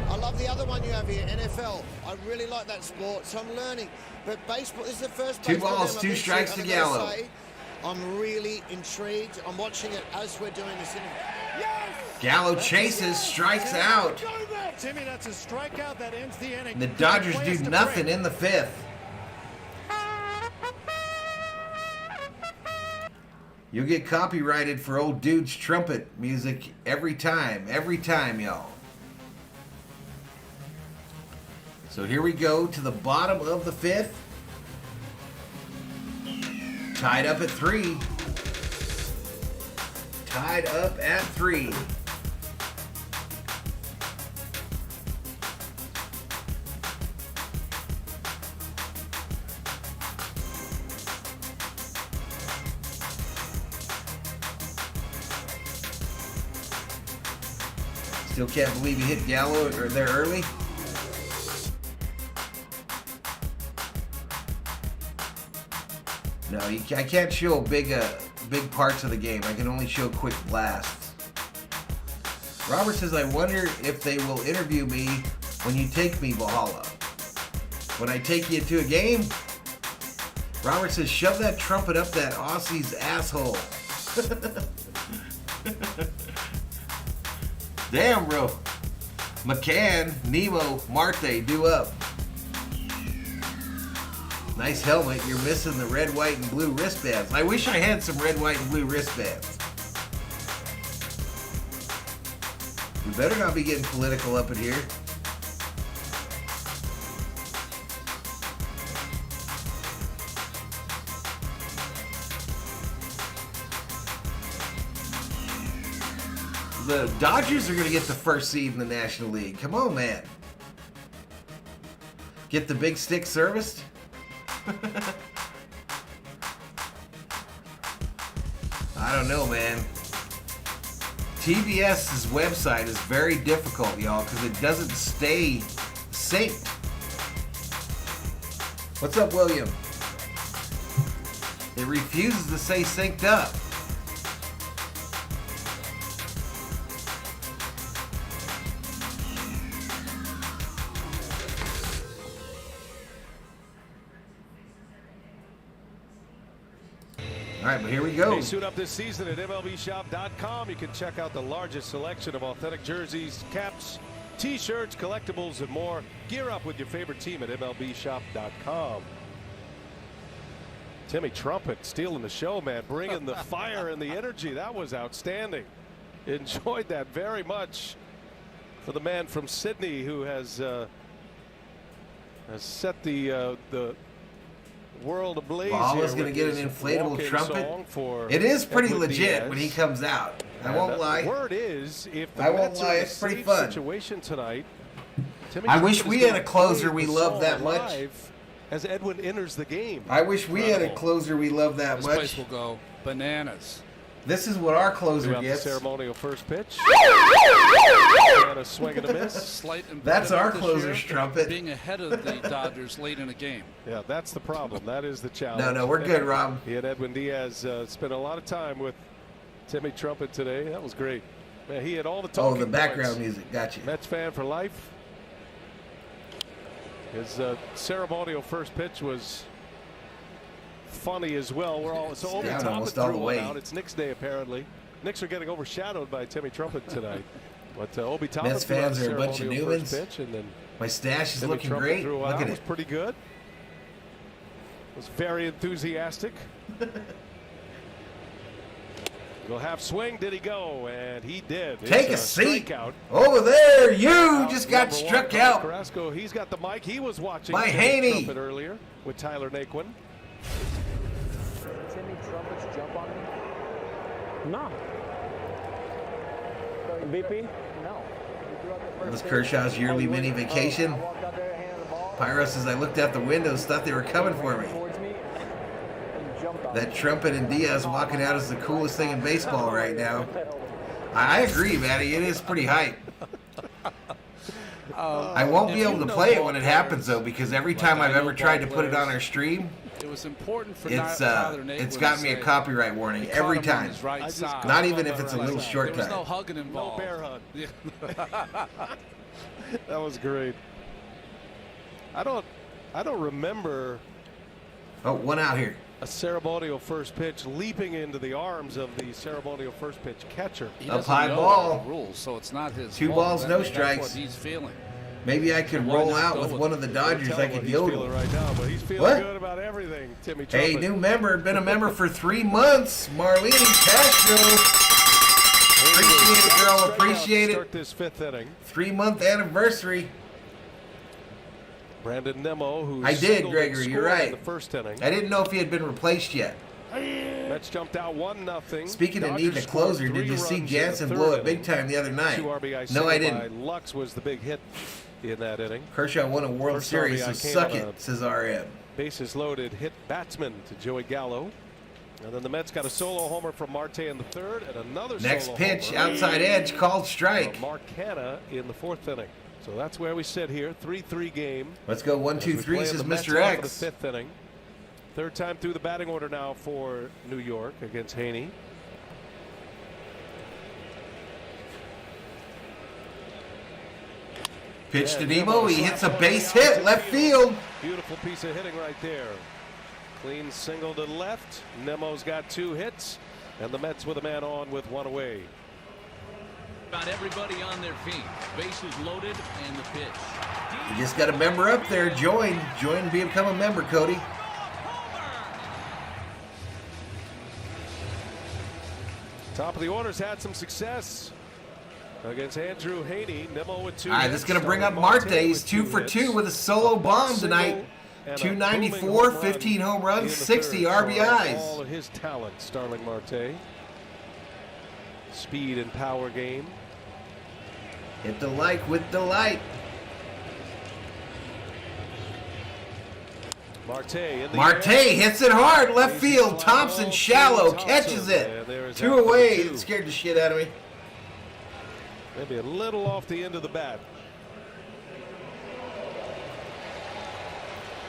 I love the other one you have here, NFL. I really like that sport, so I'm learning. But baseball, this is the first 2 baseball balls, game I've 2 been strikes to, to and I gotta Gallo. say, I'm really intrigued. I'm watching it as we're doing this interview. Gallo chases, strikes out. Timmy, that's a strikeout that ends the inning. The Dodgers do nothing in the 5th. You'll get copyrighted for old dude's trumpet music every time, y'all. So here we go to the bottom of the 5th. Tied up at 3. Tied up at 3. Still can't believe you hit Gallo there early. No, I can't show big parts of the game. I can only show quick blasts. Robert says, I wonder if they will interview me when you take me, Valhalla. When I take you to a game? Robert says, shove that trumpet up that Aussie's asshole. Damn, bro. McCann, Nemo, Marte, do up. Nice helmet. You're missing the red, white, and blue wristbands. I wish I had some red, white, and blue wristbands. We better not be getting political up in here. The Dodgers are going to get the first seed in the National League. Come on, man. Get the big stick serviced? I don't know, man. TBS's website is very difficult, y'all, because it doesn't stay synced. What's up, William? It refuses to stay synced up. All right, but here we go. Hey, suit up this season at MLBshop.com. You can check out the largest selection of authentic jerseys, caps, T-shirts, collectibles, and more. Gear up with your favorite team at MLBshop.com. Timmy Trumpet stealing the show, man, bringing the fire and the energy. That was outstanding. Enjoyed that very much for the man from Sydney who has set the world ablaze. Valhalla's going to get an inflatable trumpet. It is pretty legit when he comes out. I won't lie. Word is, if the I won't Mets lie, are in a it's pretty safe fun. situation tonight, Timmy I wish Trumpet we is had gonna a closer play we the love that song much. live as Edwin enters the game. I wish we had a closer we love that This much. place will go bananas. This is what our closer Throughout gets. the ceremonial first pitch. And a swing and a miss. Slight That's our this closer's year, trumpet. Being ahead of the Dodgers late in a game. Yeah, that's the problem. That is the challenge. No, we're good, Rob. He and Edwin Diaz spent a lot of time with Timmy Trumpet today. That was great. Man, he had all the talking Oh, the background points. music. Gotcha. Mets fan for life. His ceremonial first pitch was funny as well. We're all so Obi Down Toppin almost all the threw one way. out. It's Knicks Day apparently. Knicks are getting overshadowed by Timmy Trumpet tonight. But Obi Toppin Mets threw out fans are a bunch of ceremonial Newmans. first pitch, and then My stash is Timmy looking Trumpet great. threw one Look out. at Was it. pretty good. Was very enthusiastic. Little half swing. Did he go? And he did. Take a It's seat. strikeout. Over there, you just got Number one, struck Carlos out. Carrasco, he's got the mic. He was watching By Timmy Haney. Trumpet earlier with Tyler Naquin. Timmy Trumpet's jump on me? No. VP? No. It was Kershaw's yearly mini vacation. Pyro says, I looked out the windows, thought they were coming for me. That Trumpet and Diaz walking out is the coolest thing in baseball right now. I agree, Matty. It is pretty hype. I won't be able to play it when it happens, though, because every time I've ever tried to put it on our stream, It was important for it's Tyler Naquin it's got to me a say copyright warning he every caught him on time. his right side. Not even if it's a little short There was no time. hugging involved. No bear hug. Yeah. That was great. I don't remember Oh, one out here. a ceremonial first pitch leaping into the arms of the ceremonial first pitch catcher. He Up doesn't high know ball. the rules, so it's not his 2 fault. balls, no That's strikes. what he's feeling. Maybe I could Why roll not out go with with one of the Dodgers. Tell I him what could he's yodel. feeling right now, but he's feeling What? good about everything. Timmy Hey, Trumpet. new member, been a member for 3 months. Marlene Castro. Appreciate it, girl. Appreciate Start it. this 5th inning. 3-month anniversary. Brandon Nemo, who I did, Gregory. You're right. in the first inning. I didn't know if he had been replaced yet. Mets jumped out 1-0. Speaking of needing a closer, did you see Jansen blow it big time the other night? 2 RBI No, I single by didn't. Lux was the big hit in that inning. Kershaw won a World First Series, so RBI came suck on it, a says RM. Bases loaded hit batsman to Joey Gallo. And then the Mets got a solo homer from Marte in the 3rd and another Next solo pitch, homer outside edge, called strike. from Mark Hanna in the 4th inning. So that's where we sit here, 3-3 game. Let's go 1, 2, 3, Play says the Mets Mr. off of X. the 5th inning. 3rd time through the batting order now for New York against Haney. Pitch to Nemo, he hits a base hit, left field. Beautiful piece of hitting right there. Clean single to left. Nemo's got 2 hits, and the Mets with a man on with 1 away. Got everybody on their feet. Bases loaded and the pitch. You just got a member up there. Join, become a member, Cody. Top of the order's had some success against Andrew Haney. Nemo with 2 All right, hits. this is going to bring up Marte Marte. He's with 2 for 2 hits. with a solo bomb tonight. And a 294, booming home run 15 home runs, in the 60 3rd. RBIs. All of his talent, Starling Marte. speed and power game. Hit the light with the light. Marte hits it hard, left field. Thompson shallow, catches it. 2 away. It scared the shit out of me. Maybe a little off the end of the bat.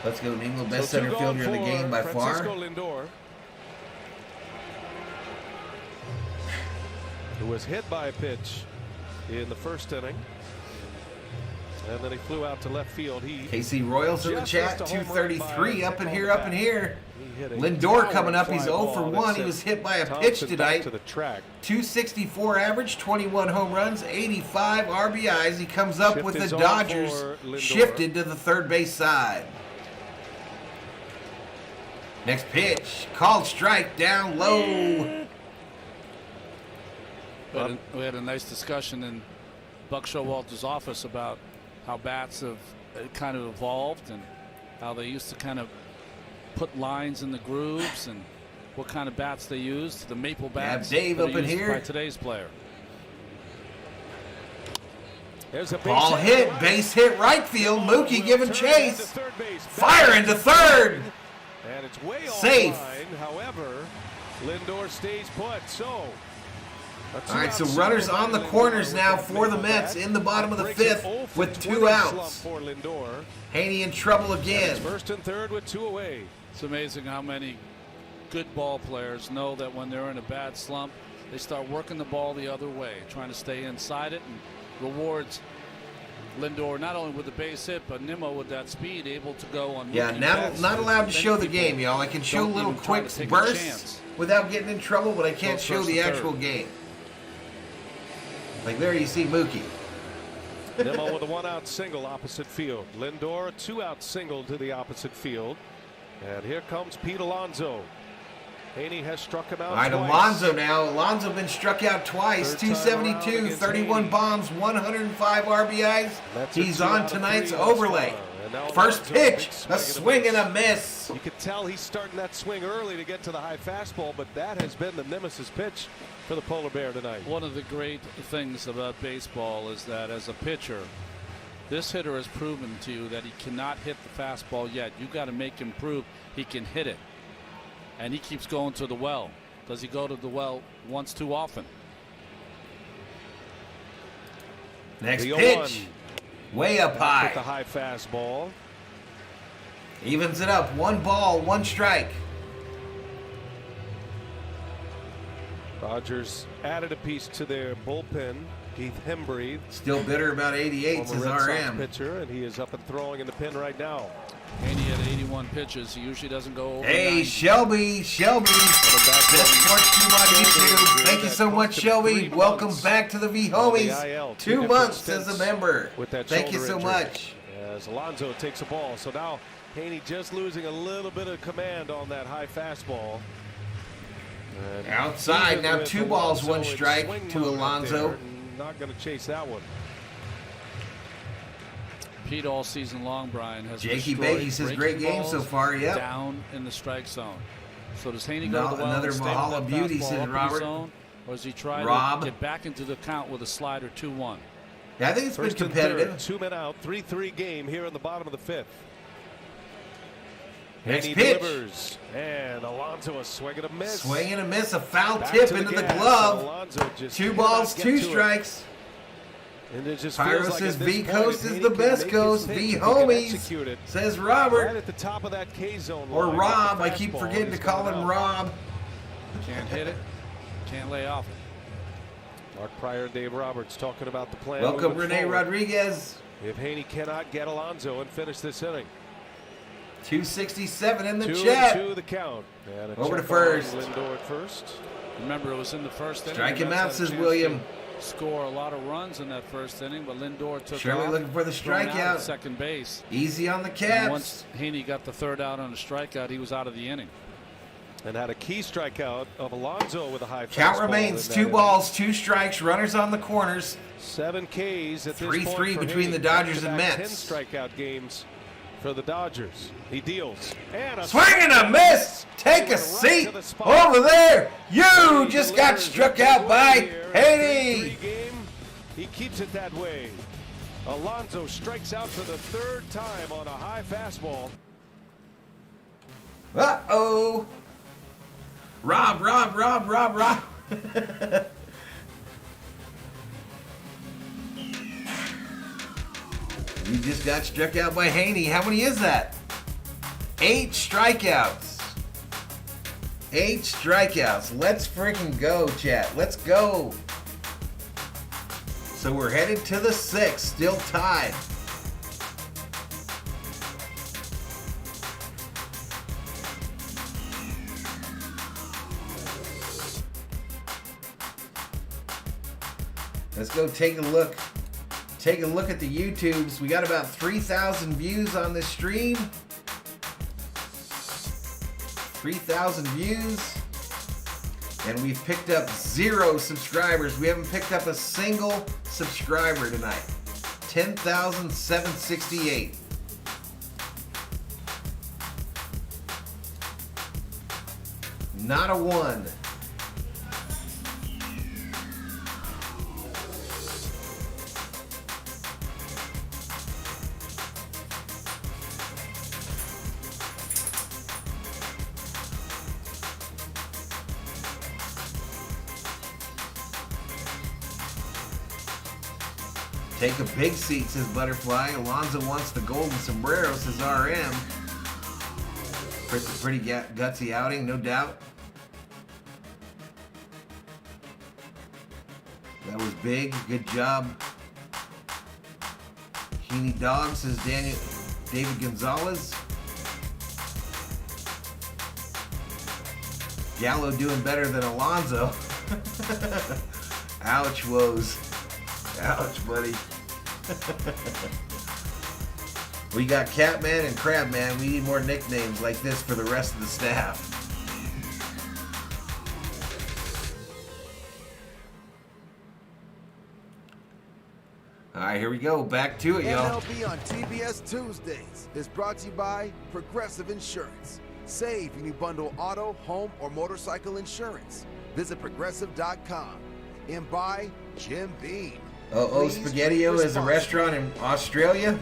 Let's go, Nemo. Best center fielder in the game by far. Lindor, who was hit by a pitch in the first inning. And then he flew out to left field. KC Royals in the chat. 233 up in here. Lindor coming up. He's 0 for 1. He was hit by a pitch tonight. 264 average, 21 home runs, 85 RBIs. He comes up with the Dodgers shifted to the third base side. Next pitch, called strike, down low. We had a nice discussion in Buck Showalter's office about how bats have kind of evolved and how they used to kind of put lines in the grooves and what kind of bats they used. The maple bats Dave up in here by today's player. There's a ball hit, base hit right field. Mookie giving chase. Fire into third. And it's way safe. Offline. However, Lindor stays put. So. All right, so runners on the corners now for the Mets in the bottom of the 5th with 2 outs. Haney in trouble again. First and third with 2 away. It's amazing how many good ball players know that when they're in a bad slump, they start working the ball the other way, trying to stay inside it, and rewards Lindor not only with the base hit, but Nimmo with that speed, able to go on. Yeah, not allowed to show the game, y'all. I can show little quick bursts without getting in trouble, but I can't show the actual game. Like there you see Mookie. Nimmo with a 1-out single opposite field. Lindor a 2-out single to the opposite field. And here comes Pete Alonso. Haney has struck him out All right, twice. Alonso now. Alonso been struck out twice. 272, 31 bombs, 105 RBIs. He's on tonight's overlay. First pitch, a swing and a miss. You could tell he's starting that swing early to get to the high fastball, but that has been the nemesis pitch for the Polar Bear tonight. One of the great things about baseball is that as a pitcher, this hitter has proven to you that he cannot hit the fastball yet. You got to make him prove he can hit it. And he keeps going to the well. Does he go to the well once too often? Next pitch, way up high. With the high fastball. Evens it up. 1 ball, 1 strike. Dodgers added a piece to their bullpen. Keith Hembry, still bitter about 88, says RM. Pitcher, and he is up and throwing in the pen right now. Haney had 81 pitches. He usually doesn't go over. Hey, 90. Shelby. Best Sports Tube on YouTube. Thank you so much, Shelby. Welcome back to the V Homies. 2 months as a member. Thank you so much. As Alonso takes a ball, so now Haney just losing a little bit of command on that high fastball. And outside now, 2 balls, 1 strike to Alonso. Not going to chase that one. Pete all season long, Brian, has Jakey Bakey says great game so far. Yep. Down in the strike zone. So does Haney go to the well another Valhalla beauty, says Robert. Zone, or does he try to get back into the count with a slider 2-1? Yeah, I think it's been competitive. 2 men out, 3-3 game here in the bottom of the 5th. Next pitch. Delivers, and Alonso a swing and a miss. Swing and a miss, a foul tip into the glove. 2 balls, 2 strikes. Pyro says V Coast is the best coast. V Homies, says Robert. Right at the top of that K zone. Or Rob. I keep forgetting to call him Rob. Can't hit it. Can't lay off it. Mark Pryor and Dave Roberts talking about the plan. Welcome, Rene Rodriguez. If Haney cannot get Alonso and finish this inning. 267 in the chat. 2-2 the count. Over to first. Lindor at first. Remember, it was in the first inning. Strike him out, says William. Score a lot of runs in that first inning, but Lindor took Shirley off, looking for the strikeout. At second base. Easy on the Caps. And once Haney got the 3rd out on a strikeout, he was out of the inning. And had a key strikeout of Alonso with a high count remains 2 balls, 2 strikes, runners on the corners. 7 Ks at this point. 3-3 between the Dodgers and Mets. 10 strikeout games for the Dodgers. He deals. And a Swing and a miss. Take a seat over there. You just got struck out by Haney. He keeps it that way. Alonso strikes out for the third time on a high fastball. Uh-oh. Rob. You just got struck out by Haney. How many is that? 8 strikeouts. 8 strikeouts. Let's freaking go, chat. Let's go. So we're headed to the 6th. Still tied. Let's go take a look. Take a look at the YouTubes. We got about 3,000 views on this stream. 3,000 views. And we've picked up 0 subscribers. We haven't picked up a single subscriber tonight. 10,768. Not a one. Take a big seat, says Butterfly. Alonso wants the golden sombrero, says RM. Pretty gutsy outing, no doubt. That was big. Good job. Heaney Dog, says David Gonzalez. Gallo doing better than Alonso. Ouch, woes. Ouch, buddy. We got Catman and Crabman. We need more nicknames like this for the rest of the staff. All right, here we go. Back to it, y'all. MLB on TBS Tuesdays is brought to you by Progressive Insurance. Save when you bundle auto, home, or motorcycle insurance. Visit progressive.com. And by Jim Beam. Spaghetti-O is a restaurant in Australia.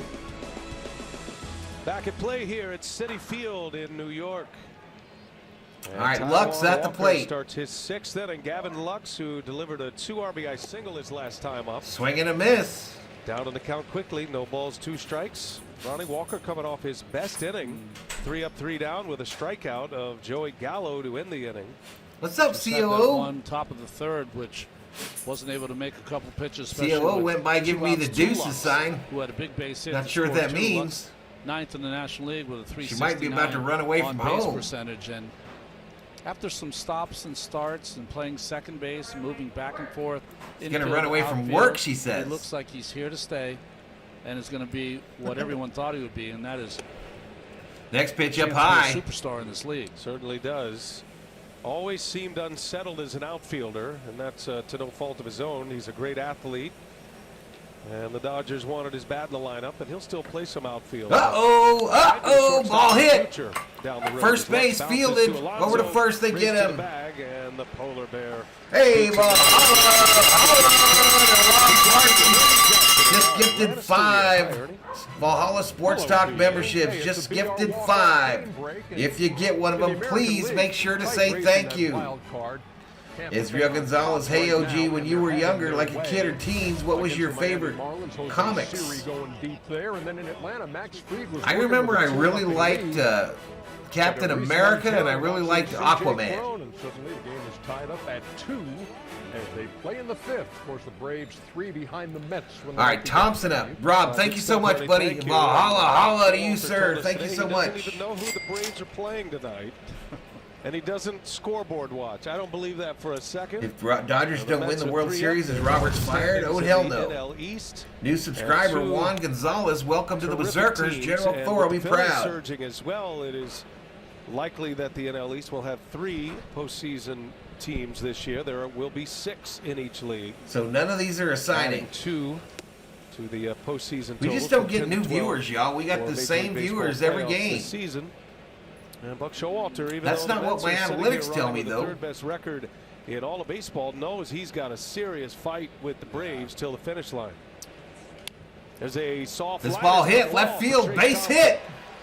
Back at play here at Citi Field in New York. All right, Lux at the plate. Starts his 6th inning. Gavin Lux, who delivered a 2 RBI single his last time up. Swing and a miss. Down on the count quickly. No balls, 2 strikes. Ronnie Walker coming off his best inning. 3 up, 3 down with a strikeout of Joey Gallo to end the inning. What's up, Just had that COO? one top of the 3rd, which wasn't able to make a couple pitches. COO went by giving me the deuces sign. Who had a big base hit. Not sure what that means. 9th in the National League with a 369 She might be about to run away from home. percentage. And after some stops and starts and playing second base and moving back and forth, he's going to run away from work, she says. It looks like he's here to stay, and is going to be what everyone thought he would be, and that is next pitch up high. A superstar in this league. Certainly does. Always seemed unsettled as an outfielder, and that's to no fault of his own. He's a great athlete, and the Dodgers wanted his bat in the lineup, but he'll still play some outfield. Ball hit. Down the road. First base fielded. Over to first, they get him. Bag, and the polar bear. Hey, just gifted 5 Valhalla Sports Talk memberships. Just gifted 5. If you get one of them, please make sure to say thank you. Israel Gonzalez, hey OG, when you were younger, like a kid or teens, what was your favorite comics? I remember I really liked Captain America, and I really liked Aquaman. And suddenly the game is tied up at 2 as they play in the 5th. Of course, the Braves 3 behind the Mets. All right, Thompson up. Rob, thank you so much, buddy. Holla to you, sir. Thank you so much. He doesn't even know who the Braves are playing tonight. And he doesn't scoreboard watch. I don't believe that for a second. If Dodgers don't win the World Series, is Roberts fired? Oh, hell no. New subscriber, Juan Gonzalez. Welcome to the Berserkers. General Thor will be proud. Surging as well. It is likely that the NL East will have 3 postseason teams this year. There will be 6 in each league. So none of these are a signing. 2 to the postseason. We just don't get new viewers, y'all. We got the same viewers every game. This season. And Buck Showalter, even that's not what my analytics tell me, though. The third best record in all of baseball, knows he's got a serious fight with the Braves till the finish line. There's a soft. This ball hit left field, base hit.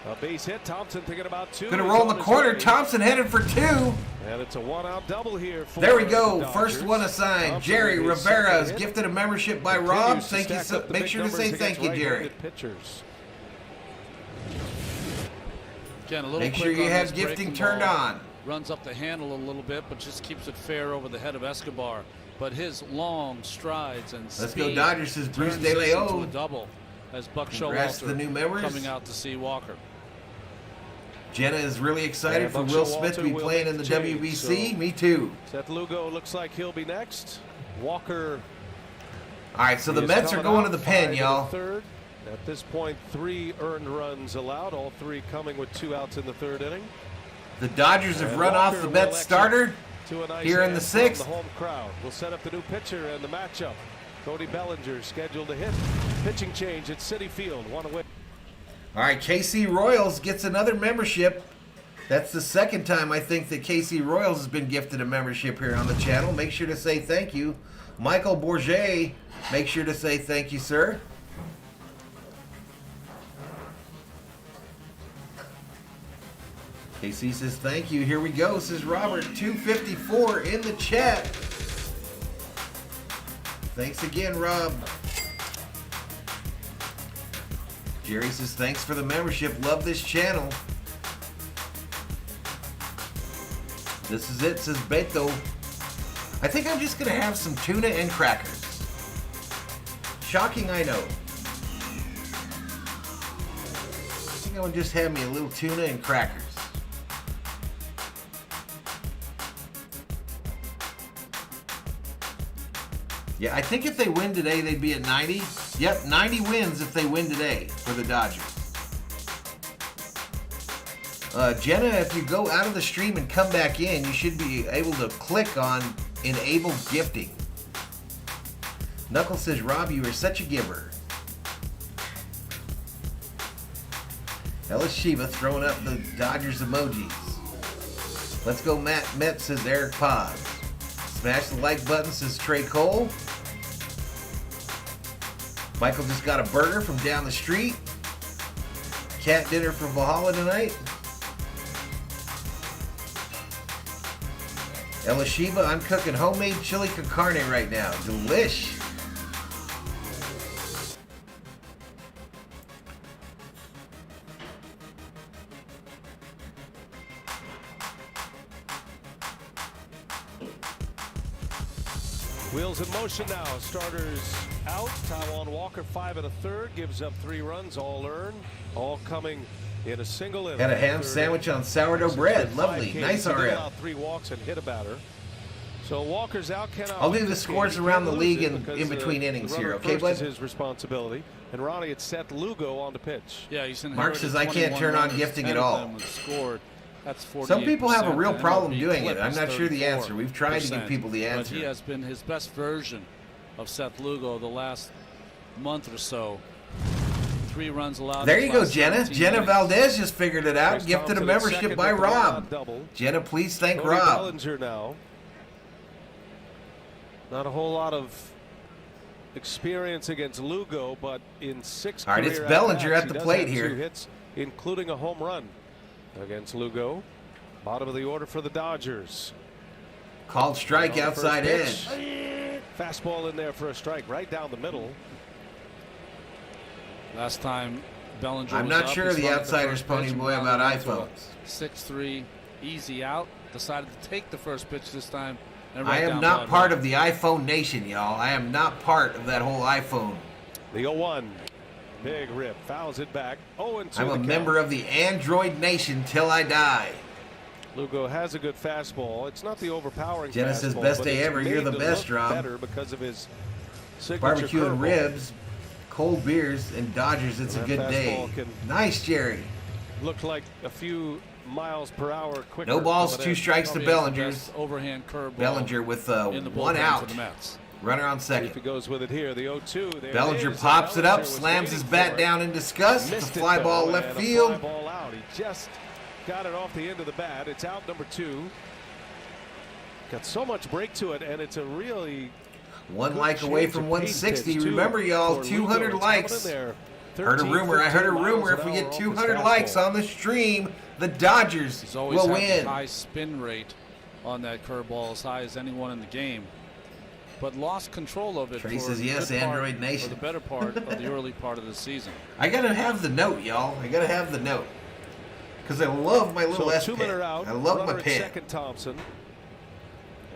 A base hit. Thompson thinking about 2. Gonna roll in the corner. Thompson headed for 2. And it's a 1-out double here. There we go. First one assigned. Jerry Rivera is gifted a membership by Rob. Thank you. So, make sure to say thank you, Jerry. Pitchers. Again, a little make sure you have gifting turned on. Runs up the handle a little bit, but just keeps it fair over the head of Escobar. But his long strides and let's speed go Dodgers, says Bruce De into Leon. a double as Buck Congrats Showalter the new members coming out to see Walker. Jenna is really excited for Will Smith to be playing in the WBC. Me too. Seth Lugo looks like he'll be next. Walker. All right, so the Mets are going to the pen, y'all. Third. At this point, 3 earned runs allowed, all 3 coming with 2 outs in the 3rd inning. The Dodgers have run off the Mets starter here in the 6th. The home crowd will set up the new pitcher and the matchup. Cody Bellinger scheduled to hit. Pitching change at Citi Field. 1 away. All right, KC Royals gets another membership. That's the 2nd time I think that KC Royals has been gifted a membership here on the channel. Make sure to say thank you. Michael Bourget, make sure to say thank you, sir. KC says thank you. Here we go, says Robert. 254 in the chat. Thanks again, Rob. Jerry says thanks for the membership. Love this channel. This is it, says Beto. I think I'm just going to have some tuna and crackers. Shocking, I know. I think I would just have me a little tuna and crackers. Yeah, I think if they win today, they'd be at 90. Yep, 90 wins if they win today for the Dodgers. Jenna, if you go out of the stream and come back in, you should be able to click on Enable Gifting. Knuckles says, Rob, you are such a giver. Ellis Shiva throwing up the Dodgers emojis. Let's go, Matt Metz, says Eric Paz. Smash the like button, says Trey Cole. Michael just got a burger from down the street. Cat dinner for Valhalla tonight. Ella Shiba, I'm cooking homemade chili con carne right now. Delish. Wheels in motion now. Starters out. Taijuan Walker 5 1/3 gives up 3 runs, all earned, all coming in a single inning. Had a ham sandwich on sourdough bread. Lovely. Nice RM. 3 walks and hit a batter. So Walker's out. I'll do the scores around the league in between innings here, okay, bud? Is his responsibility. And Ronnie, it's Seth Lugo on the pitch. Yeah, he's in. Mark says I can't turn on gifting at all. Scored. That's some people have a real problem doing it. I'm not sure the answer. We've tried to give people the answer. But he has been his best version of Seth Lugo the last month or so. 3 runs allowed. There you go, Jenna. Jenna Valdez just figured it out. Gifted a membership by Rob. Jenna, please thank Rob. Bellinger now. Not a whole lot of experience against Lugo, but in 6 all right, it's Bellinger at the plate here. 2 hits, including a home run against Lugo. Bottom of the order for the Dodgers. Called strike outside edge. Fastball in there for a strike right down the middle. Last time Bellinger I'm was not up, sure the outsiders pony boy about iPhones. 6-3 easy out. Decided to take the first pitch this time. And I am not part of the iPhone nation, y'all. I am not part of that whole iPhone. The 0-1. Big rip. Fouls it back. 0-2. I'm a member of the Android nation till I die. Lugo has a good fastball. It's not the overpowering Jenna says, best day ever. You're the best, Rob. Better because of his barbecue and ribs, cold beers, and Dodgers. It's a good day. Nice, Jerry. Looked like a few miles per hour quicker. No balls, 2 strikes to Bellinger's. Overhand curve. Bellinger with 1 out. For the Mets. Runner on If second. he goes with it here, the 0-2. There Bellinger it is. pops it Bellinger up, was slams his waiting bat for it. down in disgust. It's a Missed it, fly ball though, left and a field. fly ball out. He just got it off the end of the bat. It's out number 2. Got so much break to it, and it's a really One good like away change from of 160. pace pitch, too, Remember, y'all, for 200 Lugo. It's likes. coming in there. Heard a 13, rumor. I heard a 15 rumor. miles If we an get hour off his 200 likes fastball. on the stream, the Dodgers He's always will had win. the high spin rate on that curveball, as high as anyone in the game. But lost control of it Trey for says the yes, good part, Android Nation. for the better part of the early part of the season. I gotta have the note, y'all. I gotta have the note. Because I love my little So S 2-minute pen. out. I love runner my at pen. second, Thompson.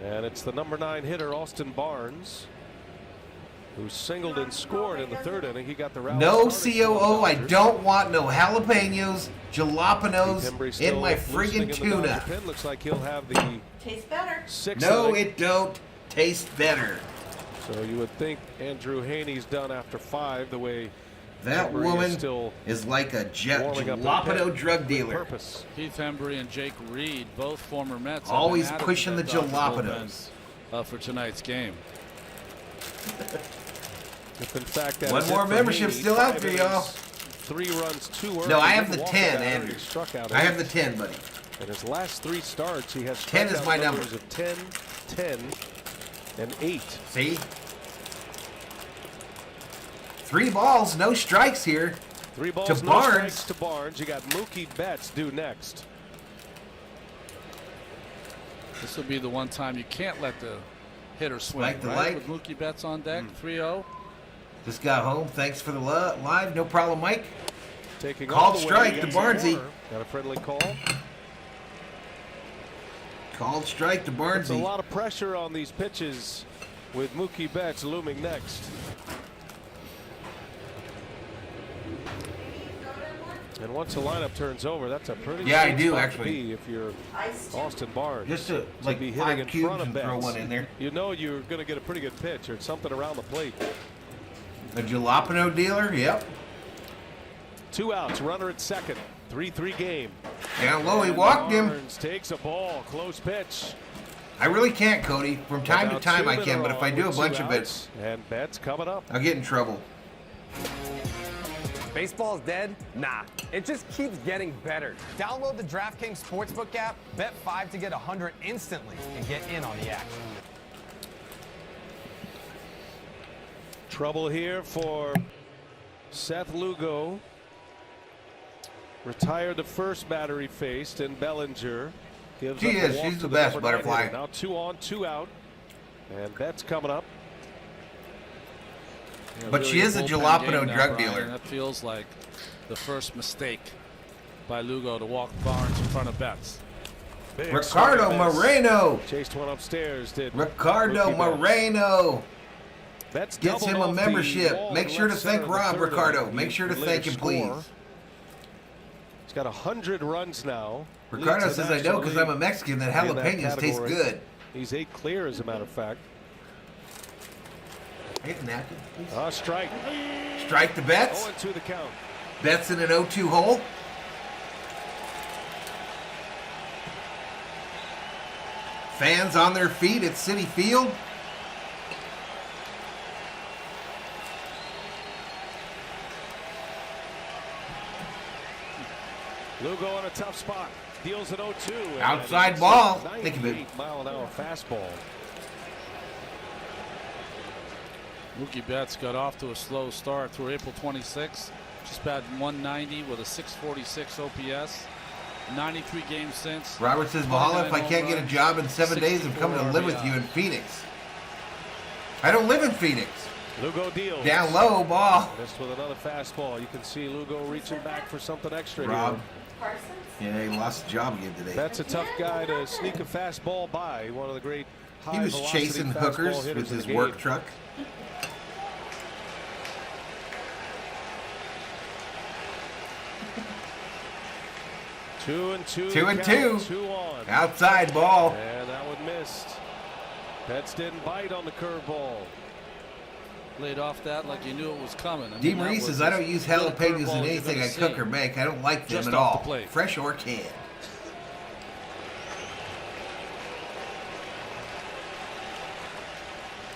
And it's the number 9 hitter, Austin Barnes, who singled and scored in the 3rd inning. He got the route. No started for the COO. I Dodgers. don't want no jalapenos, jalapenos Embry in still my loosening friggin' in the Dodger tuna. pen. Looks like he'll have the Tastes better. 6th No, inning. it don't taste better. So you would think Andrew Haney's done after 5, the way That Embry woman is still is like a warming up the jalapeno pen drug with dealer. purpose. Keith Embry and Jake Reed, both former Mets, have been Always added to pushing that the Dodger jalapenos. bullpen, for tonight's game. If in fact that One is it more for membership Haney, still out 5 there, innings, y'all. 3 runs too early. No, I have Didn't the walk 10, a batter. Andrew. He struck out I have 8. the 10, buddy. In his last 3 starts, he has 10 is strikeout my number. numbers of 10, 10, and 8. See? 3 balls, no strikes here. 3 balls, To no Barnes. strikes to Barnes. You got Mookie Betts due next. This will be the one time you can't let the hitter swing. Like the right? light. With Mookie Betts on deck, 3-0. Just got home. Thanks for the live. No problem, Mike. Taking Called all the way strike to against the Barnesy. corner. Got a friendly call. Called strike to It's a Barnesy. lot of pressure on these pitches with Mookie Betts looming next. And once the lineup turns over, that's a pretty Yeah, I sweet do, spot to actually. be if you're Austin Barnes. Just to, like, be 5 hitting in cubes front of and throw Betts. one in there. You know you're going to get a pretty good pitch or something around the plate. A jalapeno dealer? Yep. 2 outs, runner at second. 3-3 game. Down low, he walked him. Barnes takes a ball, close pitch. I really can't, Cody. From time to About time 2 I in a can, but row if I do a with 2 bunch of it, outs, and Betts coming up. I'll get in trouble. Baseball's dead? Nah, it just keeps getting better. Download the DraftKings Sportsbook app, bet 5 to get 100 instantly, and get in on the action. Trouble here for Seth Lugo. Retired the first batter he faced, and Bellinger gives She up a is. walk She's to the best, number 9 Butterfly. hitter. Now 2 on, 2 out, and Betts coming up. Yeah, But really she is a bullpen jalapeno game now, drug Brian. dealer. That feels like the first mistake by Lugo to walk Barnes in front of Betts. Big Ricardo swing at Betts. Moreno. Chased one upstairs. Did Ricardo Mookie Betts. Moreno. Betts Gets doubled him a off the membership. wall Make in sure to left center thank in the Rob, 3rd Ricardo. inning. Make sure to Later thank him, please. score. He's got 100 runs now. Ricardo Leads the says, I know because National I'm a Mexican that League in that jalapenos taste category. good. He's 8 clear, as a matter of fact. I get a napkin, please. Strike. Strike to Betts. 0-2 the count. Betts in an 0-2 hole. Fans on their feet at Citi Field. Lugo in a tough spot. Deals an 0-2. and Outside it's ball. a Think of it. 98-mile-an-hour fastball. Mookie Betts got off to a slow start through April 26th. Just batted 190 with a 646 OPS. 93 games since. Robert says, Valhalla, if I can't get a job in 7 days, I'm coming to live with you in Phoenix. I don't live in Phoenix. Lugo deals. Down low, ball. Missed with another fastball. You can see Lugo reaching back for something extra Rob. here. Yeah, he lost his job again today. That's a tough guy to sneak a fastball by. One of the great He was high-velocity chasing fastball hookers hitters with in his the work game. truck. Two and two. 2 and count, 2. 2 on. Outside ball. And that one missed. Betts didn't bite on the curveball. Laid off that like you knew it was coming. I D. mean, that Marie was says, I don't as use good a jalapenos curveball in as you're anything gonna I cook see. or make. I don't like them Just at off the all. plate. Fresh or canned.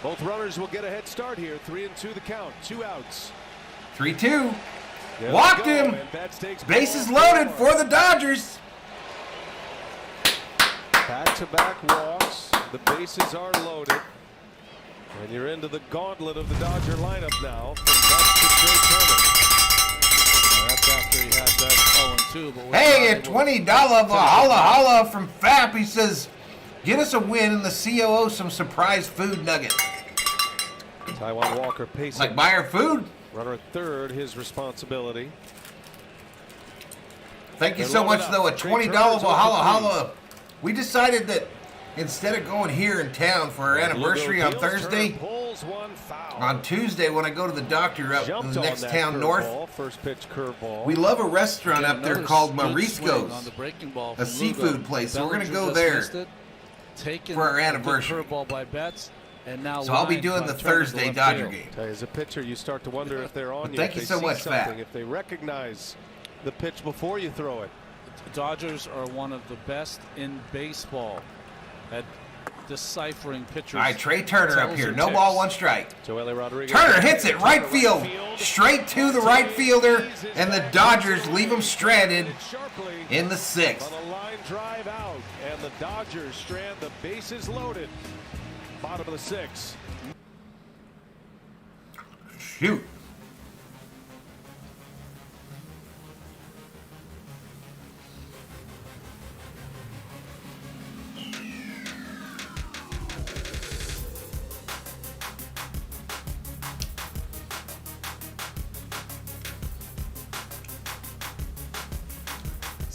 Both runners will get a head start here. 3-2 the count. 2 outs. 3-2. Walked him. Bases loaded for the Dodgers. Back-to-back walks. The bases are loaded. And you're into the gauntlet of the Dodger lineup now. From Dutch to Trey Turner. That's after he had that 0-2. But hey, a $20 Valhalla from FAP. He says, get us a win in the COO some surprise food nuggets. Taiwan Walker pacing. Like buy our food? Runner at third, his responsibility. Thank you so much, though. A $20 Valhalla. We decided that instead of going here in town for our anniversary on Thursday, on Tuesday when I go to the doctor up in the next town north, first pitch curveball. We love a restaurant up there called Marisco's, a seafood place. So we're going to go there for our anniversary. So I'll be doing the Thursday Dodger game. As a pitcher, you start to wonder if they're on you. Thank you so much, Fat. If they recognize the pitch before you throw it. The Dodgers are one of the best in baseball at deciphering pitchers. All right, Trey Turner up here. No ball, one strike. Joely Rodriguez. Turner hits it right field, straight to the right fielder, and the Dodgers leave him stranded in the 6th. On a line drive out, and the Dodgers strand the bases loaded. Bottom of the 6th. Shoot.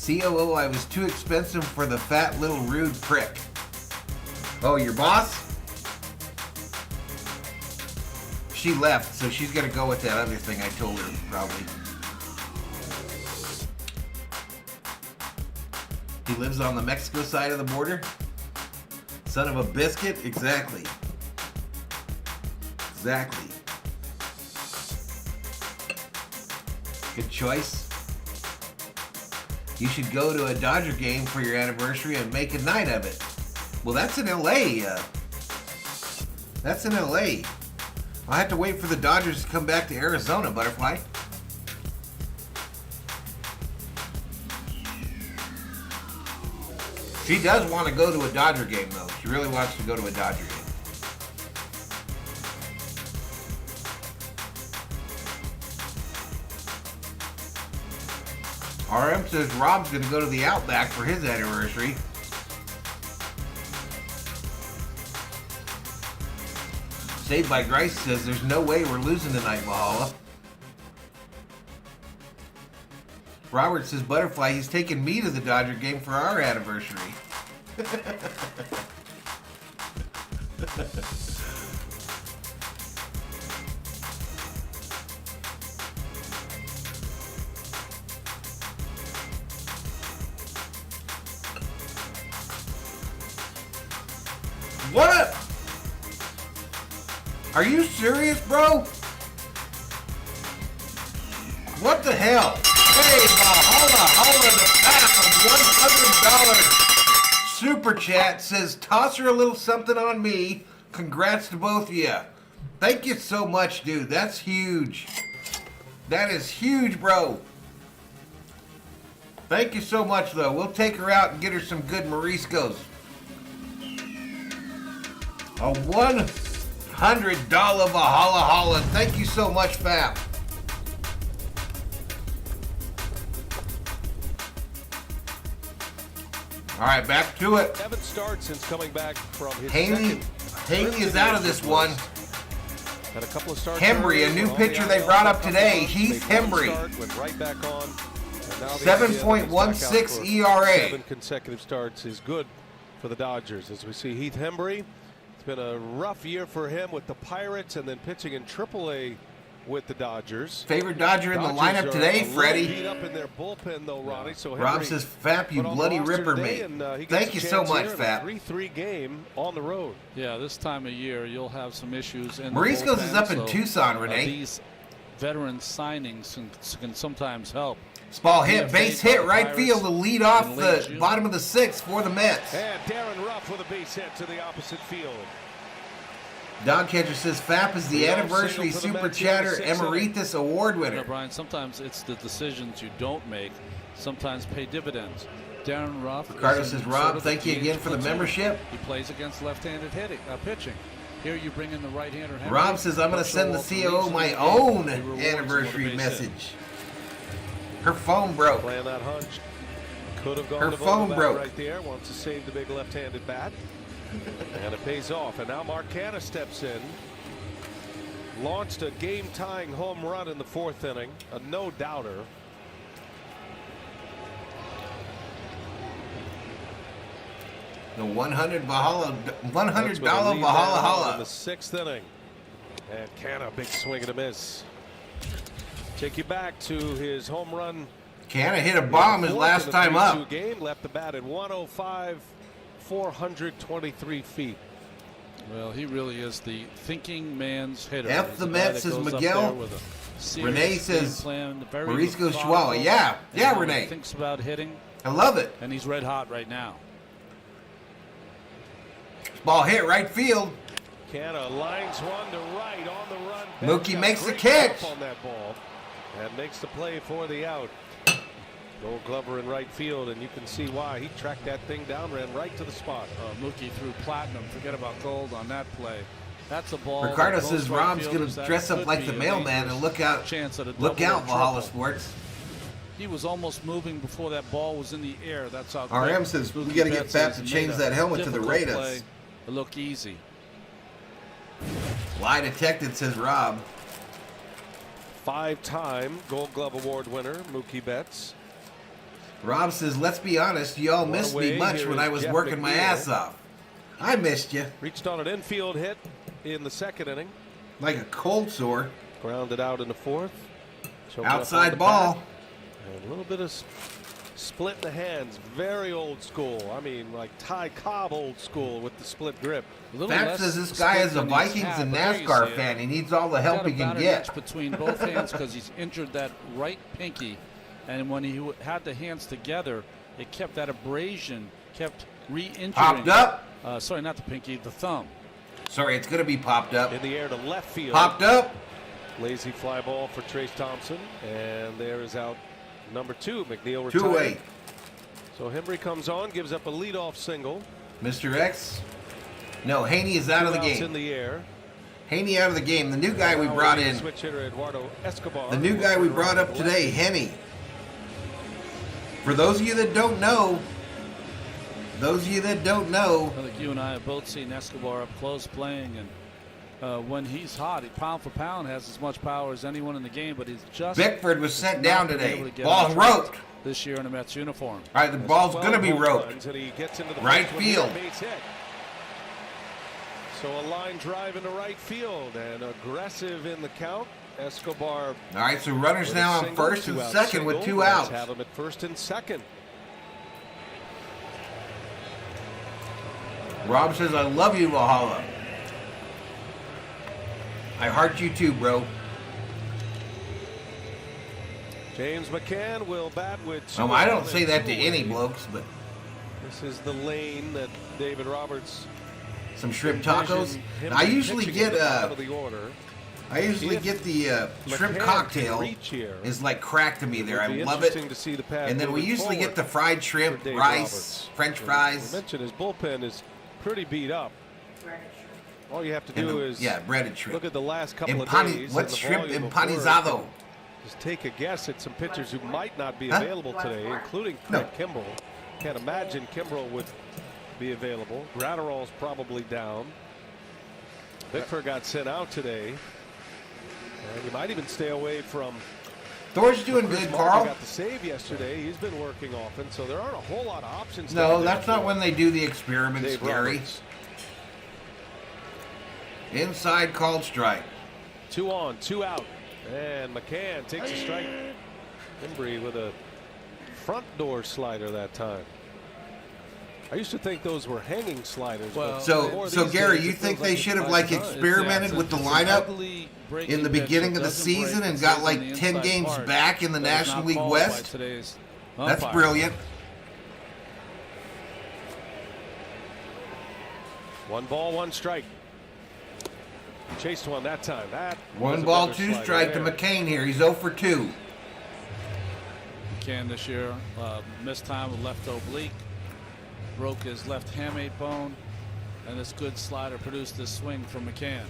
COO, I was too expensive for the fat little rude prick. Oh, your boss? She left, so she's gonna go with that other thing I told her, probably. He lives on the Mexico side of the border? Son of a biscuit? Exactly. Exactly. Good choice. You should go to a Dodger game for your anniversary and make a night of it. Well, that's in LA. That's in LA. I'll have to wait for the Dodgers to come back to Arizona, Butterfly. She does want to go to a Dodger game, though. She really wants to go to a Dodger game. RM says Rob's going to go to the Outback for his anniversary. Saved by Grice says there's no way we're losing tonight, Valhalla. Robert says, Butterfly, he's taking me to the Dodger game for our anniversary. What up? Are you serious, bro? What the hell? Hey, Valhalla, the pack of $100 super chat says, toss her a little something on me. Congrats to both of you. Thank you so much, dude. That's huge. That is huge, bro. Thank you so much, though. We'll take her out and get her some good Mariscos. A $100 Valhalla. Thank you so much, Fab. All right, back to it. 7 starts since coming back from his Haney is out of this one. Had a couple of starts. Hembry, a new pitcher they brought up today. Heath Hembry. Went right back on. 7.16 ERA. 7 consecutive starts is good for the Dodgers. As we see Heath Hembry, it's been a rough year for him with the Pirates and then pitching in AAA with the Dodgers. Favorite Dodger in the lineup today, Freddie. Beat up in their bullpen though, Ronnie. So Rob says, Fap, you bloody ripper, mate. Thank you so much, Fap. 3-3 game on the road. Yeah, this time of year you'll have some issues. Marisco's is up in Tucson, Renee. These veteran signings can sometimes help. Ball hit, base hit, right field to lead off the bottom of the 6th for the Mets. And Darren Ruff with a base hit to the opposite field. Dog Catcher says FAP is the anniversary Super Chatter Emeritus Award winner. Brian, sometimes it's the decisions you don't make. Sometimes pay dividends. Darren Ruff. Ricardo says, Rob, thank you again for the membership. He plays against left-handed pitching. Here you bring in the right-hander. Rob says, I'm going to send the COO my own anniversary message. Her phone broke. Playing that hunch. Could have gone Her to phone broke. right there. Wants to save the big left-handed bat. And it pays off. And now Mark Canha steps in. Launched a game-tying home run in the 4th inning. A no-doubter. The $100 Valhalla. In the 6th inning. And Canha, big swing and a miss. Take you back to his home run. Canha hit a bomb his last time up. Game left the bat at 105, 423 feet. Well, he really is the thinking man's hitter. F the Mets, says Miguel. Renee says Marisco Chihuahua. Yeah, Renee. Thinks about hitting. I love it. And he's red hot right now. Ball hit right field. Canha lines one to right on the run. Mookie makes the catch on that ball and makes the play for the out. Gold Glover in right field, and you can see why. He tracked that thing down, ran right to the spot. Mookie threw platinum. Forget about gold on that play. That's a ball. Ricardo says Rob's going to dress up like the mailman and look out Valhalla Sports. He was almost moving before that ball was in the air. That's how. RM says we got to get FAP to change that helmet to the Raiders. It look easy. Lie detected, says Rob. 5-time Gold Glove Award winner Mookie Betts. Rob says, let's be honest, you all missed me much when I was working my ass off. I missed you. Reached on an infield hit in the 2nd inning. Like a cold sore. Grounded out in the 4th. Outside ball. And a little bit of split in the hands. Very old school. I mean, like Ty Cobb old school with the split grip. Fact says this guy is a Vikings and NASCAR fan. He needs all the help he can get. Between both hands because he's injured that right pinky. And when he had the hands together, it kept that abrasion, kept re-injuring. Popped up? Sorry, not the pinky, the thumb. Sorry, it's going to be popped up. In the air to left field. Popped up. Lazy fly ball for Trace Thompson. And there is out number 2. McNeil retired. 2-way. So Hembry comes on, gives up a leadoff single. Mr. X. No, Haney is out of the game. In the air. Haney out of the game. The new guy we brought in. Switch hitter Eduardo Escobar. The new guy we brought up today, Henny. For those of you that don't know, I think you and I have both seen Escobar up close playing, and when he's hot, he pound for pound has as much power as anyone in the game, but he's just. Bickford was sent down today. Ball roped. This year in a Mets uniform. All right, the ball's going to be roped. Right field. So a line drive into right field and aggressive in the count. Escobar. All right, so runners now on first and second with 2 outs. Have him at first and second. Rob says, I love you, Valhalla. I heart you too, bro. James McCann will bat with 2. I don't say that to any blokes, but. This is the lane that David Roberts. Some shrimp tacos. I usually get the shrimp cocktail. Is like crack to me there. I love it. And then we usually get the fried shrimp, rice, French fries. I mentioned his bullpen is pretty beat up. All you have to do is breaded shrimp. Look at the last couple of days. What's shrimp empanizado? Just take a guess at some pitchers who might not be available today, including Craig Kimbrell. Can't imagine Kimbrell would be available. Gratterall's probably down. Bickford got sent out today. And you might even stay away from. Thor's doing good, Carl. Got the save yesterday. He's been working often, so there aren't a whole lot of options. No, that's not when they do the experiments, Gary. Inside called strike. 2 on, 2 out. And McCann takes a strike. Hembry with a front door slider that time. I used to think those were hanging sliders. Well, so Gary, you think they should have like experimented with the lineup in the beginning of the season and got like 10 games back in the National League West? That's brilliant. 1 ball, 1 strike. Chased one that time. That One was a ball, better two slider strike to there. McCain here. He's 0 for 2. McCann this year missed time with left oblique, broke his left hamate bone, and this good slider produced this swing from McCann.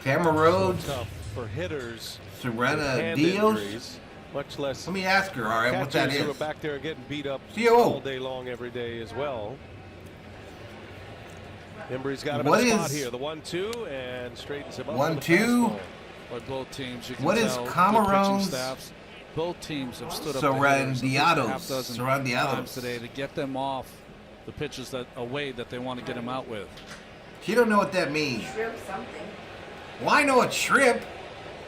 Camera Rhodes. So tough for hitters. Serena hand Dios. injuries, much less. Let me ask her, all right, what that catchers who is. are back there getting beat up COO. all day long, every day as well. Embry's got him What in a spot is- here. The 1-2 and straightens him up. 1-2. By both teams, you can What is tell good Camarone's- pitching staffs. Both teams have stood up to hitters at least a half dozen times today to get them off the pitches that away that they want to get them out with. She don't know what that means. Shrimp something. Well, I know it's shrimp.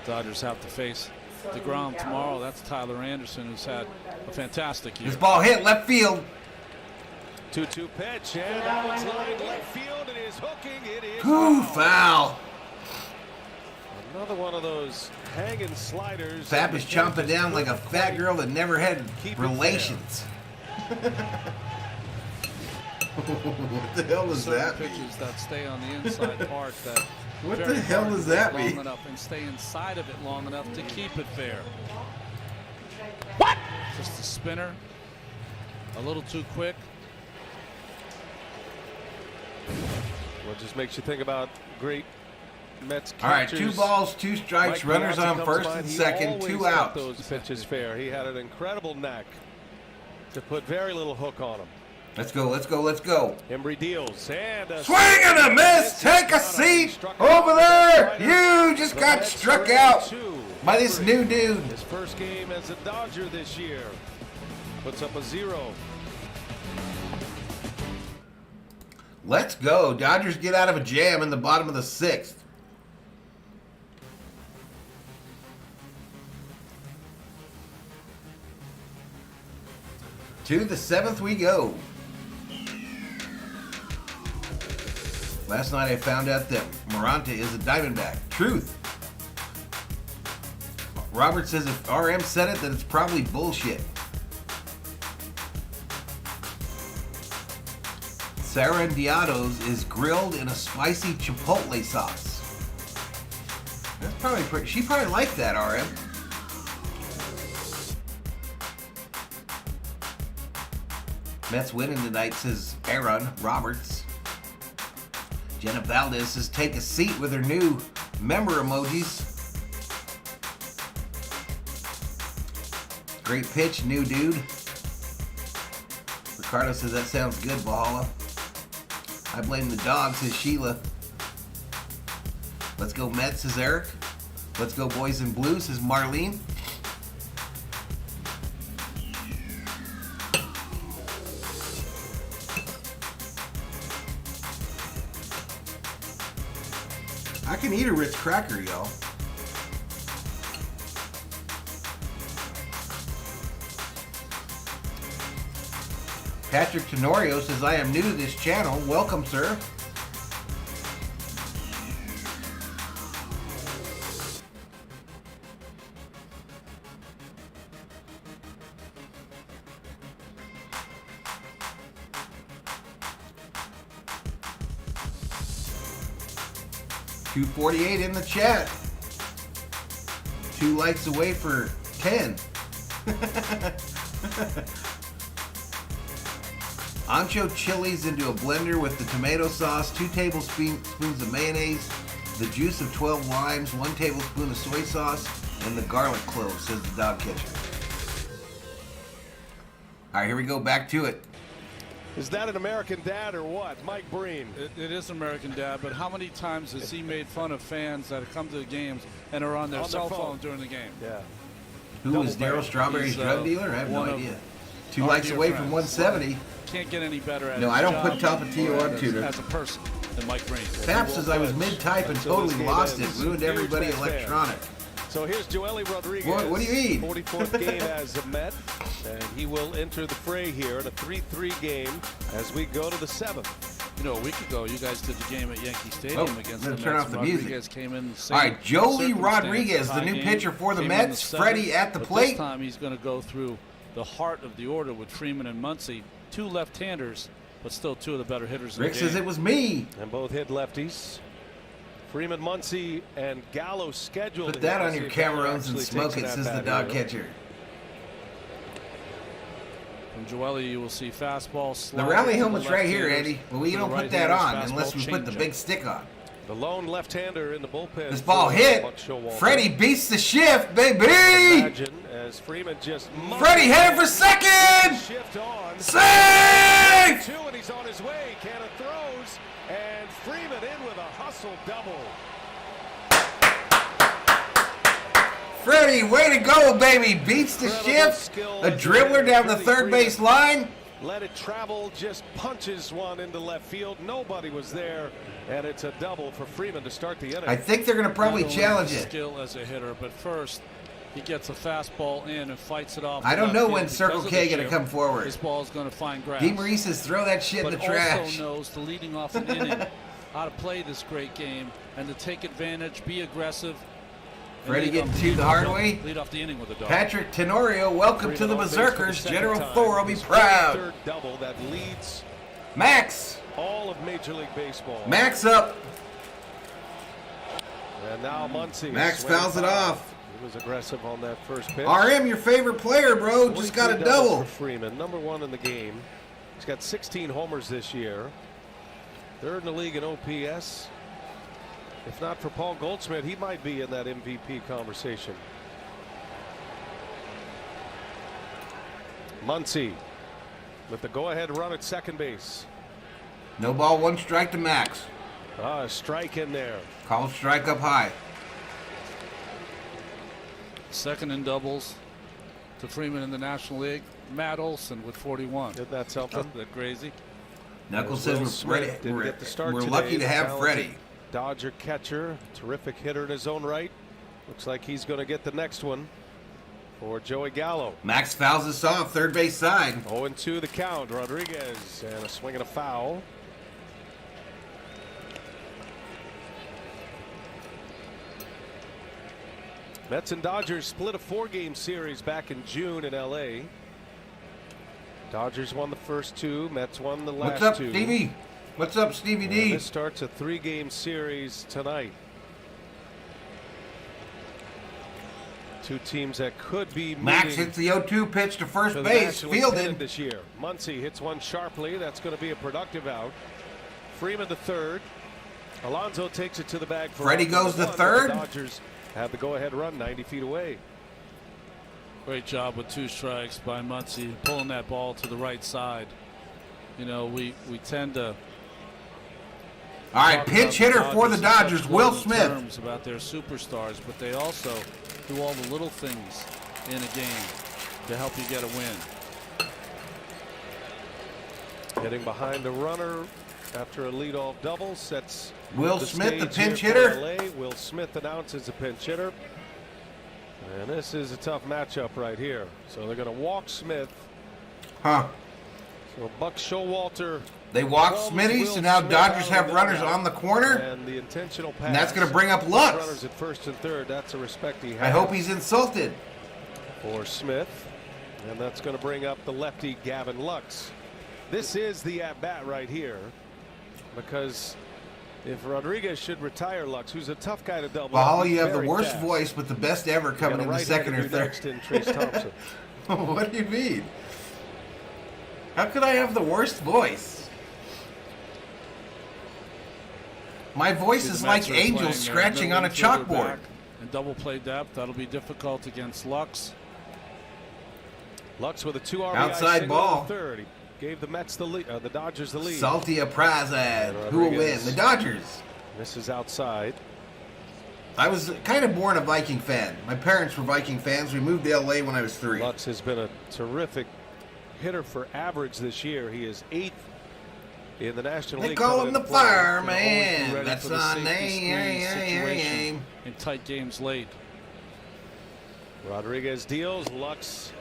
Dodgers have to face the ground tomorrow. That's Tyler Anderson, who's had a fantastic year. This ball hit left field. 2-2 pitch, and that one's lined left field. It is hooking. It is Ooh, foul. Another one of those hanging sliders. Fab is chomping down like a fat girl that never had Keep it relations. What the hell does Certain that mean? pitches that stay on the inside part that What very the hell hard does to that long mean? enough and stay inside of it long enough to keep it fair. What? Just a spinner, a little too quick. What just makes you think about great Mets All right, catchers. 2 balls, 2 strikes, Mike runners Piazza on comes first to mind. and He second, always 2 got outs. those pitches fair. He had an incredible knack to put very little hook on them. Let's go, let's go, let's go. Embry deals and a Swing and a miss. Take a seat over there. You just got struck out by this new dude. His first game as a Dodger this year. Puts up a 0. Let's go. Dodgers get out of a jam in the bottom of the 6th. To the 7th we go. Last night I found out that Moranta is a Diamondback. Truth. Robert says if RM said it, then it's probably bullshit. Sarah Diado's is grilled in a spicy chipotle sauce. That's probably pretty. She probably liked that, RM. Mets winning tonight, says Aaron Roberts. Jenna Valdez says take a seat with her new member emojis. Great pitch, new dude. Ricardo says that sounds good, Valhalla. I blame the dog, says Sheila. Let's go Mets, says Eric. Let's go Boys in Blue, says Marlene. I can eat a Ritz cracker, y'all. Patrick Tenorio says, I am new to this channel. Welcome, sir. $248 in the chat. 2 likes away for 10. Ancho chilies into a blender with the tomato sauce, 2 tablespoons of mayonnaise, the juice of 12 limes, 1 tablespoon of soy sauce, and the garlic cloves, says the dog catcher. All right, here we go. Back to it. Is that an American Dad or what? Mike Breen. It is American Dad, but how many times has he made fun of fans that come to the games and are on their cell phone during the game? Yeah. Who was Daryl Strawberry's drug dealer? I have no idea. 2 likes away from 170. Can't get any better at No, his I don't job put Tapatio or on tutor. as a person than Mike Breen. Fab says I was mid-type and totally lost it. Ruined everybody electronic. So here's Joely Rodriguez. What do you mean? 44th game as a Met, and he will enter the fray here in a 3-3 game as we go to the 7th. You know, a week ago, you guys did the game at Yankee Stadium against the Mets. Turn off the music. Rodriguez came in the All right, Joely Rodriguez, the tie new game, pitcher for the came in Mets. seventh, Freddie at the but plate. This time he's going to go through the heart of the order with Freeman and Muncy, 2 left-handers, but still 2 of the better hitters in Rick the game. says it was me. And both hit lefties. Freeman, Muncy, and Gallo scheduled. Put that on your Camerons and smoke it, says the dog catcher. From Joely, you will see fastball. The rally helmet's right here, Eddie. But we don't put that on unless we put the big stick on. The lone left-hander in the bullpen. This ball hit. Freddie beats the shift, baby. Imagine as Freeman just Freddie headed for second. Shift on. Save! 2 and he's on his way. Canna throws and Freeman in with a hustle double. Freddie, way to go, baby. Beats the shift. A dribbler down the third base line. Let it travel, just punches one into left field. Nobody was there, and it's a double for Freeman to start the inning. I think they're going to probably challenge it. Skill as a hitter, but first he gets a fastball in and fights it off. I don't know when Circle K going to come forward. This ball is going to find grass. DeMaurice says throw that shit in the trash. But also knows the leading off an inning how to play this great game and to take advantage, be aggressive. Freddie getting to the hard way. Lead off the inning with a dog. Patrick Tenorio, welcome to the Berserkers. General Thor will be proud. Third double that leads Max. all of Major League Baseball. Max up. And now Muncy. Max fouls it off. He was aggressive on that first pitch. RM, your favorite player, bro. Just got a double. For Freeman, #1 in the game. He's got 16 homers this year. Third in the league in OPS. If not for Paul Goldschmidt, he might be in that MVP conversation. Muncy with the go-ahead run at second base. No ball, 1 strike to Max. A strike in there. Call strike up high. Second in doubles to Freeman in the National League. Matt Olson with 41. Isn't that something? Isn't that crazy? Knuckles says we're lucky to have Freddie. Dodger catcher, terrific hitter in his own right. Looks like he's going to get the next one for Joey Gallo. Max fouls this off, third base side. 0-2 the count. Rodriguez and a swing and a foul. Mets and Dodgers split a 4-game series back in June in LA. Dodgers won the first 2, Mets won the last 2. What's up, Stevie? What's up, Stevie D? This starts a 3-game series tonight. 2 teams that could be Max hits the 0-2 pitch to first base. Fielded this year. Muncy hits one sharply. That's going to be a productive out. Freeman to third. Alonso takes it to the bag. For Freddie goes to third. The Dodgers have the go-ahead run 90 feet away. Great job with 2 strikes by Muncy, pulling that ball to the right side. You know, we tend to. All right, pinch hitter for the Dodgers, Will Smith. About their superstars, but they also do all the little things in a game to help you get a win. Getting behind the runner after a leadoff double sets Will Smith, the pinch hitter. LA. Will Smith announces a pinch hitter. And this is a tough matchup right here. So they're going to walk Smith. Huh. So Buck Showalter. They walk Smitty, so now Dodgers have runners on the corner. And the intentional pass. And that's going to bring up Lux. Runners at first and third. That's a respect he has. I hope he's insulted. For Smith. And that's going to bring up the lefty Gavin Lux. This is the at-bat right here. Because if Rodriguez should retire Lux, who's a tough guy to double. Well, you have the worst voice, but the best ever coming in the second or third. Trace Thompson. What do you mean? How could I have the worst voice? My voice is like angels scratching on a chalkboard. And double play depth, that'll be difficult against Lux. Lux with a 2 RBI outside ball. Third. He gave the Mets the lead, the Dodgers the lead. Salty a prize ad. Who will win? The Dodgers. This is outside. I was kind of born a Viking fan. My parents were Viking fans. We moved to LA when I was 3. Lux has been a terrific hitter for average this year. He is 8th in the National League. They call him the fireman. That's our name. In tight games late. Rodriguez deals. Lux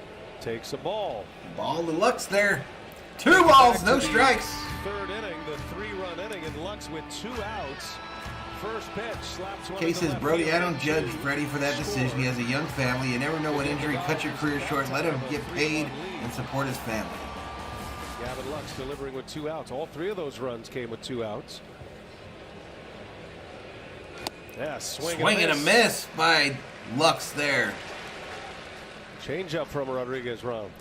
takes a ball. Ball to Lux there. 2 balls, no strikes. Third inning, the 3-run inning, and Lux with 2 outs. First pitch slaps one. Kay says, Brody, I don't judge Freddie for that decision. He has a young family. You never know what injury cut your career short. Let him get paid and support his family. Gavin Lux delivering with 2 outs. All 3 of those runs came with 2 outs. Yeah, swing and a miss by Lux there. Change up from Rodriguez round.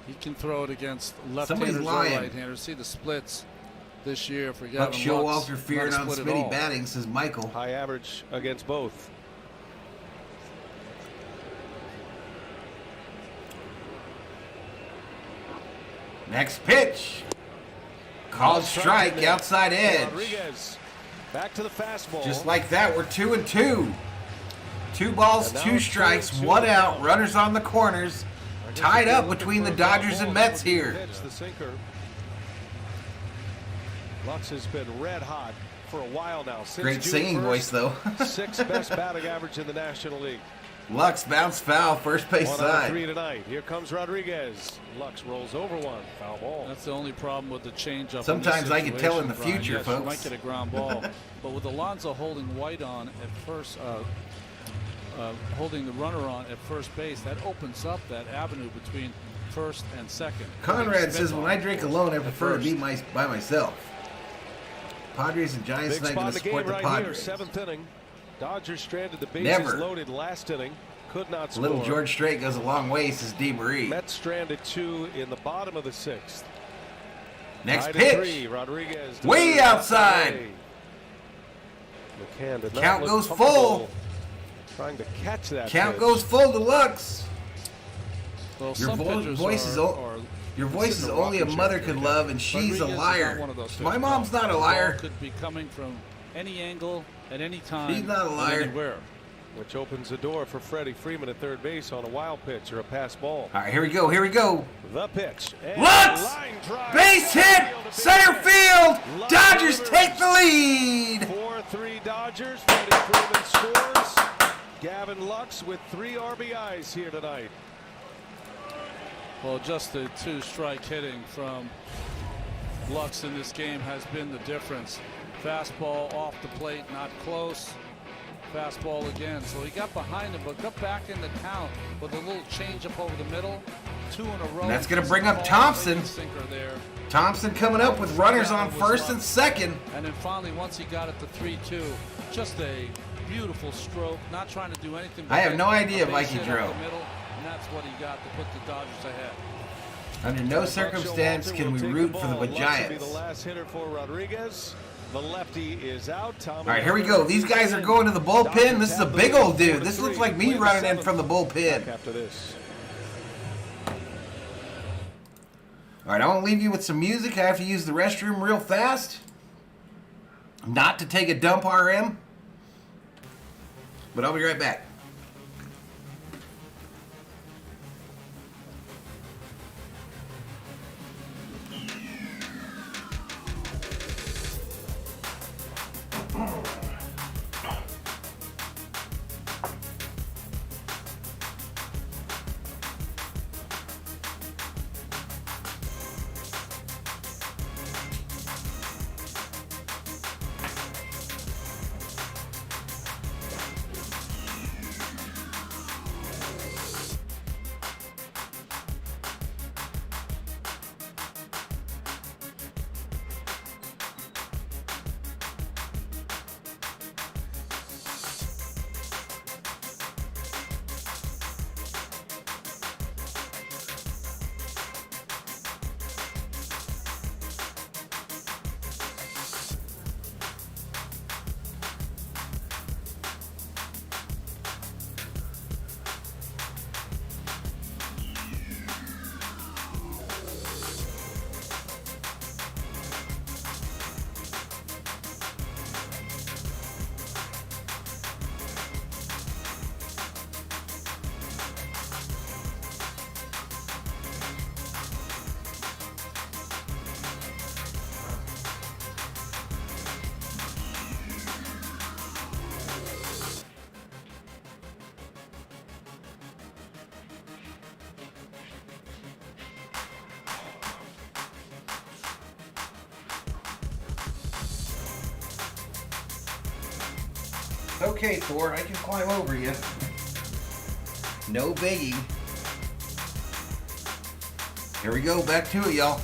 He can throw it against left-handers or right-handers. See the splits this year for Gavin Lux. Showalter fearing on Smitty batting, says Michael. High average against both. Next pitch. Called strike, outside edge. Rodriguez back to the fastball. Just like that, we're 2-2. 2 balls, 2 strikes, 1 out. Runners on the corners. Tied up between the Dodgers and Mets here. The sinker. Lux has been red hot for a while now. Since Great June singing 1st, voice, though. 6th best batting average in the National League. Lux bounced foul, first base 1 out side. of 3 tonight. Here comes Rodriguez. Lux rolls over one. Foul ball. That's the only problem with the changeup. Sometimes I can tell in the Brian. future, Yes, folks. You might get a ground ball. But with Alonso holding White on at first, holding the runner on at first base, that opens up that avenue between first and second. Conrad says, when I drink alone, I prefer to be by myself. Padres and Giants Big tonight going to spot in the support game the right Padres. here, 7th inning. Dodgers stranded the bases Never. loaded last inning. Could not score. Little George Strait goes a long way, says D. Marie. Mets stranded 2 in the bottom of the 6th. Next pitch. 3. Rodriguez Way outside. McCann did not Count look goes comfortable full. Trying to catch that Count pitch. goes full to Lux. Well, Your voice is only a mother could love, and she's a liar. My mom's not a liar. Could be coming from any angle at any time. She's not a liar. Anywhere. Which opens the door for Freddie Freeman at third base on a wild pitch or a pass ball. All right, here we go. Here we go. The pitch. Lux! Base hit! Center field! Dodgers take the lead! 4-3 Dodgers. Freddie Freeman scores. Gavin Lux with 3 RBIs here tonight. Well, just the 2-strike hitting from Lux in this game has been the difference. Fastball off the plate, not close. Fastball again. So he got behind him, but got back in the count with a little change up over the middle. 2 in a row. And that's going to bring up Thompson. Thompson coming up with runners on first and second. And then finally, once he got it to 3-2, just a beautiful stroke. Not trying to do anything. I have no idea Mikey drove. And that's what he got to put the Dodgers ahead. Under no circumstance can we root for the Giants. The last hitter for Rodriguez. The lefty is out. All right, here we go. These guys are going to the bullpen. This is a big old dude. This looks like me running in from the bullpen. After this. All right, I want to leave you with some music. I have to use the restroom real fast. Not to take a dump, RM. But I'll be right back. Okay, Thor, I can climb over you. No biggie. Here we go, back to it, y'all.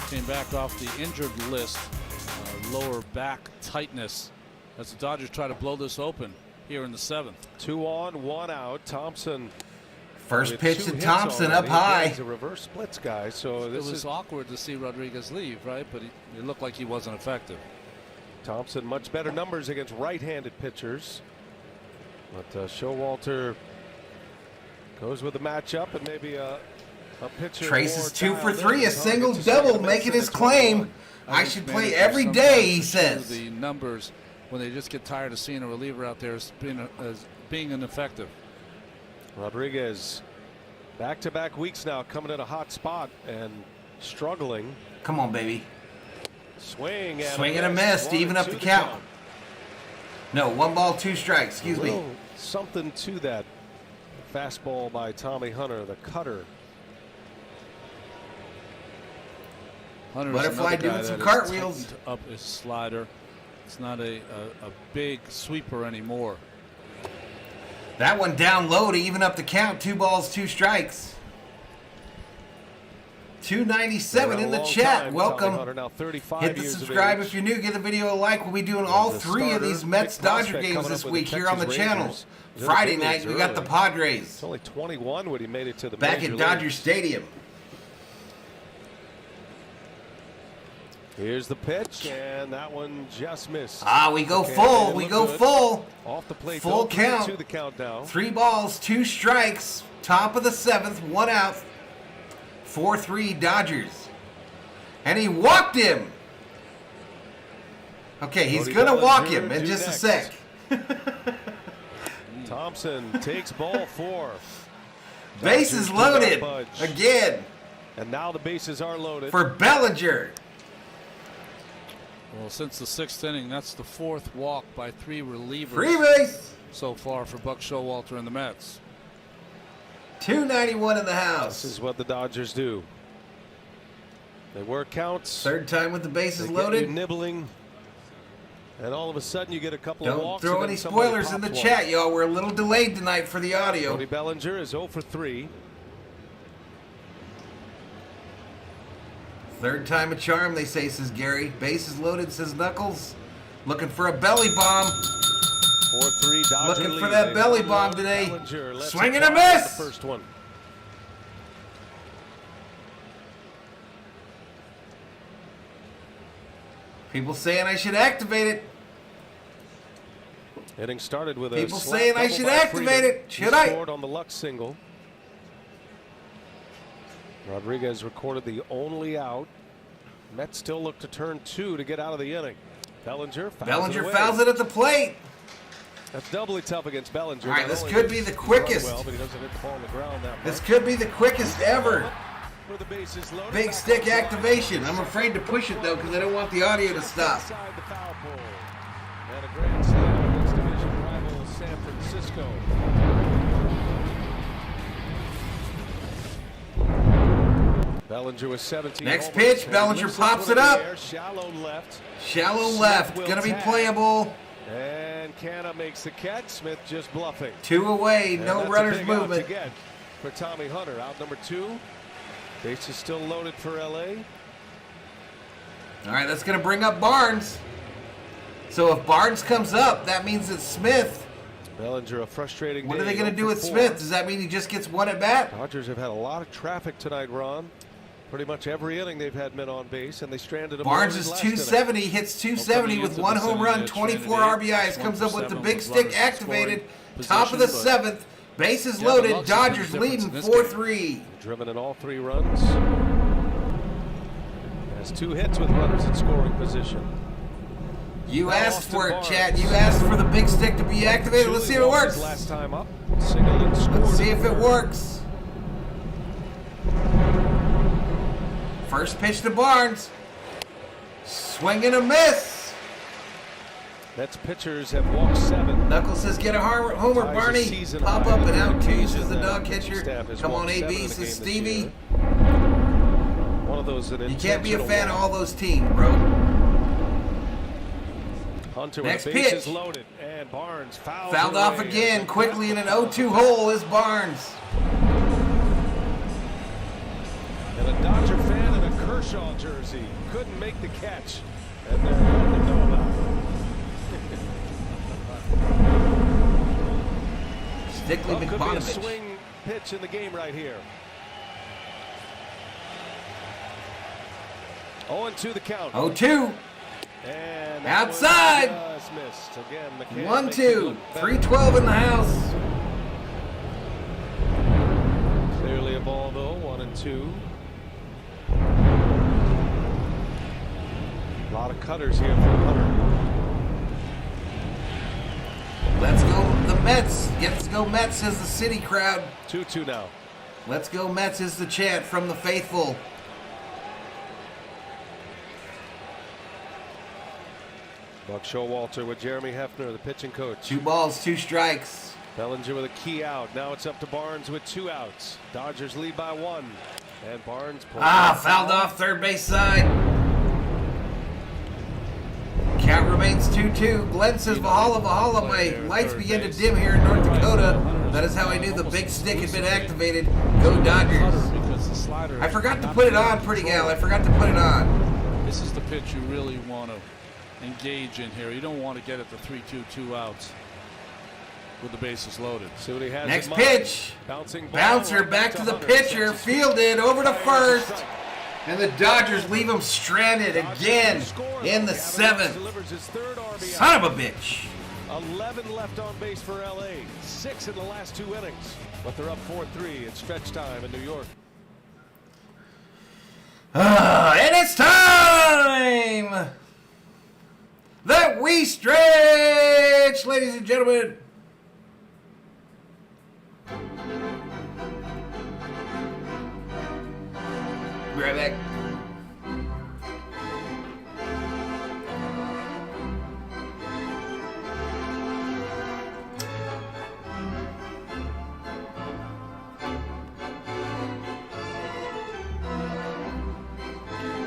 Came back off the injured list. Lower back tightness as the Dodgers try to blow this open here in the 7th. 2 on, 1 out. Thompson. First pitch to Thompson up high. He's a reverse splits guy, so this is awkward to see Rodriguez leave, right? But it looked like he wasn't effective. Thompson much better numbers against right-handed pitchers, but Showalter goes with the matchup and maybe a pitcher. Trace is 2 for 3, a single double, making his claim. I should play every day, he says. The numbers when they just get tired of seeing a reliever out there as being ineffective. Rodriguez, back-to-back weeks now, coming at a hot spot and struggling. Come on, baby. Swing and a miss to even up the count. No, 1 ball, 2 strikes. Excuse me. Something to that fastball by Tommy Hunter, the cutter. Butterfly doing some cartwheels. Up his slider. It's not a big sweeper anymore. That one down low to even up the count. 2 balls, 2 strikes. 297 in the chat. Welcome. Hit the subscribe if you're new. Give the video a like. We'll be doing all 3 of these Mets-Dodger games this week here on the channel. Friday night, we got the Padres. It's only 21 when he made it to the back at Dodger Stadium. Here's the pitch, and that one just missed. We go full. We go full. Off the plate. Full count. To the countdown. 3 balls, 2 strikes. Top of the 7th, 1 out. 4-3 Dodgers. And he walked him. Okay, he's going to walk him in just a sec. Thompson takes ball 4. Bases loaded again. And now the bases are loaded. For Bellinger. Well, since the 6th inning, that's the 4th walk by 3 relievers. Free base. So far for Buck Showalter and the Mets. 291 in the house. This is what the Dodgers do. They work counts. 3rd time with the bases they loaded. Get you nibbling. And all of a sudden you get a couple of walks. Don't throw any spoilers in the chat, y'all. We're a little delayed tonight for the audio. Cody Bellinger is 0 for 3. 3rd time a charm, they say, says Gary. Bases loaded, says Knuckles. Looking for a belly bomb. 4-3 Dodger Looking lead. for that belly bomb today. Swing and a miss. The first one. People saying I should activate it. Hitting started with a people saying I should activate it. Should I? Scored on the Lux single. Rodriguez recorded the only out. Mets still look to turn 2 to get out of the inning. Bellinger fouls it at the plate. That's doubly tough against Bellinger. All right, this could be the quickest. Well, but he doesn't hit the ball on the ground that much. This could be the quickest ever. Big stick activation. I'm afraid to push it though because I don't want the audio to stop. And a grand slam against division rival San Francisco. Bellinger was 17. Next pitch, Bellinger pops it up. Shallow left. Shallow left. Gonna be playable. And Canna makes the catch. Smith just bluffing. 2 away. No runners movement. Again for Tommy Hunter. Out number 2. Base is still loaded for LA. All right, that's gonna bring up Barnes. So if Barnes comes up, that means it's Smith. Bellinger, a frustrating What are day, they going to do with 4. Smith? Does that mean he just gets 1 at bat? Dodgers have had a lot of traffic tonight, Ron. Pretty much every inning they've had men on base, and they stranded him. Barnes is 270, hits 270 with 1 home run, 24 RBIs, comes up with the big stick activated, top of the 7th, bases loaded, Dodgers leading 4-3. Driven in all 3 runs. Has 2 hits with runners in scoring position. You asked for it, Chad. You asked for the big stick to be activated. Let's see if it works. Last time up, single and scored. Let's see if it works. First pitch to Barnes. Swing and a miss. Mets pitchers have walked 7. Knuckles says, get a homer, Barney. Pop up and out 2, says the dog catcher. Come on, AB, says Stevie. One of those. You can't be a fan of all those teams, bro. Hunter Next with bases pitch. loaded, and Barnes fouled off again. Quickly in an 0-2 hole is Barnes. And a Dodger fan in a Kershaw jersey couldn't make the catch. And they're going to know about it. Stickley Well, could be a McBonovich. swing pitch in the game right here. 0-2 the count. 0-2. And that Outside. one just missed. Again, McCann 1-2. 312 in the house. Clearly a ball though. 1-2. A lot of cutters here for Hunter. Let's go the Mets. Let's go Mets, says the city crowd. 2-2 now. Let's go Mets is the chant from the faithful. Buck Showalter with Jeremy Hefner, the pitching coach. 2 balls, 2 strikes. Bellinger with a key out. Now it's up to Barnes with 2 outs. Dodgers lead by 1. And Barnes pulls fouled off third base side. Count remains 2-2. Glenn says, Valhalla, Valhalla, my lights begin to dim here in North Dakota. That is how I knew the big stick had been activated. Go Dodgers. I forgot to put it on, Pretty Gal. I forgot to put it on. This is the pitch you really want to engage in here. You don't want to get at the 3-2, 2 outs with the bases loaded. See what he has. Next pitch. Bouncer back to the pitcher. Fielded over to first. And the Dodgers leave him stranded again in the 7th. Son of a bitch. 11 left on base for LA. 6 in the last 2 innings. But they're up 4-3. It's stretch time in New York. And it's time that we stretch, ladies and gentlemen. Be right back.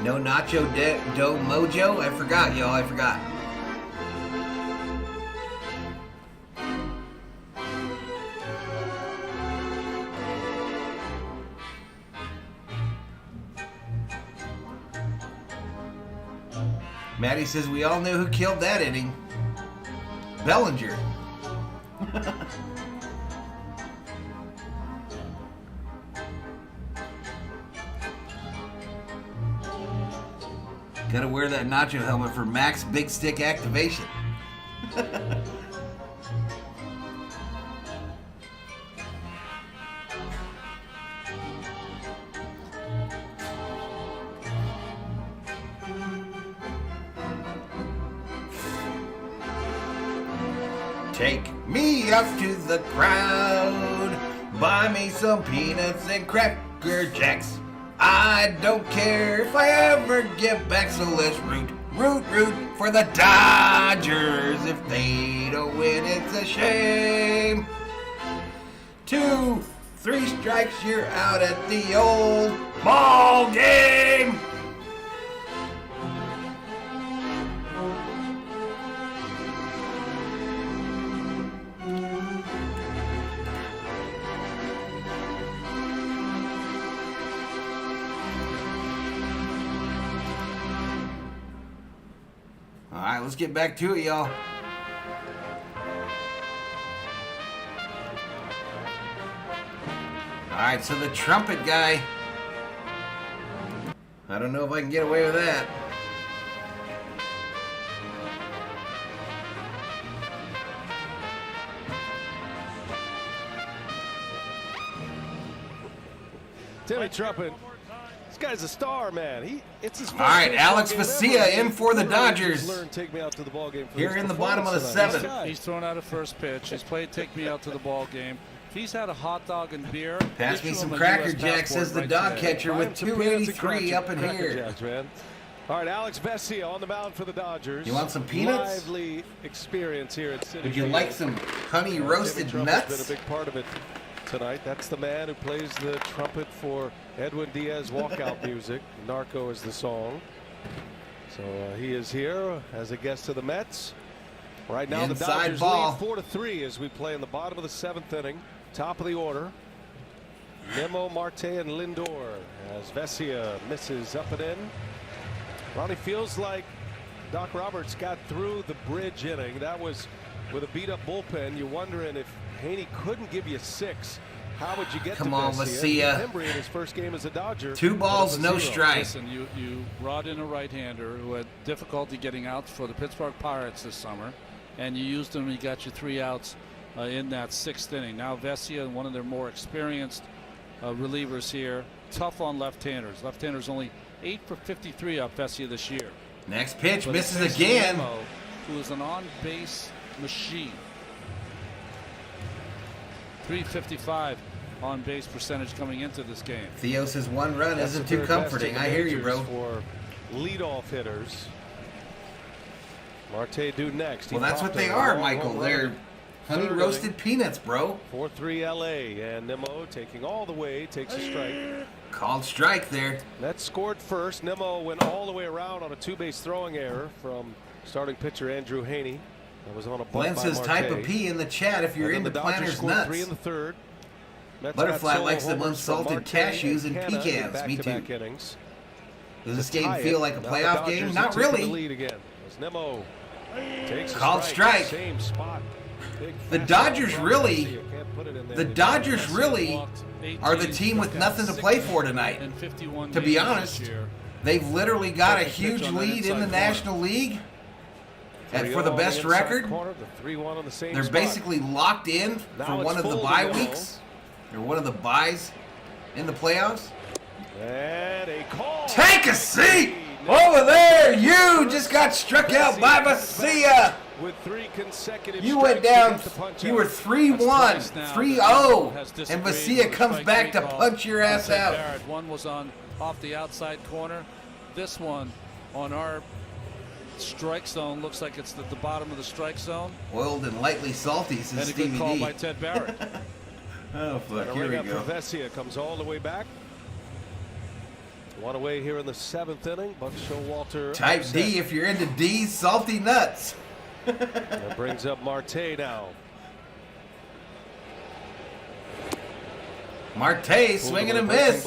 No Nacho Do Mojo? I forgot, y'all. I forgot. Maddie says we all knew who killed that inning. Bellinger. Gotta wear that Nacho helmet for max big stick activation. Take me up to the crowd, buy me some peanuts and Cracker Jacks. I don't care if I ever get back, so let's root for the Dodgers. If they don't win, it's a shame. 2, 3 strikes, you're out at the old ball game. All right, let's get back to it, y'all. All right, so the trumpet guy. I don't know if I can get away with that. Timmy Trumpet. This guy's a star, man. It's his first. All right, Alex Vesia in for the Dodgers. Take me out to the ball game. Here in the bottom of the 7th. He's thrown out a first pitch. He's played take me out to the ball game. If he's had a hot dog and beer, pass me some Cracker Jack, says the dog catcher with 283 up in here. Jacks, man. All right, Alex Vesia on the mound for the Dodgers. You want some peanuts? Lively experience here at Citi Would you Field. like some honey roasted nuts? Been a big part of it tonight. That's the man who plays the trumpet for Edwin Diaz walkout music. Narco is the song. So he is here as a guest of the Mets. Right now the Dodgers lead 4-3 as we play in the bottom of the 7th inning. Top of the order. Nemo, Marte, and Lindor as Vesia misses up and in. Ronnie, feels like Doc Roberts got through the bridge inning. That was with a beat-up bullpen. You're wondering if Haney couldn't give you 6. How would you get Come to on, Vesia? Vesia. In his first game as a Dodger. 2 balls, no strike. Listen, you brought in a right-hander who had difficulty getting outs for the Pittsburgh Pirates this summer, and you used him. He got you 3 outs in that 6th inning. Now Vesia, one of their more experienced relievers here, tough on left-handers. Left-handers only 8 for 53 off Vesia this year. Next pitch, But misses again. Nemo, who is an on-base machine. 355 on-base percentage coming into this game. Theo says 1 run isn't too comforting. I hear you, bro. For leadoff hitters. Marte due next. Well, that's what they are, Michael. They're honey roasted peanuts, bro. 4-3 LA, and Nemo taking all the way, takes a strike. Called strike there. That scored first. Nemo went all the way around on a 2-base throwing error from starting pitcher Andrew Haney. That was on a bunt Glenn by says Marte. type of P in the chat if you're into The Dodgers Planner's scored nuts. 3 in the 3rd. Mets Butterfly got likes solo them homers from unsalted Marte cashews and Canha in pecans. Me too. back-to-back innings. Does this To game tie feel it. like a Now the playoff Dodgers game? are Not taking the really. lead again. As Nemo takes a Called strike. Same spot. Big The fastball Dodgers from really, Vesia. Can't put it in there. the Dodgers really are the team with nothing to play for tonight. To be honest, they've literally got a huge lead in the National League. And for the best record, they're basically locked in for one of the bye weeks. Or one of the byes in the playoffs. And a call. Take a seat over there. You just got struck out by Vesia. With 3 consecutive You went down. strikes to punch You out. were 3-1, 3-0, and Vesia comes back to punch your ass out. One was off the outside corner. This one on our strike zone looks like it's at the bottom of the strike zone. Oiled and lightly salty, says And a Stevie good call D. by Ted Barrett. Oh, fuck. And a Here we ring up go. for Vesia comes all the way back. One away here in the 7th inning. Buck Showalter. Type upset. D if you're into D's salty nuts. That brings up Marte now. Marte swinging a miss.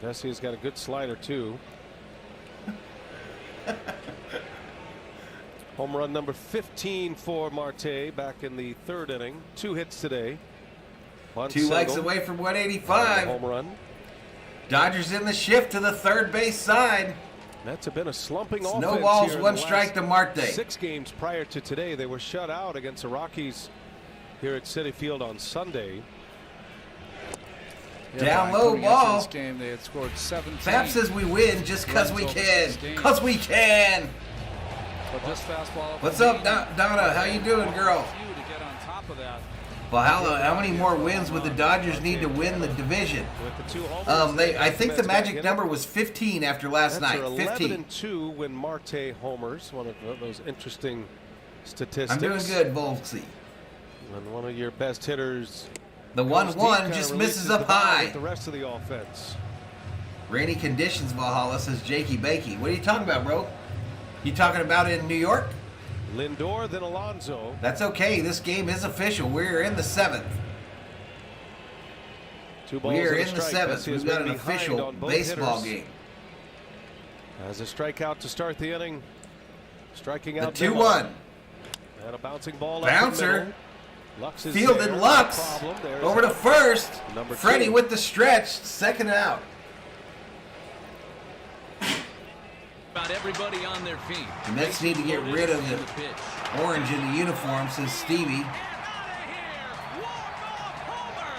Vesia's got a good slider too. Home run number 15 for Marte back in the 3rd inning. 2 hits today. 2 likes away from 185. Home run. Dodgers in the shift to the 3rd base side. Mets have been a slumping offense. Snowballs, here in 1 the strike to Marte. 6 games prior to today. They were shut out against the Rockies here at Citi Field on Sunday. Down low ball. This game, they had scored 17. Fab says we win just because we can. Because we can. But this fastball. What's up, Donna? How you doing, girl? To get on top of that. Valhalla, how many more wins would the Dodgers need to win the division? With the 2 homers, I think the magic number was 15 after last night. 15. 11-2 when Marte homers. One of those interesting statistics. I'm doing good, Volksy. And one of your best hitters. The 1-1 just misses up high. With the rest of the offense. Rainy conditions, Valhalla, says Jakey Bakey. What are you talking about, bro? You talking about in New York? Lindor, then Alonso. That's okay. This game is official. We're in the 7th. 2 balls We are and a in the strike. 7th. Vesia's We've got been an behind official on both baseball hitters. game. As a strikeout to start the inning. Striking The out 2-1. And a bouncing ball. Bouncer. Lux is Fielded there. Lux. No problem. There's Over to first. number 2. Freddie with the stretch. 2nd out. About everybody on their feet. The Mets need to get rid of the orange in the uniform, says Stevie.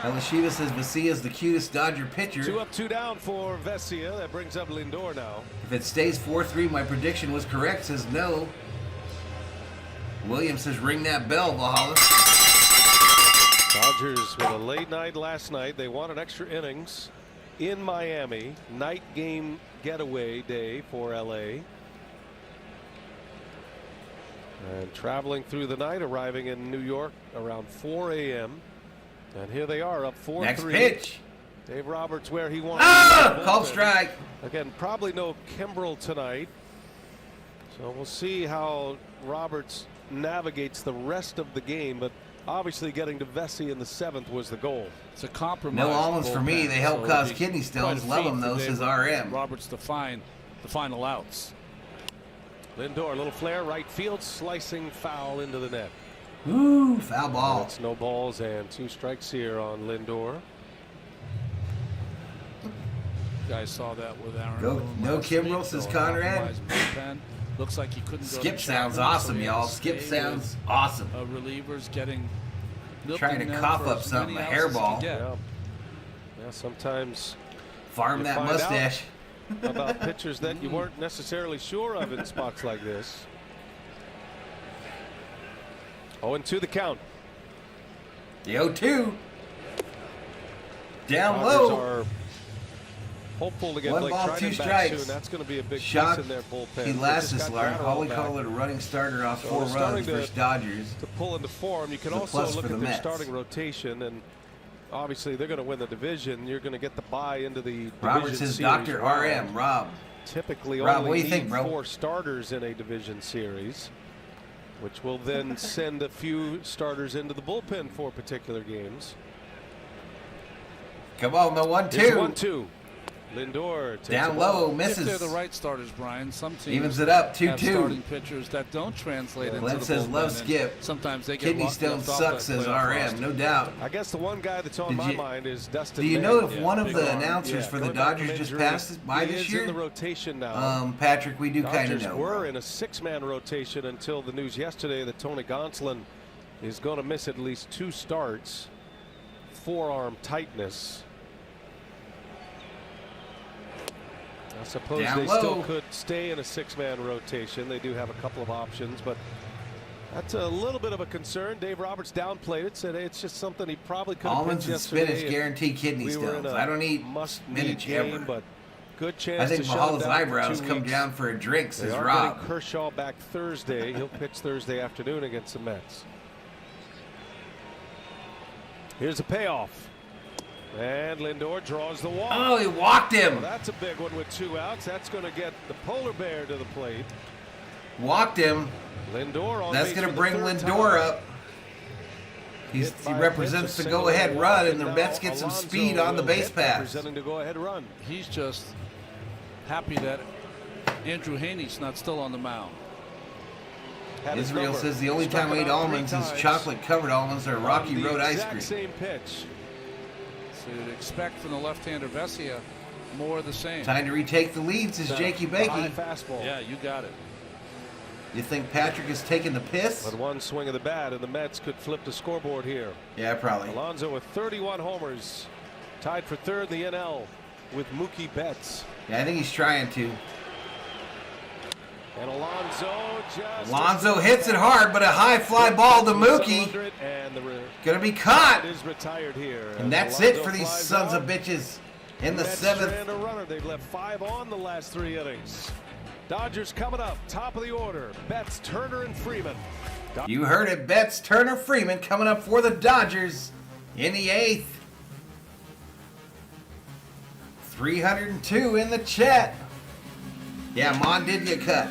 Elishiva says Vesia is the cutest Dodger pitcher. 2 up, 2 down for Vesia. That brings up Lindor now. If it stays 4-3, my prediction was correct, says no. Williams says ring that bell, Valhalla. Dodgers with a late night last night. They won an extra innings in Miami. Night game getaway day for LA. And traveling through the night, arriving in New York around 4 a.m. And here they are up 4-3. Next pitch. Dave Roberts where he wants. Called strike. Again, probably no Kimbrel tonight. So we'll see how Roberts navigates the rest of the game, but obviously getting to Vesia in the 7th was the goal. It's a compromise. No almonds for me. They help cause kidney stones. Love them though, says RM. Roberts to find the final outs. Lindor, a little flare, right field, slicing foul into the net. Ooh, foul ball. It's no balls and 2 strikes here on Lindor. You guys saw that with Aaron. Go, Boone no last Kimbrel, week, says so a Conrad. compromised bullpen. Looks like he couldn't go Skip to sounds Chapman, awesome, so he had y'all. to Skip stay sounds with, awesome. Relievers getting Trying to milking them cough for up as something, many a outs as he hairball. can get. Yeah, sometimes Farm you that find out mustache. about pitchers that you weren't necessarily sure of in spots like this. 0-2 the count. The 0-2. Down Dodgers low. are hopeful to get 1 Blake ball, Trinan 2 back strikes. soon. That's going to be a big Shot. piece in their bullpen. He They lasts just this got large. Graterol Holly back. called it a running starter off So 4 they're starting runs versus to- Dodgers. To pull into form, you can The also plus look for at the their Mets. starting rotation, and obviously they're going to win the division. You're going to get the bye into the Robert division says series Dr. round. RM. Rob. Typically Rob, only what do you need think, bro? 4 starters in a division series, which will then send a few starters into the bullpen for particular games. Come on, the 1-2. Here's 1-2. Lindor takes Down a ball. low, If misses. they're the right starters, Brian, some teams Evens it up, have 2-2. starting pitchers that don't translate into Glenn the says bullpen, love and Skip. Sometimes they get Kidney left stone off sucks, that says playoff RM. roster. No doubt. I guess the one guy that's on Did my you- mind is Dustin Do you May. know if Yeah, one of big the arm. announcers for the coming back from Dodgers just injury. passed by He this is year? in the rotation now. Patrick, we do kind of Dodgers know. were in a 6-man rotation until the news yesterday that Tony Gonsolin is going to miss at least 2 starts. Forearm tightness. I suppose Down they low. still could stay in a 6-man rotation. They do have a couple of options, but that's a little bit of a concern. Dave Roberts downplayed it, said hey, it's just something he probably could have Almonds pitched and yesterday. spinach guarantee kidney We were in stones. a I don't eat must-need spinach game, ever. but good chance I think to shut Mahala's him down for eyebrows 2 come weeks. down for a drink, They says are Rob. getting Kershaw back Thursday. He'll pitch Thursday afternoon against the Mets. Here's a payoff. And Lindor draws the walk. Oh, he walked him. Well, that's a big one with 2 outs. That's going to get the polar bear to the plate. Walked him. Lindor on That's base going to for the bring 3rd Lindor time. up. He Hit by a represents pitch, the a single go-ahead and run, walk, and the now Mets get some Alonso speed on the will base hit, pass. representing the go-ahead run. He's just happy that Andrew Haney's not still on the mound. Had his Israel number. says the only Struck time I him eat out almonds 3 is times chocolate-covered almonds or on Rocky the Road ice exact cream. same pitch. So you'd expect from the left-hander Vesia more of the same. Time to retake the lead, says Jakey High Bakey. fastball. Yeah, you got it. You think Patrick is taking the piss? But one swing of the bat, and the Mets could flip the scoreboard here. Yeah, probably. Alonso with 31 homers, tied for 3rd in the NL with Mookie Betts. Yeah, I think he's trying to. And Alonso hits it hard, but a high fly ball to Mookie. And Gonna be caught. is retired here. And that's Alonso it for these flies sons out. of bitches in the Mets 7th. strand a runner. They've left 5 on the last 3 innings. Dodgers coming up, top of the order. Betts, Turner, and Freeman. You heard it, Betts, Turner, Freeman coming up for the Dodgers in the 8th. 302 in the chat. Yeah, Mon did get cut.